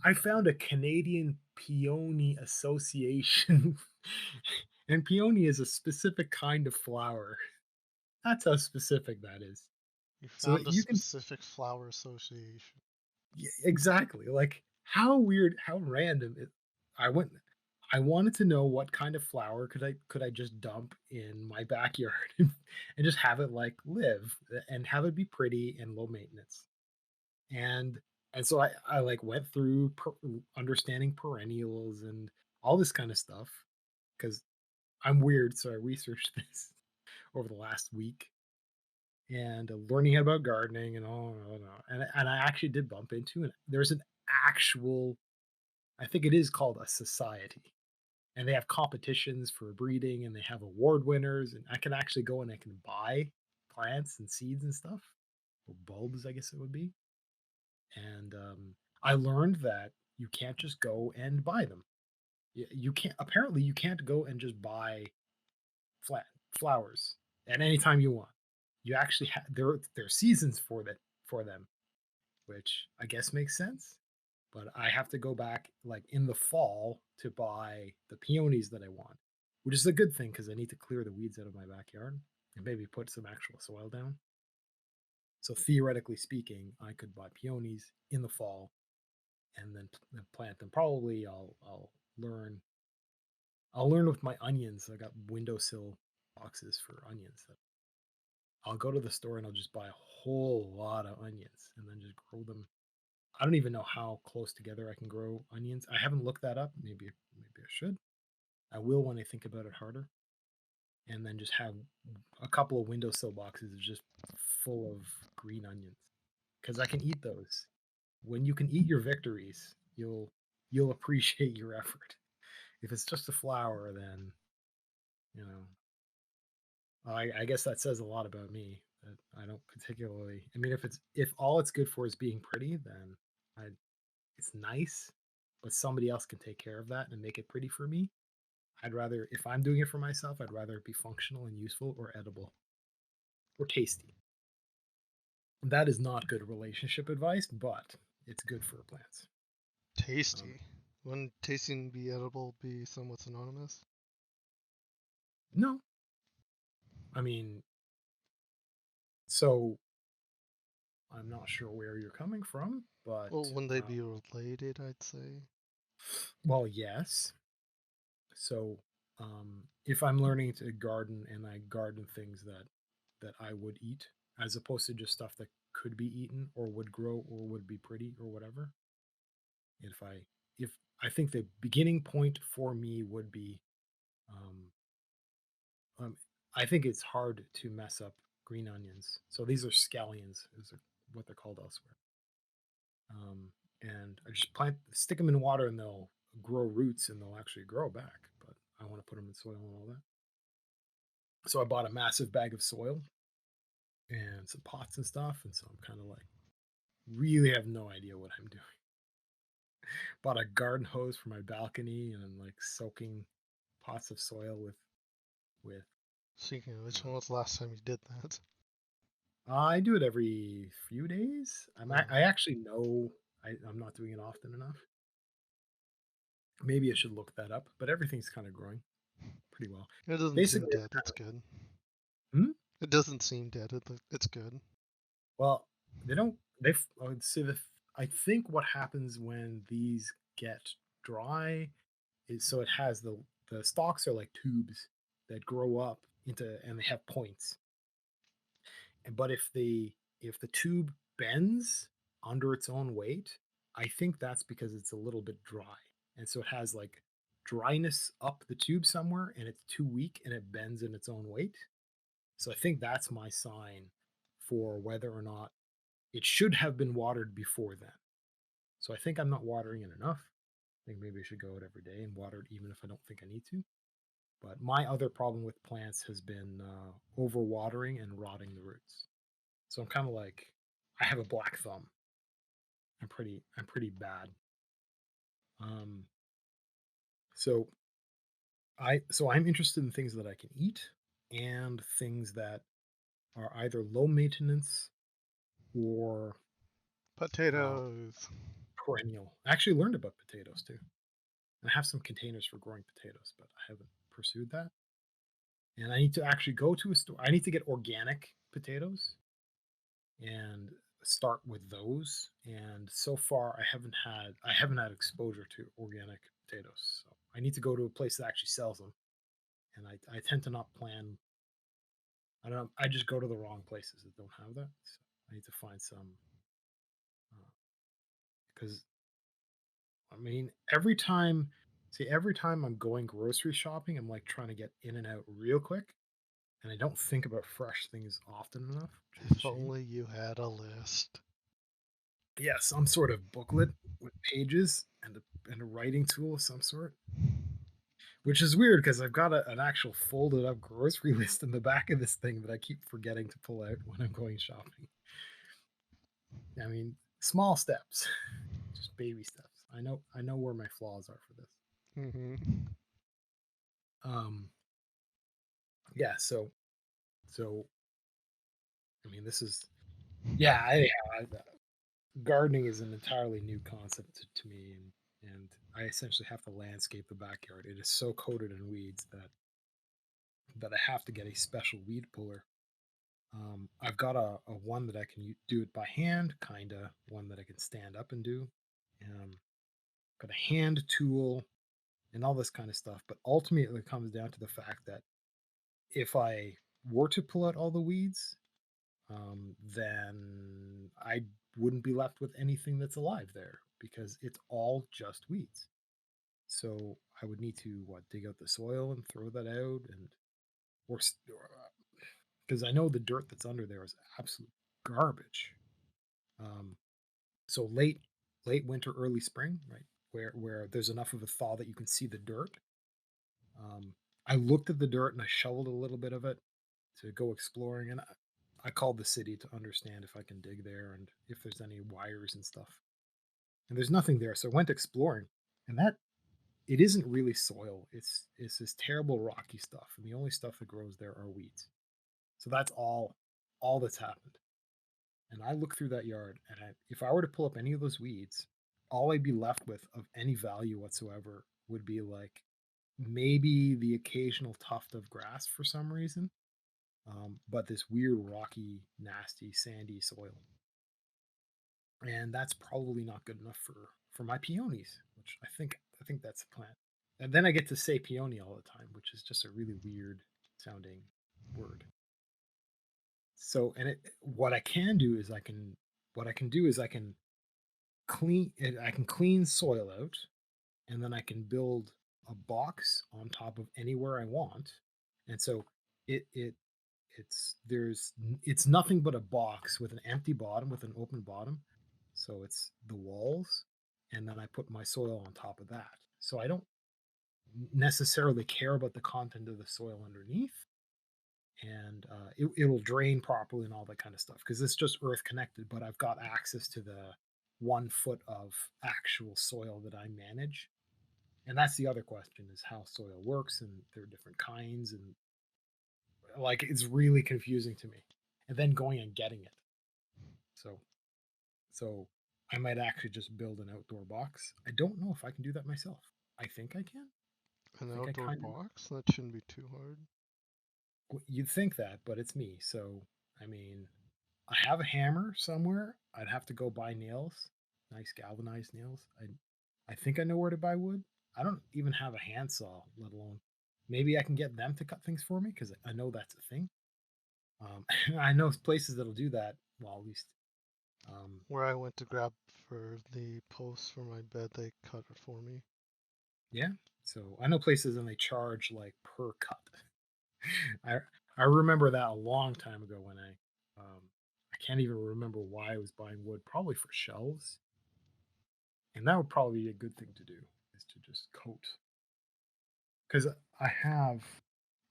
I found a Canadian Peony Association, and peony is a specific kind of flower. That's how specific that is. you So that found a you can specific flower association. exactly like how weird, how random it. I went I wanted to know what kind of flower could I just dump in my backyard and just have it, like, live, and have it be pretty and low maintenance. And and so I, like, went through understanding perennials and all this kinda stuff because 'cause I'm weird, so I researched this over the last week and, learning about gardening and all, and I actually did bump into, and there's an actual, I think it is called a society, and they have competitions for breeding, and they have award winners, and I can actually go and I can buy plants and seeds and stuff, or bulbs, I guess it would be. And I learned that you can't just go and buy them. You can't. Apparently, you can't go and just buy flat flowers at any time you want. You actually have there are seasons for them, which I guess makes sense. But I have to go back like in the fall to buy the peonies that I want, which is a good thing because I need to clear the weeds out of my backyard and maybe put some actual soil down. So theoretically speaking, I could buy peonies in the fall and then plant them. Probably learn I'll learn with my onions. I got windowsill boxes for onions. I'll go to the store and I'll just buy a whole lot of onions and then just grow them. I don't even know how close together I can grow onions. I haven't looked that up. Maybe I should. I will when I think about it harder. And then just have a couple of windowsill boxes just full of green onions because I can eat those. When you can eat your victories, you'll appreciate your effort. If it's just a flower, then you know I guess that says a lot about me. That I don't particularly. I mean, if all it's good for is being pretty, then I it's nice, but somebody else can take care of that and make it pretty for me. I'd rather, if I'm doing it for myself, I'd rather it be functional and useful or edible or tasty. That is not good relationship advice, but it's good for plants. Um, Tasty. Wouldn't tasting be edible be somewhat synonymous? no, I mean, so I'm not sure where you're coming from, but Well, wouldn't they be related, I'd say? well, yes. So, if I'm learning to garden and I garden things that I would eat, as opposed to just stuff that could be eaten or would grow or would be pretty or whatever, if I if I think the beginning point for me would be, um, um, I think it's hard to mess up green onions. So these are scallions, what they're called elsewhere. Um, and I just stick them in water, and they'll grow roots, and they'll actually grow back. But I want to put them in soil and all that. So I bought a massive bag of soil and some pots and stuff, and so I'm kind of like really have no idea what I'm doing. Bought a garden hose for my balcony, and I'm like soaking pots of soil with. Speaking of which, when Um, was the last time you did that? I do it every few days. Oh, I actually know I'm not doing it often enough. Maybe I should look that up, but everything's kind of growing pretty well. it doesn't seem Basically, dead. It's good. hmm? It doesn't seem dead. It's good. Well, they don't. I would say I think what happens when these get dry is so it has the stalks are like tubes that grow up into and they have points. But if the tube bends under its own weight, I think that's because it's a little bit dry. And so it has like dryness up the tube somewhere and it's too weak and it bends in its own weight. So I think that's my sign for whether or not it should have been watered before then. So I think I'm not watering it enough. I think maybe I should go out every day and water it even if I don't think I need to. But my other problem with plants has been overwatering and rotting the roots. So I'm kind of like I have a black thumb. I'm pretty bad. Um, so I'm interested in things that I can eat and things that are either low maintenance or uh, Potatoes. perennial. I actually learned about potatoes too. I have some containers for growing potatoes, but I haven't pursued that. And I need to actually go to a store. I need to get organic potatoes and start with those. And so far, I haven't had exposure to organic potatoes. So I need to go to a place that actually sells them, and I tend to not plan. I don't know. I just go to the wrong places that don't have that. So I need to find some because I mean every time I'm going grocery shopping, I'm like trying to get in and out real quick, and I don't think about fresh things often enough, which is a If shame. only you had a list. Yeah, some sort of booklet with pages and a writing tool of some sort. Which is weird because I've got an actual folded up grocery list in the back of this thing that I keep forgetting to pull out when I'm going shopping. I mean, small steps, just baby steps. I know where my flaws are for this. Hmm. Um, yeah. So I mean, this is yeah. Gardening is an entirely new concept to me, and I essentially have to landscape the backyard. It is so coated in weeds that I have to get a special weed puller. I've got a one that I can do it by hand, kind of one that I can stand up and do. Got a hand tool and all this kind of stuff. But ultimately, it comes down to the fact that if I were to pull out all the weeds, then I wouldn't be left with anything that's alive there because it's all just weeds. So I would need to dig out the soil and throw that out, and or because I know the dirt that's under there is absolute garbage. Um, so late winter, early spring, right, where there's enough of a thaw that you can see the dirt. I looked at the dirt and I shoveled a little bit of it to go exploring, and I called the city to understand if I can dig there and if there's any wires and stuff. And there's nothing there, so I went exploring, and that it isn't really soil. It's this terrible rocky stuff, and the only stuff that grows there are weeds. So that's all that's happened. And I look through that yard, and if I were to pull up any of those weeds, all I'd be left with of any value whatsoever would be like maybe the occasional tuft of grass for some reason, but this weird rocky, nasty, sandy soil. And that's probably not good enough for my peonies, which I think that's the plan. And then I get to say peony all the time, which is just a really weird sounding word. So, and what I can do is I can clean it. I can clean soil out, and then I can build a box on top of anywhere I want. And so it it it's nothing but a box with an empty bottom with an open bottom. So it's the walls, and then I put my soil on top of that. So I don't necessarily care about the content of the soil underneath, and it'll drain properly and all that kind of stuff because it's just earth connected. But I've got access to the 1 foot of actual soil that I manage, and that's the other question: is how soil works, and there are different kinds, and like it's really confusing to me. And then going and getting it. So so I might actually just build an outdoor box. I don't know if I can do that myself. I think I can. An I think I outdoor kind of. box? That shouldn't be too hard. You'd think that, but it's me. So I mean, I have a hammer somewhere. I'd have to go buy nails, nice galvanized nails. I think I know where to buy wood. I don't even have a handsaw, let alone maybe I can get them to cut things for me because I know that's a thing. I know places that'll do that. Well, at least, um, Where I went to grab for the posts for my bed, they cut it for me. yeah. So I know places and they charge like per cut. I I remember that a long time ago when I can't even remember why I was buying wood, probably for shelves, and that would probably be a good thing to do is to just coat because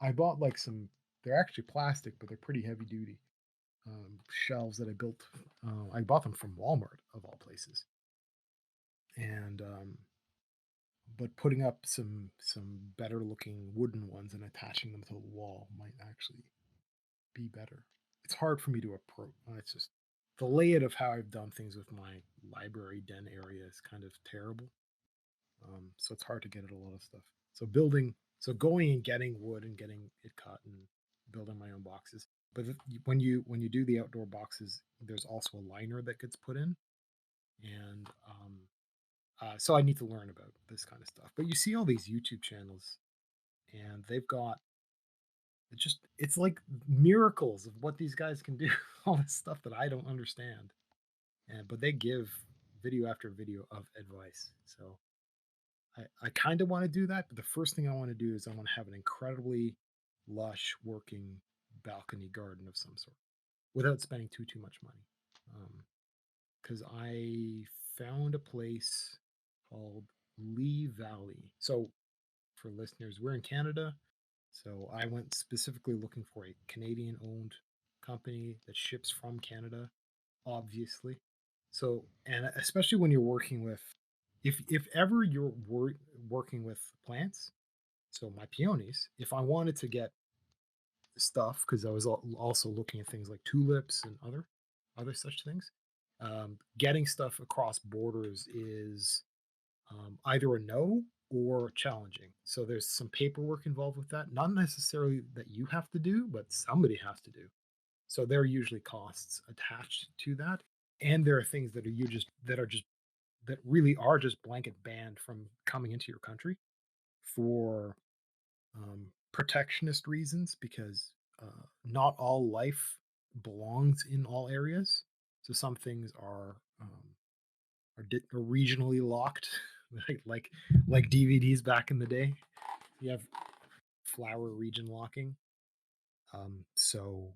I bought like some they're actually plastic but they're pretty heavy duty shelves that I built. I bought them from Walmart of all places, and but putting up some better looking wooden ones and attaching them to the wall might actually be better. It's hard for me to approach. It's just the layout of how I've done things with my library den area is kind of terrible. So it's hard to get at a lot of stuff. So going and getting wood and getting it cut and building my own boxes. But when you do the outdoor boxes, there's also a liner that gets put in, and So I need to learn about this kind of stuff. But you see all these YouTube channels, and they've got it's like miracles of what these guys can do, all this stuff that I don't understand. And but they give video after video of advice. So I kind of want to do that, but the first thing I want to do is I want to have an incredibly lush working balcony garden of some sort without spending too much money. Because I found a place called Lee Valley. So for listeners, we're in Canada. So I went specifically looking for a Canadian owned company that ships from Canada, obviously. So, and especially when you're working with, if ever you're working with plants, so my peonies, if I wanted to get stuff, because I was also looking at things like tulips and other such things, getting stuff across borders is either a no or challenging. So there's some paperwork involved with that. Not necessarily that you have to do, but somebody has to do. So there are usually costs attached to that, and there are things that really are just blanket banned from coming into your country for protectionist reasons because not all life belongs in all areas. So some things are regionally locked, like like like DVDs back in the day. You have flower region locking. So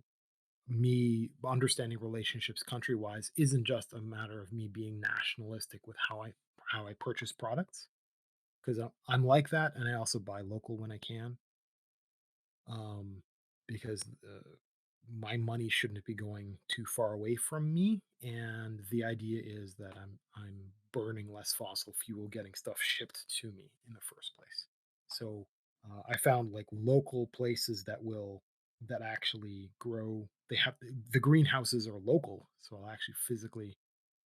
me understanding relationships country wise isn't just a matter of me being nationalistic with how I purchase products because I'm like that, and I also buy local when I can, um, because my money shouldn't be going too far away from me. And the idea is that I'm burning less fossil fuel getting stuff shipped to me in the first place. So I found like local places that actually grow. They have the greenhouses are local, so I'll actually physically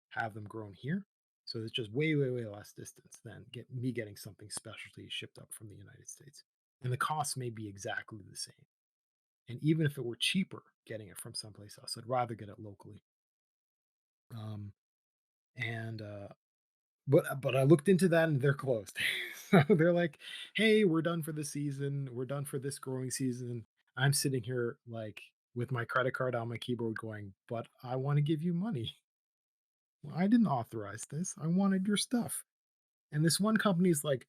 have them grown here. So it's just way less distance than getting something specialty shipped up from the United States, and the cost may be exactly the same. And even if it were cheaper getting it from someplace else, I'd rather get it locally. Um, and but I looked into that and they're closed. So they're like, "Hey, we're done for the season. We're done for this growing season." I'm sitting here like with my credit card on my keyboard going, "But I want to give you money. Well, I didn't authorize this. I wanted your stuff." And this one company is like,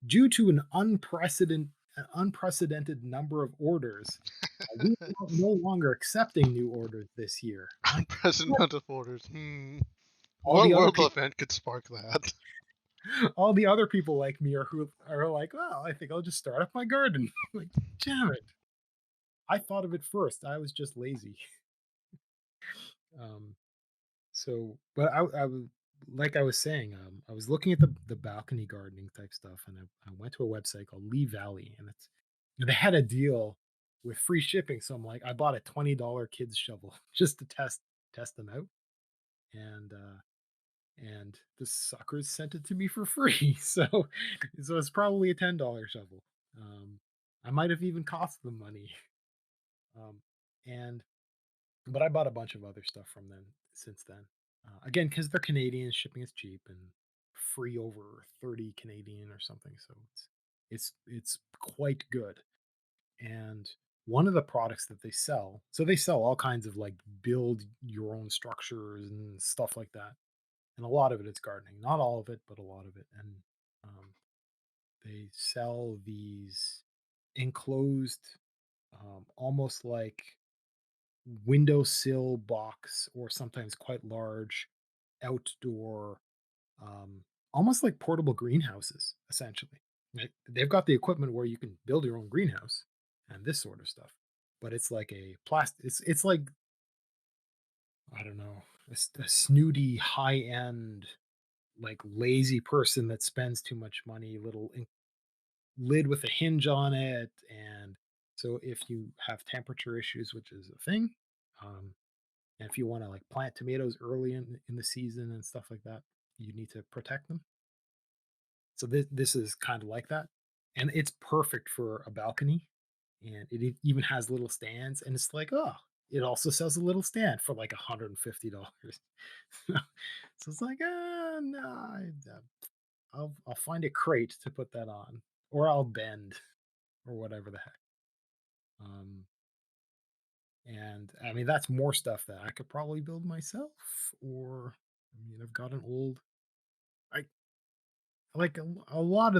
"Due to an unprecedented number of orders, we are no longer accepting new orders this year." I'm like, "What?" Unprecedented orders. All What the other world people, event could spark that? all the other people like me who are like, "Well, I think I'll just start up my garden." Like, damn it! I thought of it first. I was just lazy. Um, so, but I was like I was saying, I was looking at the balcony gardening type stuff, and I went to a website called Lee Valley, and they had a deal with free shipping. So I'm like, I bought a $20 kids shovel just to test them out, and the suckers sent it to me for free. So it's probably a $10 shovel. Um, I might have even cost them money. Um, and but I bought a bunch of other stuff from them since then. Again, because they're Canadian, shipping is cheap and free over 30 Canadian or something. So it's quite good. And one of the products that they sell, so they sell all kinds of like build your own structures and stuff like that. And a lot of it is gardening. Not all of it, but a lot of it. And um, they sell these enclosed, almost like windowsill box or sometimes quite large outdoor, um, almost like portable greenhouses, essentially. Right? They've got the equipment where you can build your own greenhouse and this sort of stuff. But it's like a plastic. It's like I don't know, a snooty high end like lazy person that spends too much money. Lid with a hinge on it, and so if you have temperature issues, which is a thing, um, and if you want to like plant tomatoes early in the season and stuff like that, you need to protect them. So this is kind of like that, and it's perfect for a balcony, and even has little stands, and it's like, oh, it also sells a little stand for like $150. So it's like, no, I'll find a crate to put that on, or I'll bend, or whatever the heck. Um, and I mean, that's more stuff that I could probably build myself, or I mean, I've got an old. I like a lot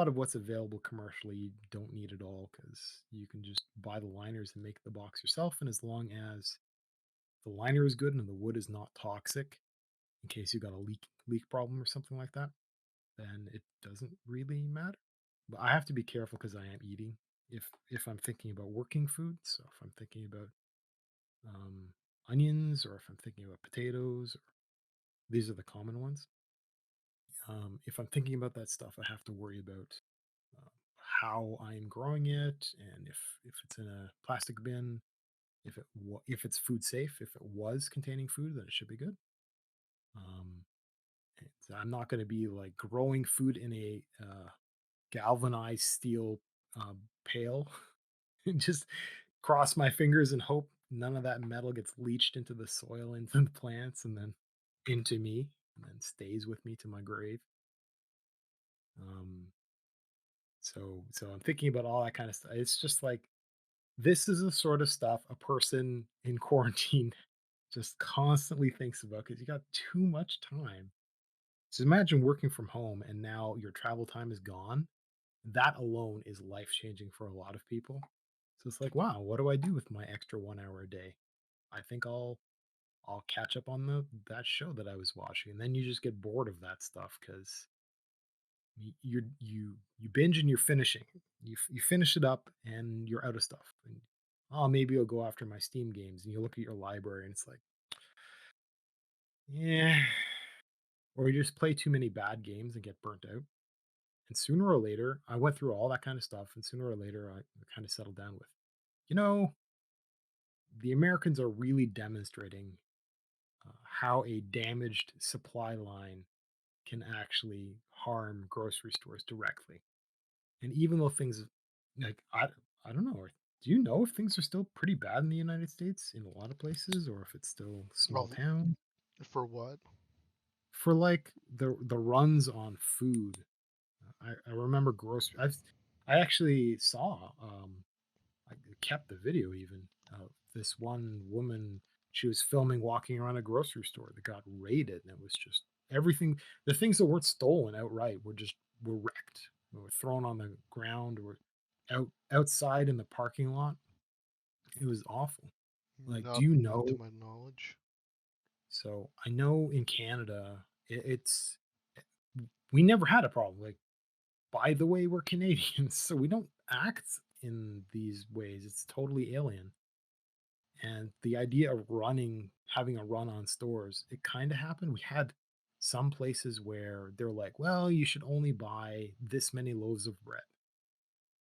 of what's available commercially. You don't need it all because you can just buy the liners and make the box yourself. And as long as the liner is good and the wood is not toxic, in case you got a leak problem or something like that, then it doesn't really matter. But I have to be careful because I am eating. If I'm thinking about working food, so if I'm thinking about um, onions, or if I'm thinking about potatoes, or these are the common ones. If I'm thinking about that stuff, I have to worry about uh, how I'm growing it, and if it's in a plastic bin, if it's food safe, if it was containing food, then it should be good. Um, so I'm not going to be like growing food in a galvanized steel pail and just cross my fingers and hope none of that metal gets leached into the soil, into the plants, and then into me, and then stays with me to my grave. Um, so I'm thinking about all that kind of stuff. It's just like this is the sort of stuff a person in quarantine just constantly thinks about because you got too much time. So imagine working from home and now your travel time is gone. That alone is life changing for a lot of people. So it's like, wow, what do I do with my extra 1 hour a day? I think I'll catch up on the that show that I was watching. And then you just get bored of that stuff because you binge and you're finishing. You finish it up and you're out of stuff. And oh, maybe you'll go after my Steam games, and you look at your library and it's like, yeah. Or you just play too many bad games and get burnt out. And sooner or later, I went through all that kind of stuff, and sooner or later, I kind of settled down with, you know, the Americans are really demonstrating how a damaged supply line can actually harm grocery stores directly. And even though things like I don't know, do you know if things are still pretty bad in the United States in a lot of places, or if it's still small Well, town? for what? For like the runs on food, I remember grocery. I actually saw I kept the video even of this one woman. She was filming walking around a grocery store that got raided, and it was just everything. The things that weren't stolen outright were wrecked, or were thrown on the ground, or outside in the parking lot. It was awful. Like, do you Not to know? my knowledge. So I know in Canada, it's we never had a problem. Like, by the way, we're Canadians, so we don't act in these ways. It's totally alien. And the idea of having a run on stores, it kind of happened. We had some places where they're like, well, you should only buy this many loaves of bread.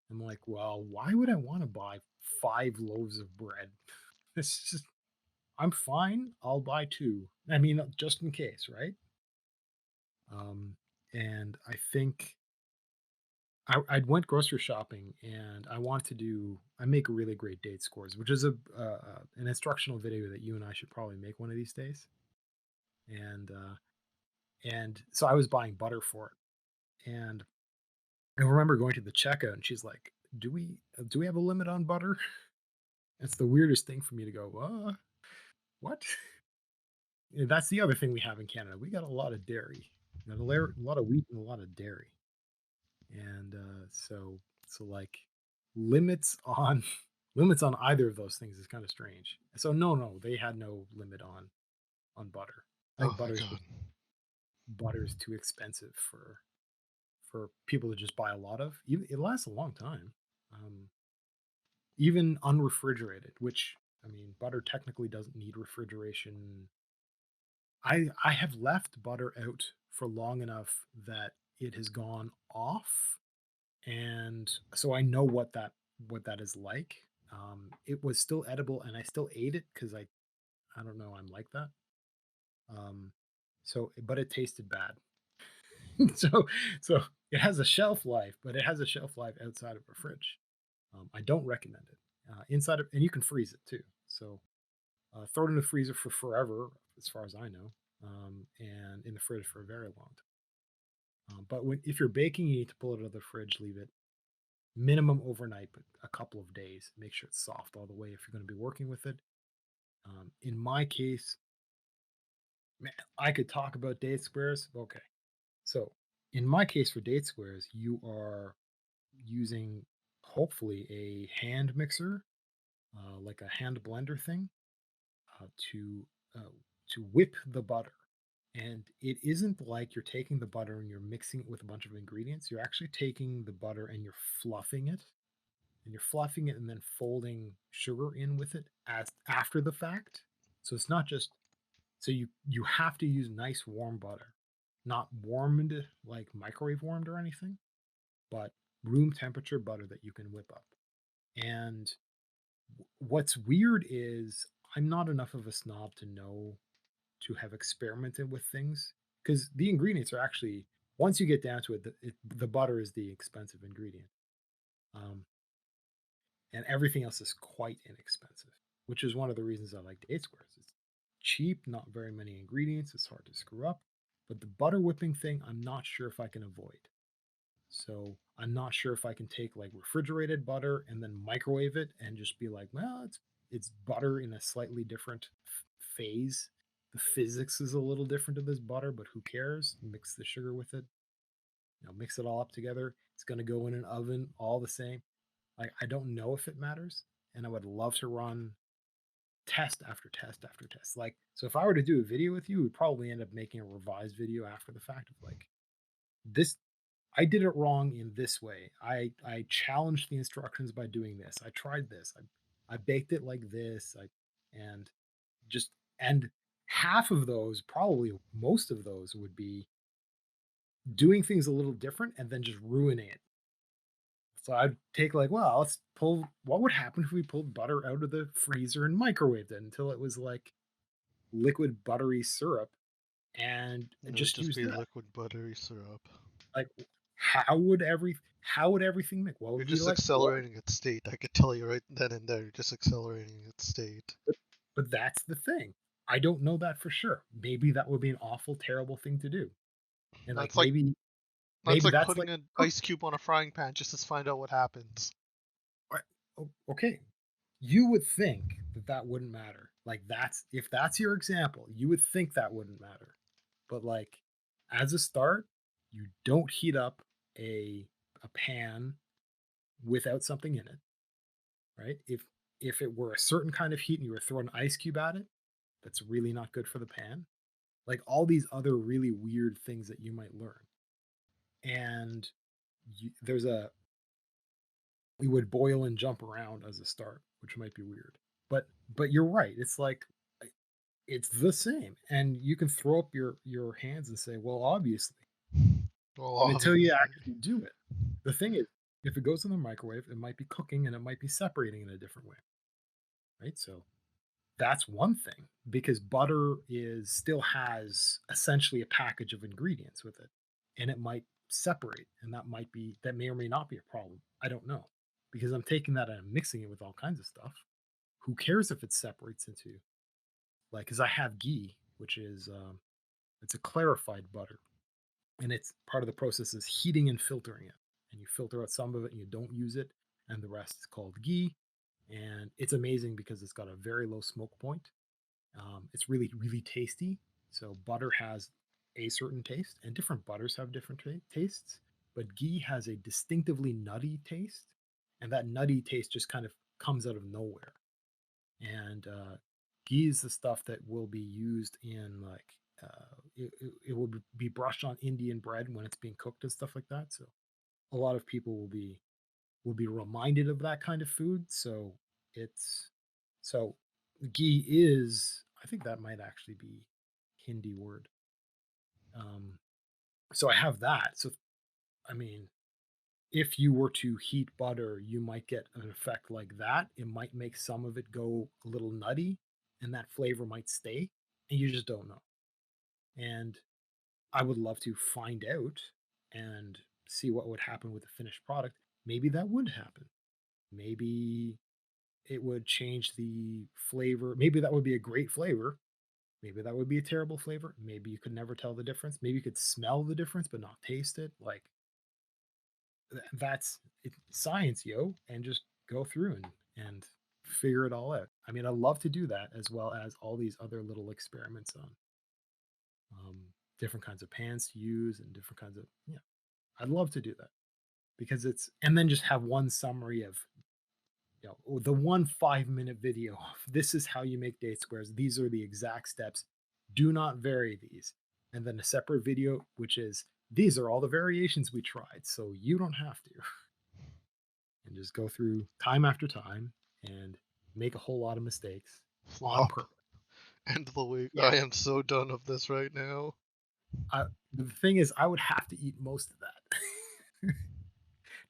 I'm like, well, why would I want to buy 5 loaves of bread? It's just, I'm fine. I'll buy two. I mean, just in case, right? Um, and I think I went grocery shopping, and I make really great date scores, which is an instructional video that you and I should probably make one of these days. And and so I was buying butter for it, and I remember going to the checkout, and she's like, "Do we have a limit on butter?" It's the weirdest thing for me to go, what?" And that's the other thing we have in Canada. We got a lot of dairy, we got a lot of wheat and a lot of dairy, and so like limits on limits on either of those things is kind of strange. So no, they had no limit on butter. I Oh, think thank God. butter's too expensive for people to just buy a lot of. Even it lasts a long time, um, even unrefrigerated. Which I mean, butter technically doesn't need refrigeration. I have left butter out for long enough that it has gone off, and so I know what that is like. It was still edible, and I still ate it because I don't know, I'm like that. Um, but it tasted bad. so so it has a shelf life, but it has a shelf life outside of a fridge. I don't recommend it. Inside of, and you can freeze it too. So throw it in the freezer for forever, as far as I know, and in the fridge for a very long time. But if you're baking, you need to pull it out of the fridge, leave it minimum overnight, but a couple of days. Make sure it's soft all the way if you're going to be working with it. In my case, man, I could talk about date squares. Okay. So, in my case for date squares, you are using hopefully a hand mixer, like a hand blender thing, uh, to uh, to whip the butter. And it isn't like you're taking the butter and you're mixing it with a bunch of ingredients. You're actually taking the butter and you're fluffing it, and you're fluffing it and then folding sugar in with it as after the fact. So it's not just so you have to use nice warm butter, not warmed like microwave warmed or anything, but room temperature butter that you can whip up. And what's weird is I'm not enough of a snob to know to have experimented with things because the ingredients are actually once you get down to it, the butter is the expensive ingredient, um, and everything else is quite inexpensive, which is one of the reasons I like date squares. It's cheap, not very many ingredients, it's hard to screw up, but the butter whipping thing, I'm not sure if I can avoid. So I'm not sure if I can take like refrigerated butter and then microwave it and just be like, well, it's butter in a slightly different phase. The physics is a little different to this butter, but who cares? Mix the sugar with it, mix it all up together. It's going to go in an oven all the same. Like I don't know if it matters, and I would love to run test after test after test. Like so, if I were to do a video with you, we'd probably end up making a revised video after the fact of like this I did it wrong in this way. I challenged the instructions by doing this. I tried this. I baked it like this. And just and half of those, probably most of those, would be doing things a little different and then just ruining it. So I'd take like, well, let's pull. What would happen if we pulled butter out of the freezer and microwaved it until it was like liquid buttery syrup, and It would just just use be that? liquid buttery syrup. Like, how would everything make? What You're would be just like what? accelerating its state. I could tell you right then and there. You're just accelerating its state. But, but that's the thing. I don't know that for sure. Maybe that would be an awful, terrible thing to do. And like That's like maybe like that's putting like an cooking. ice cube on a frying pan just to find out what happens. Right. Okay. You would think that that wouldn't matter. Like that's if that's your example, you would think that wouldn't matter. But like as a start, you don't heat up a pan without something in it, right? If it were a certain kind of heat and you were throwing an ice cube at it, that's really not good for the pan. Like all these other really weird things that you might learn. And there's a we would boil and jump around as a start, which might be weird. But you're right. It's like it's the same, and you can throw up your hands and say, well, obviously, Well, but until you obviously. actually do it, the thing is, if it goes in the microwave, it might be cooking and it might be separating in a different way, right? So that's one thing because butter is still has essentially a package of ingredients with it, and it might separate, and that may or may not be a problem. I don't know because I'm taking that and I'm mixing it with all kinds of stuff. Who cares if it separates into like? Because I have ghee, which is it's a clarified butter, and it's part of the process is heating and filtering it, and you filter out some of it and you don't use it, and the rest is called ghee, and it's amazing because it's got a very low smoke point. It's really, really tasty. So butter has a certain taste, and different butters have different tastes. But ghee has a distinctively nutty taste, and that nutty taste just kind of comes out of nowhere. And ghee is the stuff that will be used in like it will be brushed on Indian bread when it's being cooked and stuff like that. So a lot of people will be reminded of that kind of food. So it's so ghee is I think that might actually be Hindi word. Um, so I have that. So I mean, if you were to heat butter, you might get an effect like that. It might make some of it go a little nutty, and that flavor might stay, and you just don't know. And I would love to find out and see what would happen with the finished product. Maybe that would happen. Maybe it would change the flavor. Maybe that would be a great flavor, Maybe that would be a terrible flavor. Maybe you could never tell the difference. Maybe you could smell the difference but not taste it. Like that's science, yo, and just go through and figure it all out. I mean, I love to do that as well as all these other little experiments on um, different kinds of pans to use and different kinds of yeah. I'd love to do that because it's and then just have one summary of the one 5-minute video of this is how you make date squares. These are the exact steps. Do not vary these. And then a separate video, which is these are all the variations we tried. So you don't have to. And just go through time after time and make a whole lot of mistakes on Flop. purpose. End of the week. Yeah. I am so done of this right now. The thing is, I would have to eat most of that.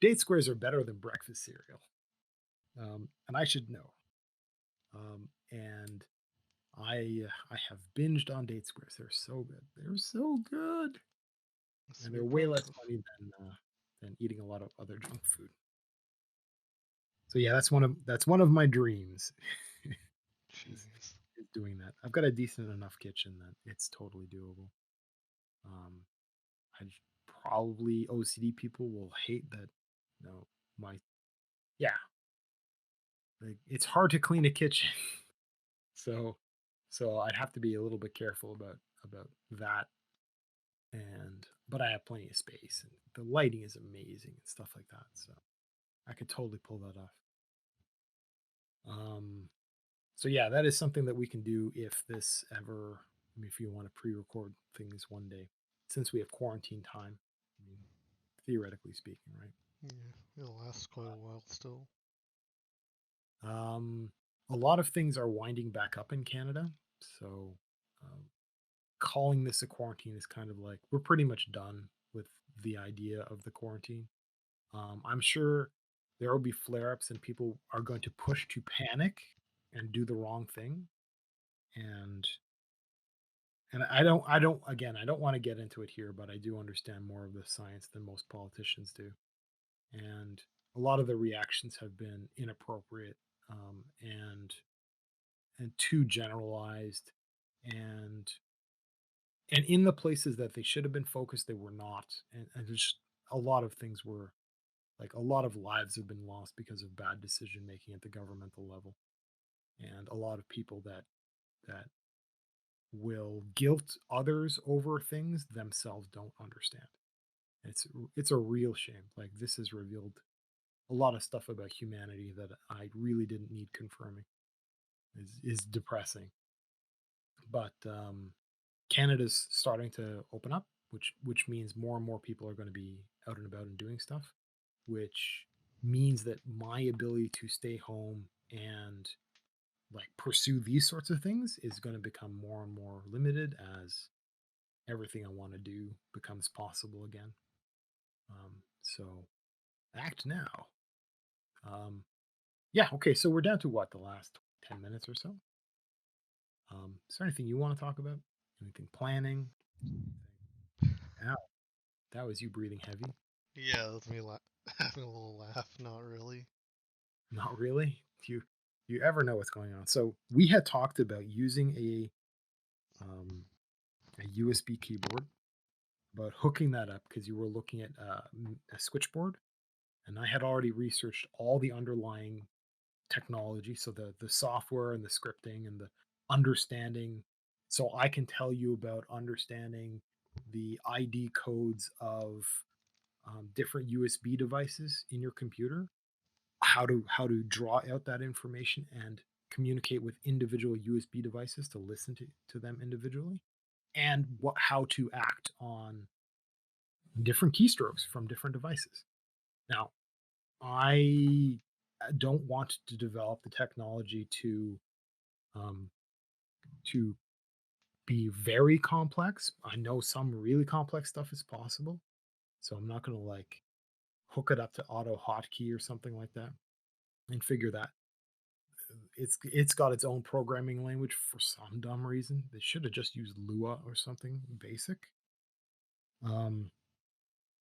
Date squares are better than breakfast cereal. And I should know. And I have binged on date squares. They're so good. They're so good, It's to and be they're way proud less of. money than eating a lot of other junk food. So yeah, that's one of my dreams. is, Jeez. is doing that. I've got a decent enough kitchen that it's totally doable. Um, I probably OCD people will hate that. No, my yeah, like it's hard to clean a kitchen, so I'd have to be a little bit careful about that. And but I have plenty of space, and the lighting is amazing and stuff like that. So I could totally pull that off. Um, so yeah, that is something that we can do if this ever. I mean, if you want to pre-record things one day, since we have quarantine time. I mean, theoretically speaking, right? Yeah, it'll last quite a while still. Um, a lot of things are winding back up in Canada, so um, calling this a quarantine is kind of like we're pretty much done with the idea of the quarantine. I'm sure there will be flare ups and people are going to push to panic and do the wrong thing. And I don't want to get into it here, but I do understand more of the science than most politicians do. And a lot of the reactions have been inappropriate and too generalized and and in the places that they should have been focused, they were not. And just a lot of things were like a lot of lives have been lost because of bad decision making at the governmental level, and a lot of people that will guilt others over things themselves don't understand. It's a real shame. Like this has revealed a lot of stuff about humanity that I really didn't need confirming. Is depressing. But Canada's starting to open up, which means more and more people are going to be out and about and doing stuff, which means that my ability to stay home and like pursue these sorts of things is going to become more and more limited as everything I want to do becomes possible again. So act now. Um, yeah. Okay. So we're down to what the last 10 minutes or so. Is there anything you want to talk about? Anything planning? Anything? Ow, that was you breathing heavy. Yeah, that's me having a little laugh. Not really. Not really. Do you ever know what's going on? So we had talked about using um, a USB keyboard, about hooking that up because you were looking at a switchboard, and I had already researched all the underlying technology, so the software and the scripting and the understanding. So I can tell you about understanding the ID codes of different USB devices in your computer, how to draw out that information and communicate with individual USB devices to listen to them individually, and how to act on different keystrokes from different devices. Now, I don't want to develop the technology um, to be very complex. I know some really complex stuff is possible, so I'm not going to like hook it up to auto hotkey or something like that and figure that it's got its own programming language for some dumb reason. They should have just used Lua or something basic. Um,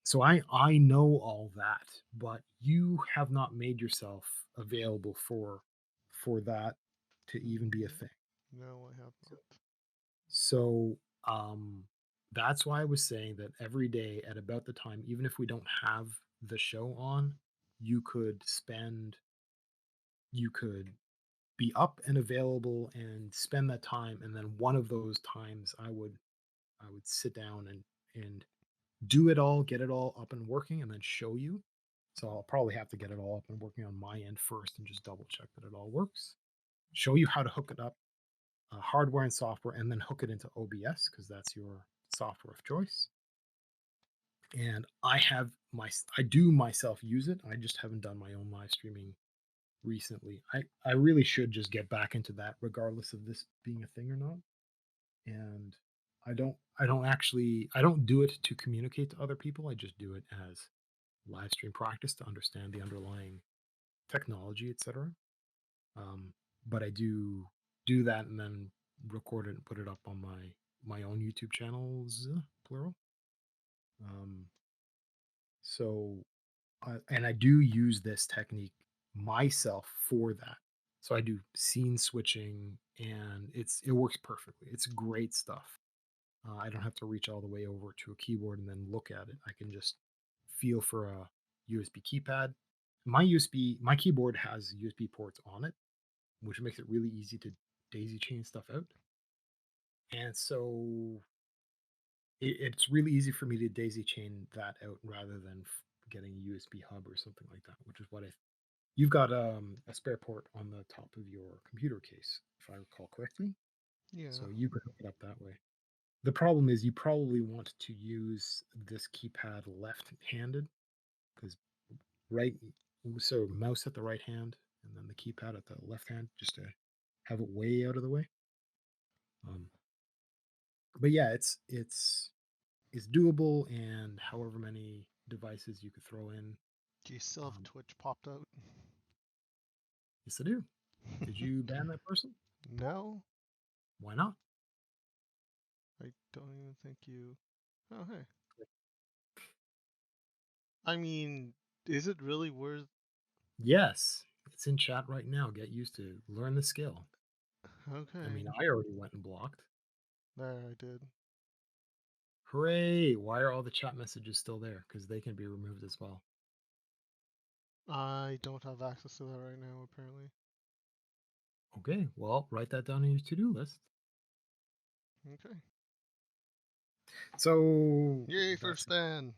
so I know all that, but you have not made yourself available for that to even be a Mm, thing. no, I have So, not. So, that's why I was saying that every day at about the time, even if we don't have the show on, you could spend you could be up and available and spend that time, and then one of those times I would sit down and do it all, get it all up and working, and then show you. So I'll probably have to get it all up and working on my end first and just double check that it all works. Show you how to hook it up, hardware and software, and then hook it into OBS because that's your software of choice. And I do myself use it. I just haven't done my own live streaming recently. I really should just get back into that regardless of this being a thing or not. And I don't do it to communicate to other people. I just do it as live stream practice to understand the underlying technology, etc. Um, but I do that and then record it and put it up on my own YouTube channels, plural. Um, so and I do use this technique myself for that. So I do scene switching, and it works perfectly. It's great stuff. I don't have to reach all the way over to a keyboard and then look at it. I can just feel for a USB keypad. My keyboard has USB ports on it, which makes it really easy to daisy chain stuff out. And so it's really easy for me to daisy chain that out rather than getting a USB hub or something like that, which is what I you've got a spare port on the top of your computer case, if I recall correctly. Yeah. So you could hook it up that way. The problem is you probably want to use this keypad left-handed because right, so mouse at the right hand and then the keypad at the left hand, just to have it way out of the way. Um, but yeah, it's doable, and however many devices you could throw in. Do you still have Um, Twitch popped out? yes, I do. Did you ban that person? No, Why not? I don't even think you. Oh, hey. I mean, is it really worth? Yes, it's in chat right now. Get used to it. Learn the skill. I Okay, mean, I already went and blocked. there I did. Hooray! Why are all the chat messages still there? Because they can be removed as well. I don't have access to that right now, apparently. Okay, well, write that down on your to-do list. Okay. So Yay for that's Stan!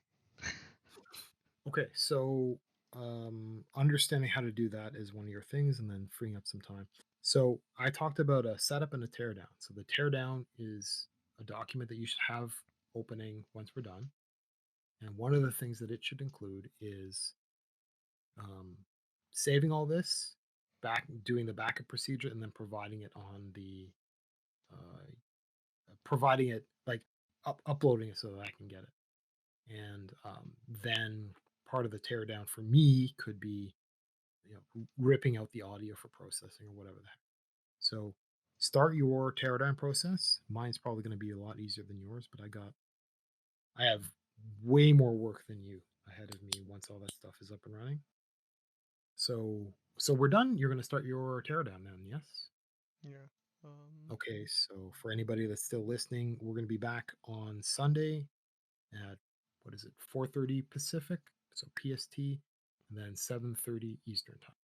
okay. So understanding how to do that is one of your things, and then freeing up some time. So I talked about a setup and a teardown. So the teardown is a document that you should have opening once we're done. And one of the things that it should include is um, saving all this, doing the backup procedure, and then providing it on the uh, providing it like uploading it so that I can get it. And then part of the teardown for me could be ripping out the audio for processing or whatever the heck. So start your teardown process. Mine's probably going to be a lot easier than yours, but I have way more work than you ahead of me once all that stuff is up and running. So we're done. You're going to start your teardown then, yes? Yeah. Okay, so for anybody that's still listening, we're going to be back on Sunday at what is it, 4:30 Pacific, so PST, and then 7:30 Eastern time.